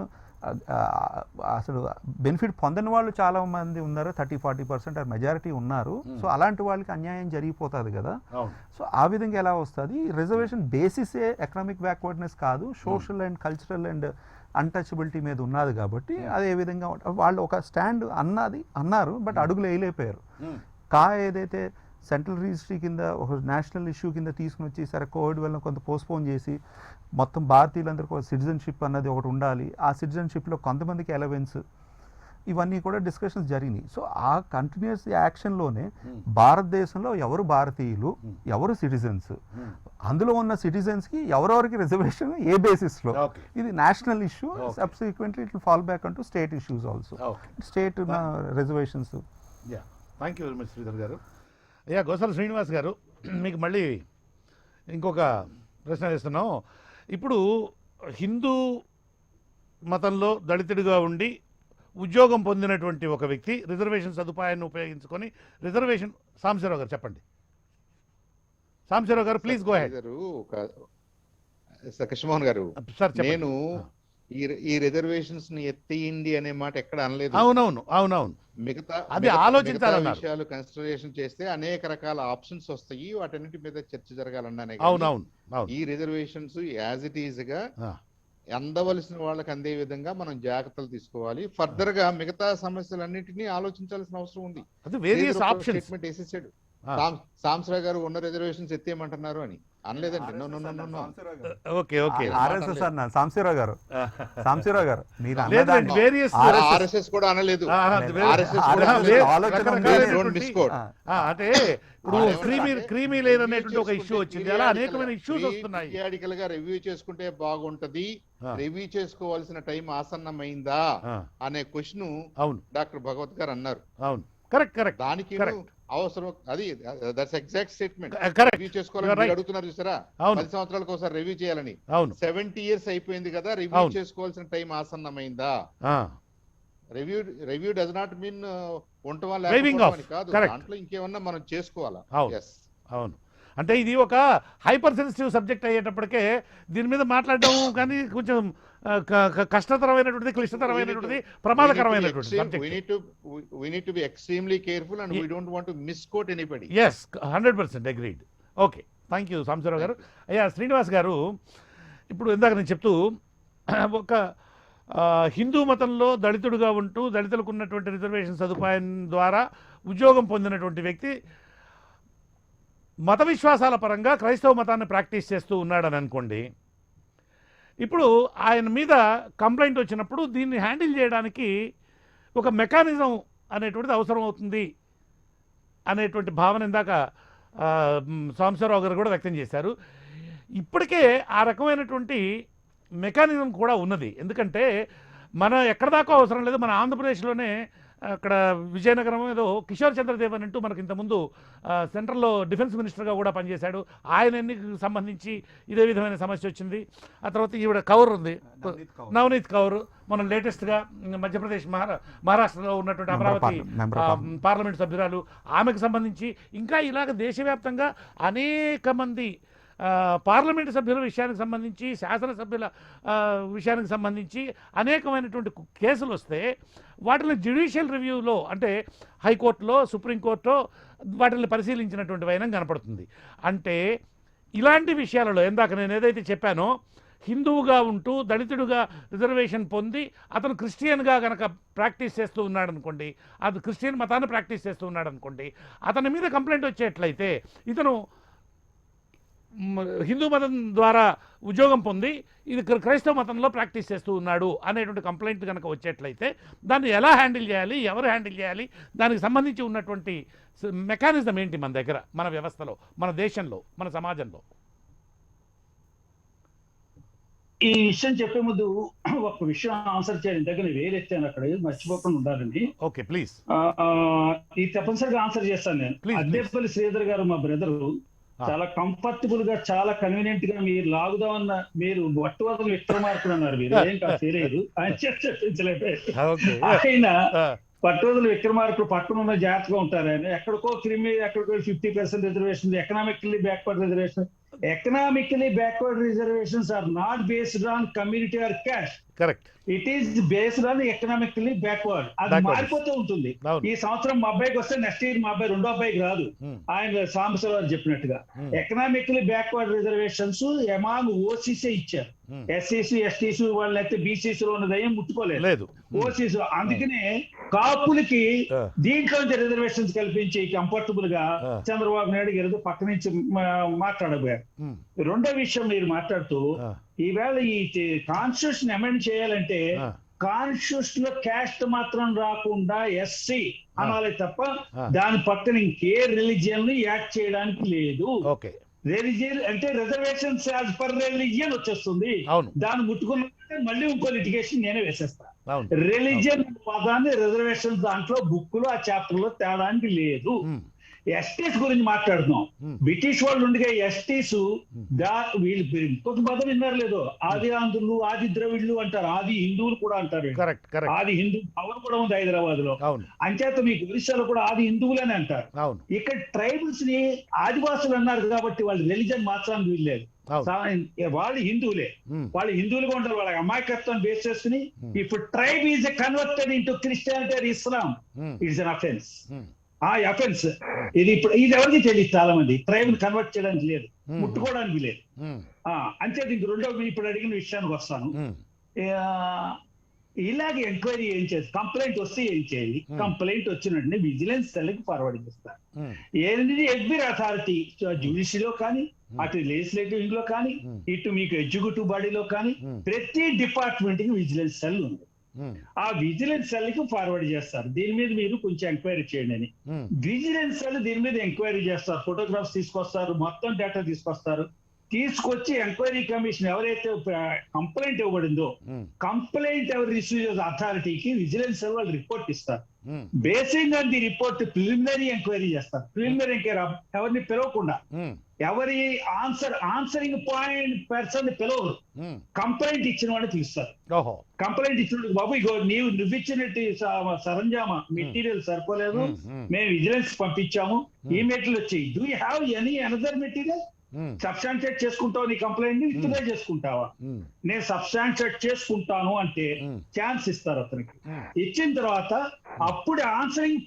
[SPEAKER 3] అసలు బెనిఫిట్ పొందని వాళ్ళు చాలా మంది ఉన్నారు, 30-40% మెజారిటీ ఉన్నారు. సో అలాంటి వాళ్ళకి అన్యాయం జరిగిపోతుంది కదా. సో ఆ విధంగా ఎలా వస్తుంది, రిజర్వేషన్ బేసిసే ఎకనామిక్ బ్యాక్వర్డ్నెస్ కాదు, social and cultural and untouchability మీద ఉన్నది కాబట్టి అదే విధంగా వాళ్ళు ఒక స్టాండ్ అన్నారు, బట్ అడుగులు వేయలేకపోయారు. ఏదైతే సెంట్రల్ రిజిస్ట్రీ కింద ఒక నేషనల్ ఇష్యూ కింద తీసుకుని వచ్చి సరే కోవిడ్ వల్ల కొంత పోస్ట్పోన్ చేసి మొత్తం భారతీయులందరికీ ఒక సిటిజన్షిప్ అన్నది ఒకటి ఉండాలి, ఆ సిటిజన్షిప్లో కొంతమందికి అలవెన్స్, ఇవన్నీ కూడా డిస్కషన్స్ జరిగినాయి. సో ఆ కంటిన్యూస్ యాక్షన్లోనే భారతదేశంలో ఎవరు భారతీయులు ఎవరు సిటిజన్స్, అందులో ఉన్న సిటిజన్స్కి ఎవరెవరికి రిజర్వేషన్ ఏ బేసిస్లో, ఇది national issue. Subsequently it will fall back అంటూ state issues also, state reservations.
[SPEAKER 1] Thank you very much Sridhar garu. Gosala Srinivas గారు, మీకు మళ్ళీ ఇంకొక ప్రశ్న వేస్తున్నాం. ఇప్పుడు హిందూ మతంలో దళితుడిగా ఉండి ఉద్యోగం పొందినటువంటి ఒక వ్యక్తి రిజర్వేషన్ సదుపాయాన్ని ఉపయోగించుకొని రిజర్వేషన్ సాంబశివరావు గారు చెప్పండి. సాంబశివరావు గారు ప్లీజ్ గో హెడ్.
[SPEAKER 2] కృష్ణమోహన్ గారు, నేను ఈ రిజర్వేషన్స్ ని ఎత్తేయండి అనే మాట ఎక్కడ అనలేదు.
[SPEAKER 1] అవునవును
[SPEAKER 2] మిగతా
[SPEAKER 1] అది ఆలోచించాలన్నారు.
[SPEAKER 2] విషయాలు కన్సిడరేషన్ చేస్తే అనేక రకాల ఆప్షన్స్ వస్తాయి, వాటన్నిటి మీద చర్చ జరగాలన్నానే. ఈ రిజర్వేషన్స్ యాజ్ ఇట్ ఈజ్ గా అందవలసిన వాళ్ళకి అందే విధంగా మనం జాగ్రత్తలు తీసుకోవాలి. ఫర్దర్ గా మిగతా సమస్యలన్నింటినీ ఆలోచించాల్సిన అవసరం ఉంది. స్టేట్మెంట్ వేసేసాడు సాంబశివరావు గారు, ఉన్న రిజర్వేషన్స్ ఎత్తేయమంటున్నారు అని అనలేదండి.
[SPEAKER 3] సాంబశివరావు గారు
[SPEAKER 2] ఆర్ఎస్ఎస్ కూడా అనలేదు.
[SPEAKER 1] అంటే ఇప్పుడు క్రీమీ లేయర్ అనేటువంటి ఒక ఇష్యూ వచ్చింది, అలా అనేకమైన ఇష్యూస్ వస్తున్నాయి.
[SPEAKER 2] పీరియాడికల్ గా రివ్యూ చేసుకుంటే బాగుంటది, రివ్యూ చేసుకోవాల్సిన టైం ఆసన్నమైందా అనే క్వశ్చన్ డాక్టర్ భగవత్ గారు అన్నారు.
[SPEAKER 1] అవును, కరెక్ట్.
[SPEAKER 2] దానికి అవసరం అది దట్స్ ఎగ్జాక్ట్ స్టేట్మెంట్. రివ్యూ చేసుకోవాలని అడుగుతున్నారు చూసారా, 10 సంవత్సరాలకు ఒకసారి రివ్యూ చేయాలని. 70 years అయిపోయింది కదా, రివ్యూ చేసుకోవాల్సిన టైం ఆసన్నమైందా. రివ్యూ డస్ నాట్ మీన్ ఉండటం లేకపోవడం కాదు, దాంట్లో ఇంకేమన్నా మనం చేసుకోవాలా.
[SPEAKER 1] అవును, అంటే ఇది ఒక హైపర్ సెన్సిటివ్ సబ్జెక్ట్ అయ్యేటప్పటికే దీని మీద మాట్లాడడం కానీ కొంచెం కష్టతరమైనటువంటిది, క్లిష్టతరమైనటువంటిది, ప్రమాదకరమైనటువంటిది subject.
[SPEAKER 2] We need to be extremely careful and we don't want to misquote anybody.
[SPEAKER 1] Yes, 100% agreed. Okay, thank you Sambasivarao గారు. శ్రీనివాస్ గారు, ఇప్పుడు ఇందాక నేను చెప్తూ ఒక హిందూ మతంలో దళితుడుగా ఉంటూ దళితులకు ఉన్నటువంటి రిజర్వేషన్ సదుపాయం ద్వారా ఉద్యోగం పొందినటువంటి వ్యక్తి మత విశ్వాసాల పరంగా క్రైస్తవ మతాన్ని ప్రాక్టీస్ చేస్తూ ఉన్నాడని అనుకోండి. ఇప్పుడు ఆయన మీద కంప్లైంట్ వచ్చినప్పుడు దీన్ని హ్యాండిల్ చేయడానికి ఒక మెకానిజం అనేటువంటిది అవసరం అవుతుంది అనేటువంటి భావన ఇందాక సాంబశివరావు గారు కూడా వ్యక్తం చేశారు. ఇప్పటికే ఆ రకమైనటువంటి మెకానిజం కూడా ఉన్నది. ఎందుకంటే మన ఎక్కడ దాకా అవసరం లేదు, మన ఆంధ్రప్రదేశ్లోనే అక్కడ విజయనగరం ఏదో కిషోర్ చంద్రదేవ్ అని అంటూ మనకి ఇంతకుముందు సెంట్రల్లో డిఫెన్స్ మినిస్టర్గా కూడా పనిచేశాడు. ఆయన ఎన్నికకు సంబంధించి ఇదే విధమైన సమస్య వచ్చింది. ఆ తర్వాత ఈవిడ కౌర్ ఉంది, నవనీత్ కౌర్, మనం లేటెస్ట్గా మధ్యప్రదేశ్ మహారాష్ట్రలో ఉన్నటువంటి అమరావతి పార్లమెంట్ సభ్యురాలు, ఆమెకు సంబంధించి ఇంకా ఇలాగ దేశవ్యాప్తంగా అనేక మంది పార్లమెంటు సభ్యుల విషయానికి సంబంధించి, శాసనసభ్యుల విషయానికి సంబంధించి అనేకమైనటువంటి కేసులు వస్తే వాటిని జ్యుడిషియల్ రివ్యూలో అంటే హైకోర్టులో, సుప్రీంకోర్టులో వాటిని పరిశీలించినటువంటి వైనం కనపడుతుంది. అంటే ఇలాంటి విషయాలలో ఇందాక నేను ఏదైతే చెప్పానో, హిందువుగా ఉంటూ దళితుడుగా రిజర్వేషన్ పొంది అతను క్రిస్టియన్గా కనుక ప్రాక్టీస్ చేస్తూ ఉన్నాడు అనుకోండి, అది క్రిస్టియన్ మతాన్ని ప్రాక్టీస్ చేస్తూ ఉన్నాడు అనుకోండి, అతని మీద కంప్లైంట్ వచ్చేట్లయితే ఇతను హిందూ మతం ద్వారా ఉద్యోగం పొంది ఇది క్రైస్తవ మతంలో ప్రాక్టీస్ చేస్తూ ఉన్నాడు అనేటువంటి కంప్లైంట్ కనుక వచ్చేట్లయితే దాన్ని ఎలా హ్యాండిల్ చేయాలి, ఎవరు హ్యాండిల్ చేయాలి, దానికి సంబంధించి ఉన్నటువంటి మెకానిజం ఏంటి మన దగ్గర, మన వ్యవస్థలో, మన దేశంలో, మన సమాజంలో?
[SPEAKER 4] ఈ విషయం చెప్పే ముందు ఒక విషయం ఆన్సర్ చేయాలి. దగ్గర వేరెత్తాను అక్కడ మర్చిపోకుండా ఉండాలని.
[SPEAKER 1] Okay please.
[SPEAKER 4] ఇది తప్పనిసరిగా ఆన్సర్ చేస్తాను నేను. అద్దేపల్లి శ్రీధర్ గారు మా బ్రదరు చాలా కంఫర్టబుల్ గా చాలా కన్వీనియంట్ గా మీరు లాగుదామన్న మీరు వట్టువదలు విక్రమార్కుడు అన్నారు. మీరు ఏం కాదు తెలియదు ఆయన ఆయన పట్టువదలు విక్రమార్కుడు పక్కన ఉన్న జాగ్రత్తగా ఉంటారు. ఆయన ఎక్కడికో క్రిమి ఎక్కడికో 50% reservation, economically backward reservation. Economically backward reservations are not based on community or caste.
[SPEAKER 1] Correct.
[SPEAKER 4] It is based on economically backward. అది మారిపోతూ ఉంటుంది. ఈ సంవత్సరం మా అబ్బాయికి వస్తే నెక్స్ట్ ఇయర్ మా అబ్బాయి రెండో అబ్బాయికి రాదు. ఆయన సాంబశివరావు చెప్పినట్టుగా economically backward reservations among OCC ఇచ్చారు. ఎస్సీసీ ఎస్టీసీ వాళ్ళైతే బీసీసీ లో ఉన్నది ఏం ముట్టుకోలేదు. ఓసీసీ అందుకనే కాపులకి దీంట్లో రిజర్వేషన్స్ కల్పించి కంఫర్టబుల్ గా చంద్రబాబు నాయుడు గారు పక్క నుంచి మాట్లాడబోయారు. రెండో విషయం మీరు మాట్లాడుతూ ఈవేళ ఈ కాన్స్టిట్యూషన్ అమెండ్ చేయాలంటే కాన్స్టిట్యూషన్ లో క్యాస్ట్ మాత్రం రాకుండా ఎస్సీ అనాలి తప్ప దాని పక్కన ఇంకే రిలీజియన్ ని యాడ్ చేయడానికి లేదు. రిలీజియన్ అంటే రిజర్వేషన్స్ యాజ్ పర్ రిలీజియన్ వచ్చేస్తుంది. దాన్ని ముట్టుకున్న మళ్ళీ ఇంకో లిటిగేషన్ నేనే వేసేస్తా. రిలీజియన్ పదాన్ని రిజర్వేషన్ దాంట్లో బుక్ లో ఆ చాప్టర్ లో తేడానికి లేదు. ఎస్టీస్ గురించి మాట్లాడుతున్నాం. బ్రిటిష్ వాళ్ళు ఉండగా ఎస్టీస్ వీళ్ళు ఇంకొక పదం విన్నారు లేదు, ఆది ఆంధ్రులు ఆది ద్రవిడులు అంటారు, ఆది హిందువులు కూడా అంటారు. ఆది హిందూ భవన్ కూడా ఉంది హైదరాబాద్ లో. అంచేత మీకు ఒరిస్సాలో కూడా ఆది హిందువులని అంటారు. ఇక్కడ ట్రైబల్స్ ని ఆదివాసులు అన్నారు కాబట్టి వాళ్ళు రిలీజన్ మార్చడానికి వీల్లేదు. వాళ్ళు హిందువులే, వాళ్ళు హిందువులుగా ఉంటారు. వాళ్ళ అమాయకత్వం బేస్ చేసుకుని ఇప్పుడు tribe is converted into Christianity are Islam, it's an offence. Offence ఇది ఇప్పుడు ఇది ఎవరికి తెలియదు. చాలా మంది ట్రైబ్ కన్వర్ట్ చేయడానికి లేదు, ముట్టుకోవడానికి లేదు. అంతే ఇంక రెండో ఇప్పుడు అడిగిన విషయానికి వస్తాను. ఇలాగే ఎంక్వైరీ ఏం చేయాలి, కంప్లైంట్ వస్తే ఏం చేయాలి? కంప్లైంట్ వచ్చినట్టు విజిలెన్స్ సెల్కి ఫార్వర్డ్ చేస్తారు. ఏంటి ఎవ్రీ అథారిటీ జ్యుడిషియలో కానీ అటు లెజిస్లేటివ్ లో కానీ ఇటు మీకు ఎగ్జిక్యూటివ్ బాడీలో కానీ ప్రతి డిపార్ట్మెంట్ కి విజిలెన్స్ సెల్ ఉంది. ఆ విజిలెన్స్ సెల్ కి ఫార్వర్డ్ చేస్తారు, దీని మీద మీరు కొంచెం ఎంక్వైరీ చేయండి అని. విజిలెన్స్ సెల్ దీని మీద ఎంక్వైరీ చేస్తారు, ఫోటోగ్రాఫ్స్ తీసుకొస్తారు, మొత్తం డేటా తీసుకొస్తారు. తీసుకొచ్చి ఎంక్వైరీ కమిషన్ ఎవరైతే కంప్లైంట్ ఇవ్వబడిందో కంప్లైంట్ ఎవరు రిసీవ్ చేసే అథారిటీకి విజిలెన్స్ సెల్ వాళ్ళు రిపోర్ట్ ఇస్తారు. Basing on the report preliminary enquiry చేస్తారు. ప్రిలిమినరీ ఎంక్వైరీ ఎవరిని పిలవకుండా, ఎవరి ఆన్సరింగ్ పాయింట్ పర్సన్ పిలవరు, కంప్లైంట్ ఇచ్చిన వాడిని పిలుస్తారు. కంప్లైంట్ ఇచ్చిన బాబు ఇగో నువ్వు ఇచ్చినట్టు సరంజామా మెటీరియల్ సరిపోలేదు, మేము విజిలెన్స్ పంపించాము, ఈ మెటీరియల్ వచ్చాయి, do you have any another material? Substantiate చేసుకుంటావు నీ కంప్లైంట్ ని, విత్డ్రా చేసుకుంటావా? నేను సబ్స్టాన్షియేట్ చేసుకుంటాను అంటే ఛాన్స్ ఇస్తారు అతనికి. ఇచ్చిన తర్వాత అప్పుడు ఆన్సరింగ్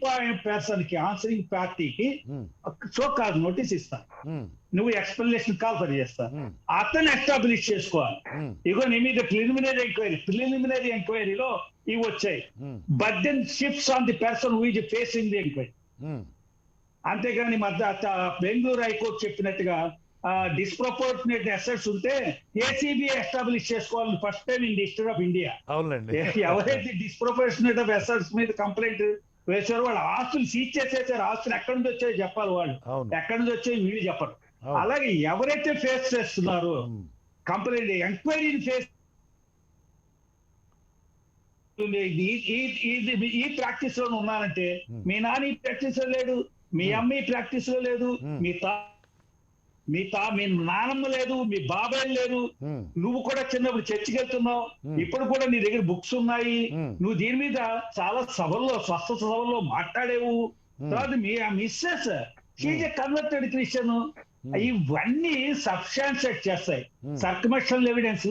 [SPEAKER 4] పర్సన్ కి ఆన్సరింగ్ పార్టీకి సో కాల్ నోటీస్ ఇస్తారు, నువ్వు ఎక్స్ప్లెనేషన్ కాల్ ఫర్ చేస్తారు, అతను ఎస్టాబ్లిష్ చేసుకోవాలి. ఇగో నీ మీద ప్రిలిమినరీ ఎంక్వైరీలో ఇవి వచ్చాయి, but then shifts on the person who is facing the enquiry. అంతేగాని బెంగళూరు హైకోర్టు చెప్పినట్టుగా డిస్ప్రపోర్షనేట్ అసెట్స్ ఉంటే ఏసీబీ ఎస్టాబ్లిష్ చేసుకోవాలి first time in the history of India. ఎవరైతే డిస్ప్రపోర్షనేట్ ఆఫ్ అసెట్స్ మీద కంప్లైంట్ వేశారో వాళ్ళ ఆస్తులు సీజ్ చేసేసారు. ఆస్తులు ఎక్కడి నుంచి వచ్చాయో చెప్పాలి, వాళ్ళు ఎక్కడి నుంచి వచ్చాయో వీళ్ళు చెప్పరు. అలాగే ఎవరైతే ఫేస్ చేస్తున్నారో కంప్లైంట్ ఎంక్వైరీని ఫేస్ ఈ ప్రాక్టీస్ లో ఉన్నారంటే మీ నాన్న ఈ ప్రాక్టీస్ లో లేడు, మీ అమ్మ ఈ ప్రాక్టీస్ లో లేదు, మీ నానమ్మ లేదు, మీ బాబాయ్ లేరు, నువ్వు కూడా చిన్నప్పుడు చర్చికి వెళ్తున్నావు, ఇప్పుడు కూడా నీ దగ్గర బుక్స్ ఉన్నాయి, నువ్వు దీని మీద చాలా స్వస్థ సభల్లో మాట్లాడేవు. తర్వాత మీ Mrs she's a converted Christian. ఇవన్నీ సబ్స్టాన్షియేట్ చేస్తాయి, సర్కమర్షియల్ ఎవిడెన్స్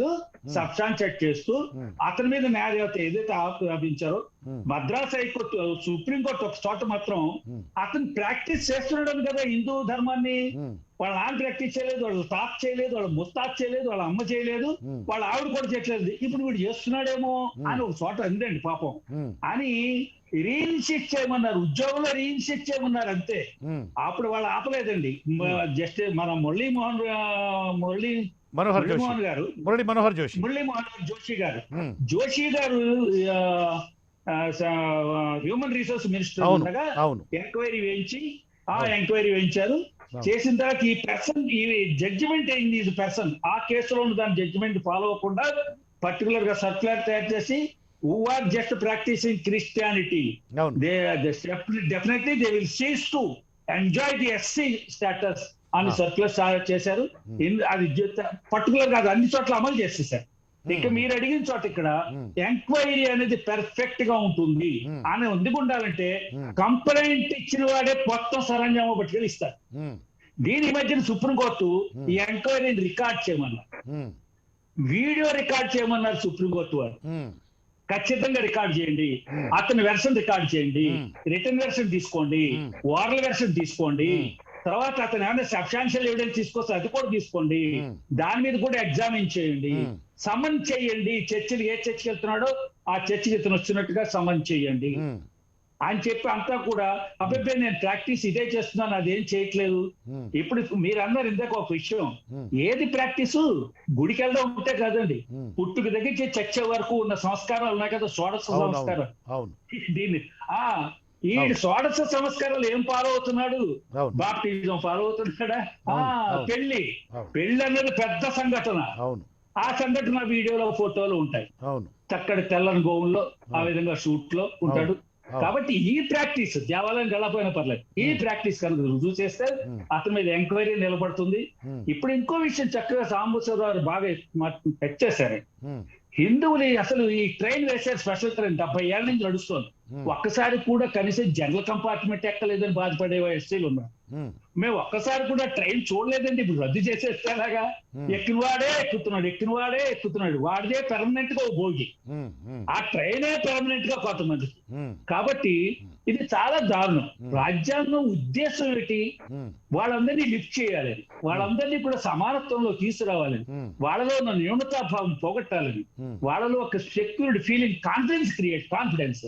[SPEAKER 4] సబ్స్టాన్షియేట్ చేస్తూ అతని మీద న్యాయదేవత ఏదైతే ఆరోపించారో మద్రాస్ హైకోర్టు సుప్రీంకోర్టు ఒక చోట మాత్రం అతను ప్రాక్టీస్ చేస్తున్నాడు కదా హిందూ ధర్మాన్ని. వాళ్ళ నాన్న ప్రాక్టీస్ చేయలేదు, వాళ్ళు తాత చేయలేదు, వాళ్ళ ముత్తాత చేయలేదు, వాళ్ళ అమ్మ చేయలేదు, వాళ్ళ ఆవిడ కూడా చేయట్లేదు, ఇప్పుడు వీడు చేస్తున్నాడేమో అని ఒక చోట అందండి పాపం అని రీఇన్షిట్ చేయమన్నారు, ఉద్యోగంలో రీఇన్షిట్ చేయమన్నారు అంతే. అప్పుడు వాళ్ళు ఆపలేదండి. జస్ట్ మన మురళీ మనోహర్ జోషి గారు హ్యూమన్ రిసోర్స్ మినిస్టర్ ఉండగా ఎంక్వైరీ వేయించి ఎంక్వైరీ వేయించారు. చేసిన తర్వాత ఈ పర్సన్ ఈ జడ్జిమెంట్ అయింది ఇది పర్సన్ ఆ కేసులో ఉన్న దాని జడ్జిమెంట్ ఫాలో అవ్వకుండా పర్టికులర్ గా సర్క్యులర్ తయారు చేసి who are just practicing Christianity,
[SPEAKER 1] అవును.
[SPEAKER 4] they definitely they will cease to enjoy the SC status అని సర్క్యులర్ చేశారు. అది పర్టికులర్ గా అది అన్ని చోట్ల అమలు చేసేసారు. ఇక మీరు అడిగిన చోట ఇక్కడ ఎంక్వైరీ అనేది పెర్ఫెక్ట్ గా ఉంటుంది అని ఎందుకు ఉండాలంటే కంప్లైంట్ ఇచ్చిన వాడే మొత్తం సరంజామా పట్టుకెళ్ళి ఇస్తారు. దీని మధ్యన సుప్రీంకోర్టు ఈ ఎంక్వైరీని రికార్డ్ చేయమన్నారు, వీడియో రికార్డ్ చేయమన్నారు సుప్రీంకోర్టు వారు. ఖచ్చితంగా రికార్డ్ చేయండి, అతని వెర్షన్ రికార్డ్ చేయండి, రిటర్న్ వెర్షన్ తీసుకోండి, ఓరల్ వెర్షన్ తీసుకోండి, తర్వాత అతను ఏమైనా సబ్స్టాన్షియల్ ఎవిడెన్స్ తీసుకొస్తే అది కూడా తీసుకోండి, దాని మీద కూడా ఎగ్జామిన్ చేయండి, సమన్ చేయండి, చర్చిలు ఏ చర్చికి వెళ్తున్నాడో ఆ చర్చికి ఇతను వచ్చినట్టుగా సమన్ చేయండి అని చెప్పి అంతా కూడా అబ్బాయి నేను ప్రాక్టీస్ ఇదే చేస్తున్నాను అదేం చేయట్లేదు. ఇప్పుడు మీరు అన్నారు ఇందాక ఒక విషయం, ఏది ప్రాక్టీసు గుడికి వెళ్దాం ఉంటే కదండి, పుట్టుక దగ్గర చచ్చే వరకు ఉన్న సంస్కారాలు ఉన్నాయి కదా, షోడశ సంస్కారం. దీన్ని ఈ షోడశ సంస్కారాలు ఏం ఫాలో అవుతున్నాడు? బాప్టిజం ఫాలో అవుతున్నాడా? పెళ్లి అనేది పెద్ద సంఘటన. ఆ సంఘటన వీడియోలో ఫోటోలు ఉంటాయి, చక్కటి తెల్లని గోవుల్లో ఆ విధంగా షూట్ లో ఉంటాడు. కాబట్టి ఈ ప్రాక్టీస్ దేవాలయం గెలపోయినా పర్లేదు, ఈ ప్రాక్టీస్ కనుక రుజువు చేస్తే అతని మీద ఎంక్వైరీ నిలబడుతుంది. ఇప్పుడు ఇంకో విషయం చక్కగా సాంబశివరావు బాగా టచ్ చేశారు. హిందువులు అసలు ఈ ట్రైన్ వేసే స్పెషల్ ట్రైన్ 70 ఏళ్ల నుంచి నడుస్తుంది, ఒక్కసారి కూడా కనీసం జనరల్ కంపార్ట్మెంట్ ఎక్కలేదని బాధపడే ఎస్టీలు ఉన్నారు. మేము ఒక్కసారి కూడా ట్రైన్ చూడలేదండి. ఇప్పుడు రద్దు చేసేలాగా ఎక్కినవాడే ఎక్కుతున్నాడు, వాడిదే పెర్మనెంట్ గా భోగి, ఆ ట్రైనే పెర్మనెంట్ గా కొంతమందికి. కాబట్టి ఇది చాలా దారుణం. రాజ్యాంగం ఉద్దేశం ఏంటి? వాళ్ళందరినీ లిఫ్ట్ చేయాలని, వాళ్ళందరినీ కూడా సమానత్వంలో తీసుకురావాలని, వాళ్ళలో ఉన్న న్యూనతాభావం పోగొట్టాలని, వాళ్ళలో ఒక సెక్యూర్డ్ ఫీలింగ్, కాన్ఫిడెన్స్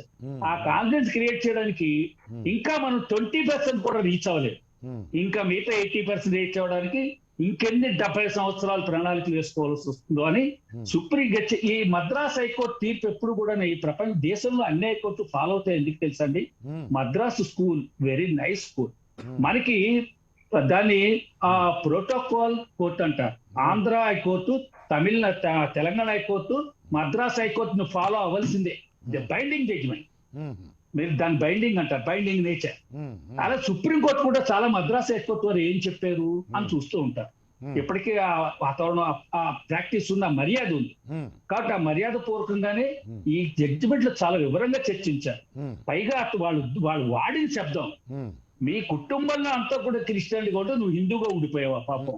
[SPEAKER 4] ఆ కాన్ఫిడెన్స్ క్రియేట్ చేయడానికి ఇంకా మనం 20% కూడా రీచ్ అవ్వలేదు. ఇంకా మిగతా 80% రీచ్ అవ్వడానికి ఇంకెన్ని 70 సంవత్సరాలు ప్రణాళికలు వేసుకోవాల్సి వస్తుందో అని సుప్రీం ఈ మద్రాస్ హైకోర్టు తీర్పు ఎప్పుడు కూడా ఈ ప్రపంచ దేశంలో అన్ని హైకోర్టు ఫాలో అవుతాయి. ఎందుకు తెలుసండి? Madras school very nice school. మనకి దాన్ని ప్రోటోకాల్ కోర్టు అంటారు. ఆంధ్ర హైకోర్టు, తెలంగాణ హైకోర్టు, మద్రాస్ హైకోర్టును ఫాలో అవ్వాల్సిందే. బైండింగ్ జడ్జిమెంట్, మీరు దాని బైండింగ్ అంటారు, బైండింగ్ నేచర్. అలా సుప్రీంకోర్టు కూడా చాలా మద్రాస్ హైకోర్టు వారు ఏం చెప్పారు అని చూస్తూ ఉంటారు. ఇప్పటికీ ఆ వాతావరణం, ఆ ప్రాక్టీస్ ఉన్న మర్యాద ఉంది. కాబట్టి ఆ మర్యాద పూర్వకంగానే ఈ జడ్జిమెంట్ లో చాలా వివరంగా చర్చించారు. పైగా వాళ్ళు వాడిన శబ్దం, మీ కుటుంబంలో అంతా కూడా క్రిస్టియన్ కూడా నువ్వు హిందూగా ఉండిపోయావా? పాపం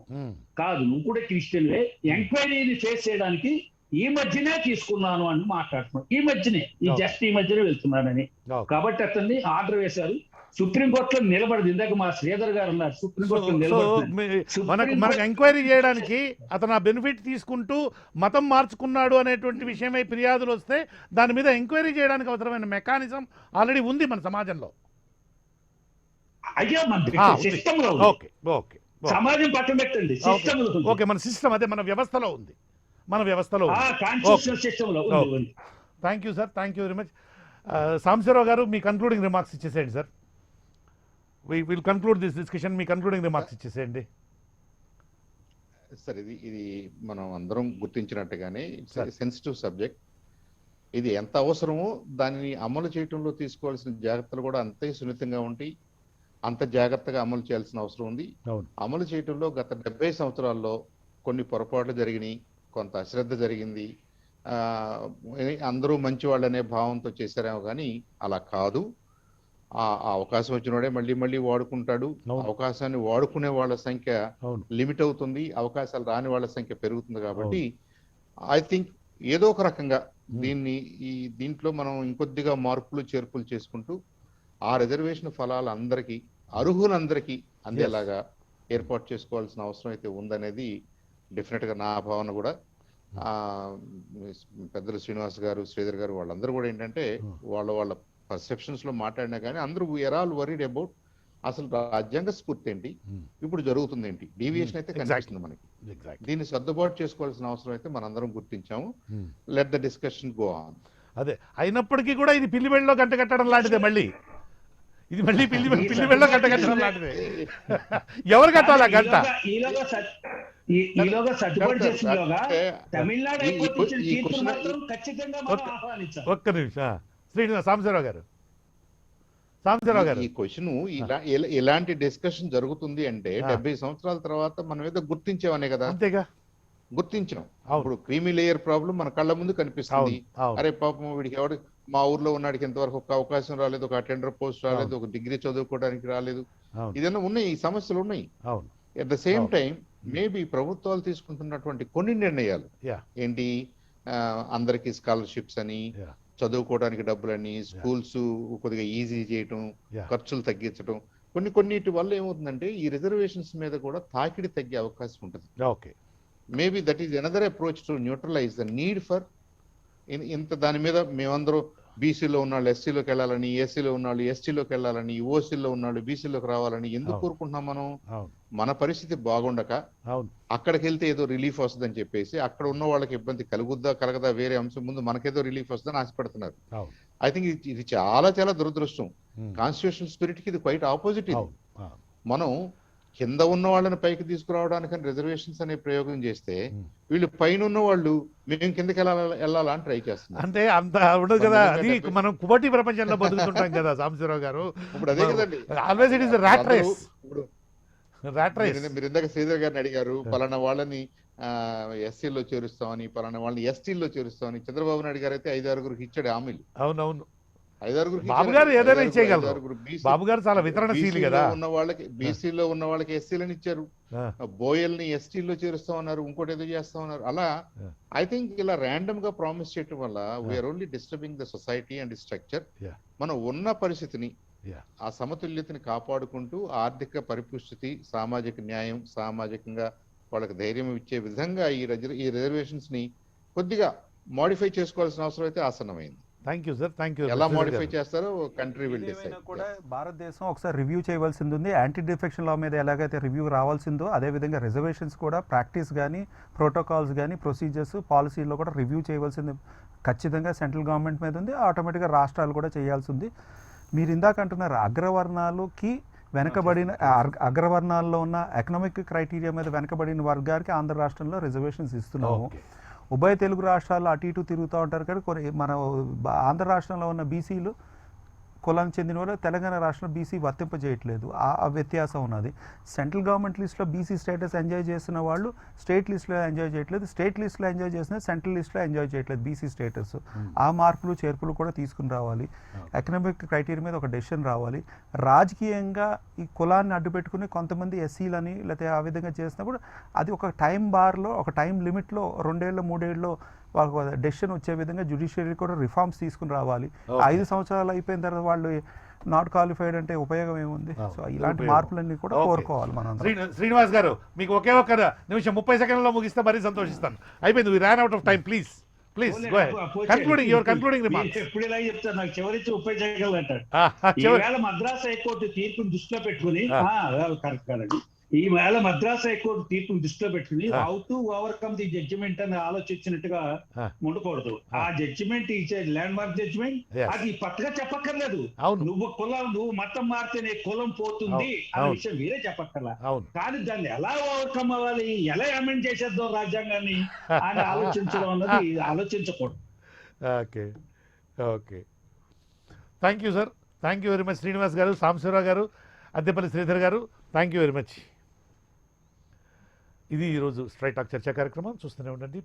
[SPEAKER 4] కాదు, నువ్వు కూడా క్రిస్టియన్వే. ఎంక్వైరీని ఫేస్ చేయడానికి ఈ మధ్యనే తీసుకున్నాను అని మాట్లాడుతున్నాను. ఈ మధ్యనే వెళ్తున్నానని. కాబట్టి అతన్ని ఆర్డర్ వేశారు. సుప్రీంకోర్టులో నిలబడదు. ఇందాక మా శ్రీధర్ గారు ఉన్నారు, సుప్రీంకోర్టులో
[SPEAKER 1] మనకు ఎంక్వైరీ చేయడానికి అతను ఆ బెనిఫిట్ తీసుకుంటూ మతం మార్చుకున్నాడు అనేటువంటి విషయమై ఫిర్యాదులు వస్తే దాని మీద ఎంక్వైరీ చేయడానికి అవసరమైన మెకానిజం ఆల్రెడీ ఉంది మన సమాజంలో.
[SPEAKER 4] అయ్యా సమాజం పక్కన పెట్టండి,
[SPEAKER 1] ఓకే, మన సిస్టమ్ అదే, మన వ్యవస్థలో ఉంది. Thank you sir, thank you very much. Sambasivarao గారు, మీ కన్క్లూడింగ్ రిమార్క్స్ ఇచ్చేసేయండి sir. Will conclude this discussion. Me concluding remarks ఇచ్చేసేయండి
[SPEAKER 2] సార్. ఇది మనం అందరం గుర్తించినట్టుగానే సెన్సిటివ్ సబ్జెక్ట్. ఇది ఎంత అవసరమో దానిని అమలు చేయడంలో తీసుకోవాల్సిన జాగ్రత్తలు కూడా అంతే సున్నితంగా ఉంటాయి, అంత జాగ్రత్తగా అమలు చేయాల్సిన అవసరం ఉంది. అమలు చేయడంలో గత 70 సంవత్సరాల్లో కొన్ని పొరపాట్లు జరిగినాయి, కొంత అశ్రద్ధ జరిగింది. అందరూ మంచి వాళ్ళనే భావంతో చేశారేమో కానీ అలా కాదు. ఆ అవకాశం వచ్చినోడే మళ్ళీ వాడుకుంటాడు. అవకాశాన్ని వాడుకునే వాళ్ళ సంఖ్య లిమిట్ అవుతుంది, అవకాశాలు రాని వాళ్ళ సంఖ్య పెరుగుతుంది. కాబట్టి ఐ థింక్ ఏదో ఒక రకంగా దీంట్లో మనం ఇంకొద్దిగా మార్పులు చేర్పులు చేసుకుంటూ ఆ రిజర్వేషన్ ఫలాలు అందరికీ, అర్హులందరికీ అందేలాగా ఏర్పాటు చేసుకోవాల్సిన అవసరం అయితే ఉందనేది డెఫినెట్ గా నా భావన కూడా. పెద్దలు శ్రీనివాస్ గారు, శ్రీధర్ గారు వాళ్ళందరూ కూడా ఏంటంటే వాళ్ళ పర్సెప్షన్స్ లో మాట్లాడినా కానీ అందరూ వీఆర్ ఆల్ వరీడ్ అబౌట్ అసలు రాజ్యాంగ స్ఫూర్తి ఏంటి, ఇప్పుడు జరుగుతుంది ఏంటి, డీవియేషన్ అయితే కనిపిస్తుంది మనకి. దీన్ని సర్దుబాటు చేసుకోవాల్సిన అవసరం అయితే మనందరం గుర్తించాము. Let the discussion go on.
[SPEAKER 1] అదే అయినప్పటికీ కూడా ఇది పిల్లిబెళ్ళలో గంట కట్టడం లాంటిదే. మళ్ళీ ఇది మళ్ళీ పిల్లి వెళ్ళ గంట కట్టడం లాంటిదే. ఎవరు కట్టాలి ఆ గంట?
[SPEAKER 4] ఈలోగా సర్దుబాటు చేసినలోగా
[SPEAKER 2] అంటే
[SPEAKER 4] తమిళనాడు
[SPEAKER 2] ఈ-
[SPEAKER 4] హైకోర్టు ఇచ్చిన
[SPEAKER 2] ఈ
[SPEAKER 4] తీర్పును
[SPEAKER 2] క్వశ్చన్
[SPEAKER 4] మాత్రం ఖచ్చితంగా మనం
[SPEAKER 1] ఒక్క-
[SPEAKER 4] ఆహ్వానించాలి.
[SPEAKER 1] ఒక్క నిమిషం సాంబశివరావు గారు. సాంబశివరావు గారు,
[SPEAKER 2] ఈ క్వశ్చన్ ఇలాంటి డిస్కషన్ జరుగుతుంది అంటే
[SPEAKER 1] ఆ.
[SPEAKER 2] 70 సంవత్సరాల తర్వాత మనం ఏదో గుర్తించామనే కదా,
[SPEAKER 1] అంతేగా.
[SPEAKER 2] గుర్తించినాం.
[SPEAKER 1] అవును.
[SPEAKER 2] ఇప్పుడు క్రీమీ లేయర్ ప్రాబ్లం మన కళ్ళ ముందు కనిపిస్తుంది.
[SPEAKER 1] అవును అవును
[SPEAKER 2] అరే పాపం వీడికి ఎవడు, మా ఊర్లో ఉన్నాడికి ఇంతవరకు ఒక అవకాశం రాలేదు, ఒక అటెండర్ పోస్ట్ రాలేదు, ఒక డిగ్రీ చదువుకోవడానికి రాలేదు,
[SPEAKER 1] అవును
[SPEAKER 2] ఇదన్నా ఉన్నాయి, ఈ సమస్యలు ఉన్నాయి.
[SPEAKER 1] అవును
[SPEAKER 2] ఎట్ ద సేమ్
[SPEAKER 1] అవును.
[SPEAKER 2] టైం మేబీ ప్రభుత్వాలు తీసుకుంటున్నటువంటి కొన్ని నిర్ణయాలు
[SPEAKER 1] యా
[SPEAKER 2] ఏంటి, అందరికి స్కాలర్షిప్స్ అని,
[SPEAKER 1] యా
[SPEAKER 2] చదువుకోవడానికి డబ్బులని, స్కూల్స్ కొద్దిగా ఈజీ చేయటం,
[SPEAKER 1] యా
[SPEAKER 2] ఖర్చులు తగ్గించడం, కొన్నిటి వల్ల ఏమవుతుందంటే ఈ రిజర్వేషన్స్ మీద కూడా తాకిడి తగ్గే అవకాశం ఉంటుంది.
[SPEAKER 1] Okay.
[SPEAKER 2] Maybe that is another approach to neutralise the need for ఇంత దాని మీద మేమందరూ బీసీలో ఉన్నవాళ్ళు ఎస్సీలోకి వెళ్ళాలని, ఎస్సీలో ఉన్నవాళ్ళు ఎస్టీలోకి వెళ్ళాలని, ఓసీలో ఉన్నవాళ్ళు బీసీలోకి రావాలని ఎందుకు
[SPEAKER 1] అవును.
[SPEAKER 2] కోరుకుంటున్నాం మనం?
[SPEAKER 1] అవును
[SPEAKER 2] మన పరిస్థితి బాగుండక
[SPEAKER 1] అవును
[SPEAKER 2] అక్కడికి వెళ్తే ఏదో రిలీఫ్ వస్తుందని చెప్పేసి, అక్కడ ఉన్న వాళ్ళకి ఇబ్బంది కలగదా వేరే అంశం ముందు మనకేదో రిలీఫ్ వస్తుందని ఆశపడుతున్నారు.
[SPEAKER 1] అవును
[SPEAKER 2] ఐ థింక్ ఇది చాలా చాలా దురదృష్టం.
[SPEAKER 1] ఉమ్.
[SPEAKER 2] కాన్స్టిట్యూషనల్ స్పిరిట్ కి ఇది క్వైట్ ఆపోజిట్. ఇది
[SPEAKER 1] అవును అవును
[SPEAKER 2] మనం కింద ఉన్న వాళ్ళని పైకి తీసుకురావడానికి రిజర్వేషన్స్ అనే ప్రయోగం చేస్తే,
[SPEAKER 1] ఉమ్.
[SPEAKER 2] వీళ్ళు పైన ఉన్న వాళ్ళు మేము కిందకి వెళ్ళాలా అని ట్రై చేస్తున్నారు.
[SPEAKER 1] అంటే అంత ఉండదు కదా. అది మనం కుబట్టి ప్రపంచంలో బతుకుతుంటాం కదా సాంబశివరావు గారు.
[SPEAKER 2] ఇప్పుడు అదే కదండి,
[SPEAKER 1] always it is rat race.
[SPEAKER 2] ఇప్పుడు
[SPEAKER 1] ర్యాట్ రేస్.
[SPEAKER 2] మీరు ఇందాక శ్రీధర్ గారిని అడిగారు, పలానా వాళ్ళని ఎస్సీలో చేరుస్తామని, పలానా వాళ్ళని ఎస్టీలో చేరుస్తామని. చంద్రబాబు నాయుడు గారు అయితే 5-6 ఇచ్చాడు హామీలు.
[SPEAKER 1] అవును
[SPEAKER 2] 5-6
[SPEAKER 1] బాబు గారు ఏదైనా ఇచ్చేయగలరు. బాబు గారు చాలా వితరణశీలి కదా.
[SPEAKER 2] ఉన్న వాళ్ళకి, బీసీలో ఉన్న వాళ్ళకి ఎస్సీలను ఇచ్చారు, బోయల్ని ఎస్టీలో చేరుస్తామన్నారు, ఇంకోటి ఏదో చేస్తామన్నారు. అలా
[SPEAKER 1] Yeah.
[SPEAKER 2] ఐ థింక్ ఇలా ర్యాండమ్ గా ప్రామిస్ చేయడం వల్ల we are only disturbing the society and structure.
[SPEAKER 1] Yeah.
[SPEAKER 2] మనం ఉన్న పరిస్థితిని,
[SPEAKER 1] Yeah.
[SPEAKER 2] ఆ సమతుల్యతని కాపాడుకుంటూ ఆర్థిక పరిపుష్టి, సామాజిక న్యాయం, సామాజికంగా వాళ్ళకి ధైర్యం ఇచ్చే విధంగా ఈ రిజర్వేషన్స్ ని కొద్దిగా మోడిఫై చేసుకోవాల్సిన అవసరం అయితే ఆసన్నమైంది.
[SPEAKER 1] Thank you sir. Thank you.
[SPEAKER 2] ఎలా మోడిఫై చేస్తారో కంట్రీ విల్
[SPEAKER 3] ఏదేమైనా
[SPEAKER 2] డిసైడ్.
[SPEAKER 3] కూడా భారతదేశం ఒకసారి రివ్యూ చేయవలసింది ఉంది. యాంటీ డిఫెక్షన్ లా మీద ఎలాగైతే రివ్యూ రావాల్సిందో అదేవిధంగా రిజర్వేషన్స్ కూడా ప్రాక్టీస్ కానీ, ప్రోటోకాల్స్ కానీ, ప్రొసీజర్స్, పాలసీలో కూడా రివ్యూ చేయవలసింది ఖచ్చితంగా సెంట్రల్ గవర్నమెంట్ మీద ఉంది. ఆటోమేటిక్గా రాష్ట్రాలు కూడా చేయాల్సి ఉంది. మీరు ఇందాక అంటున్నారు అగ్రవర్ణాలకి వెనకబడిన, అగ్రవర్ణాల్లో ఉన్న ఎకనామిక్ క్రైటీరియా మీద వెనకబడిన వర్గానికి ఆంధ్ర రాష్ట్రంలో రిజర్వేషన్స్ ఇస్తున్నాము. ఉభయ తెలుగు రాష్ట్రాల్లో అటు ఇటు తిరుగుతూ ఉంటారు కానీ మన ఆంధ్ర రాష్ట్రంలో ఉన్న బీసీలు కులానికి చెందిన వాళ్ళు తెలంగాణ రాష్ట్రంలో బీసీ వర్తింపజేయట్లేదు. ఆ వ్యత్యాసం ఉన్నది. సెంట్రల్ గవర్నమెంట్ లిస్ట్లో బీసీ స్టేటస్ ఎంజాయ్ చేస్తున్న వాళ్ళు స్టేట్ లిస్ట్లో ఎంజాయ్ చేయట్లేదు, స్టేట్ లిస్ట్లో ఎంజాయ్ చేసిన సెంట్రల్ లిస్ట్లో ఎంజాయ్ చేయట్లేదు బీసీ స్టేటస్. ఆ మార్పులు చేర్పులు కూడా తీసుకుని రావాలి. ఎకనామిక్ క్రైటీరియా మీద ఒక డెసిషన్ రావాలి. రాజకీయంగా ఈ కులాన్ని అడ్డుపెట్టుకుని కొంతమంది ఎస్సీలని లేకపోతే ఆ విధంగా చేసినప్పుడు అది ఒక టైం బార్లో, ఒక టైం లిమిట్లో 2 ఏళ్ళు 3 ఏళ్ళలో వాళ్ళకు డెసిషన్ వచ్చే విధంగా జ్యుడిషియరీ కూడా రిఫార్మ్స్ తీసుకుని రావాలి. 5 సంవత్సరాలు అయిపోయిన తర్వాత వాళ్ళు నాట్ క్వాలిఫైడ్ అంటే ఉపయోగం ఏముంది? సో ఇలాంటి మార్పులన్నీ కూడా కోరుకోవాలి మనం.
[SPEAKER 1] శ్రీనివాస్ గారు, మీకు ఒకే ఒక్క నిమిషం 30 సెకండ్లలో ముగిస్తే మరీ సంతోషిస్తాను. అయిపోయింది. We ran out of time. Please go ahead. Concluding your concluding remarks.
[SPEAKER 4] ఎప్పుడు ఇలా చెప్తారు, నాకు చివరించి 30 సెకండ్లు అంటాడు.
[SPEAKER 1] చివరి
[SPEAKER 4] ఈవేళ మద్రాసు హైకోర్టు తీర్పును దృష్టిలో పెట్టుకుని కరెక్ట్ కాదండి, ఈ వేళ మద్రాసు హైకోర్టు తీర్పును దృష్టిలో పెట్టుకుని how to overcome the judgement అని ఆలోచించినట్టుగా ఉండకూడదు. ఆ జడ్జిమెంట్ ఇచ్చే ల్యాండ్ మార్క్ జడ్జిమెంట్, అది పక్కగా చెప్పక్కర్లేదు. నువ్వు మతం మారితే నీ కులం పోతుంది అనే విషయం వేరే చెప్పక్కర్లా. కానీ దాన్ని ఎలా ఓవర్కమ్ అవ్వాలి, ఎలా అమెండ్ చేసేద్దాం రాజ్యాంగాన్ని అని ఆలోచించడం అన్నది ఆలోచించకూడదు.
[SPEAKER 1] Okay okay. Thank you sir. Thank you very much Srinivas garu, Sambasivarao garu, Addepalli Sridhar garu. Thank you very much. ఇది ఈరోజు స్ట్రైట్ టాక్ చర్చా కార్యక్రమం. చూస్తూనే ఉండండి.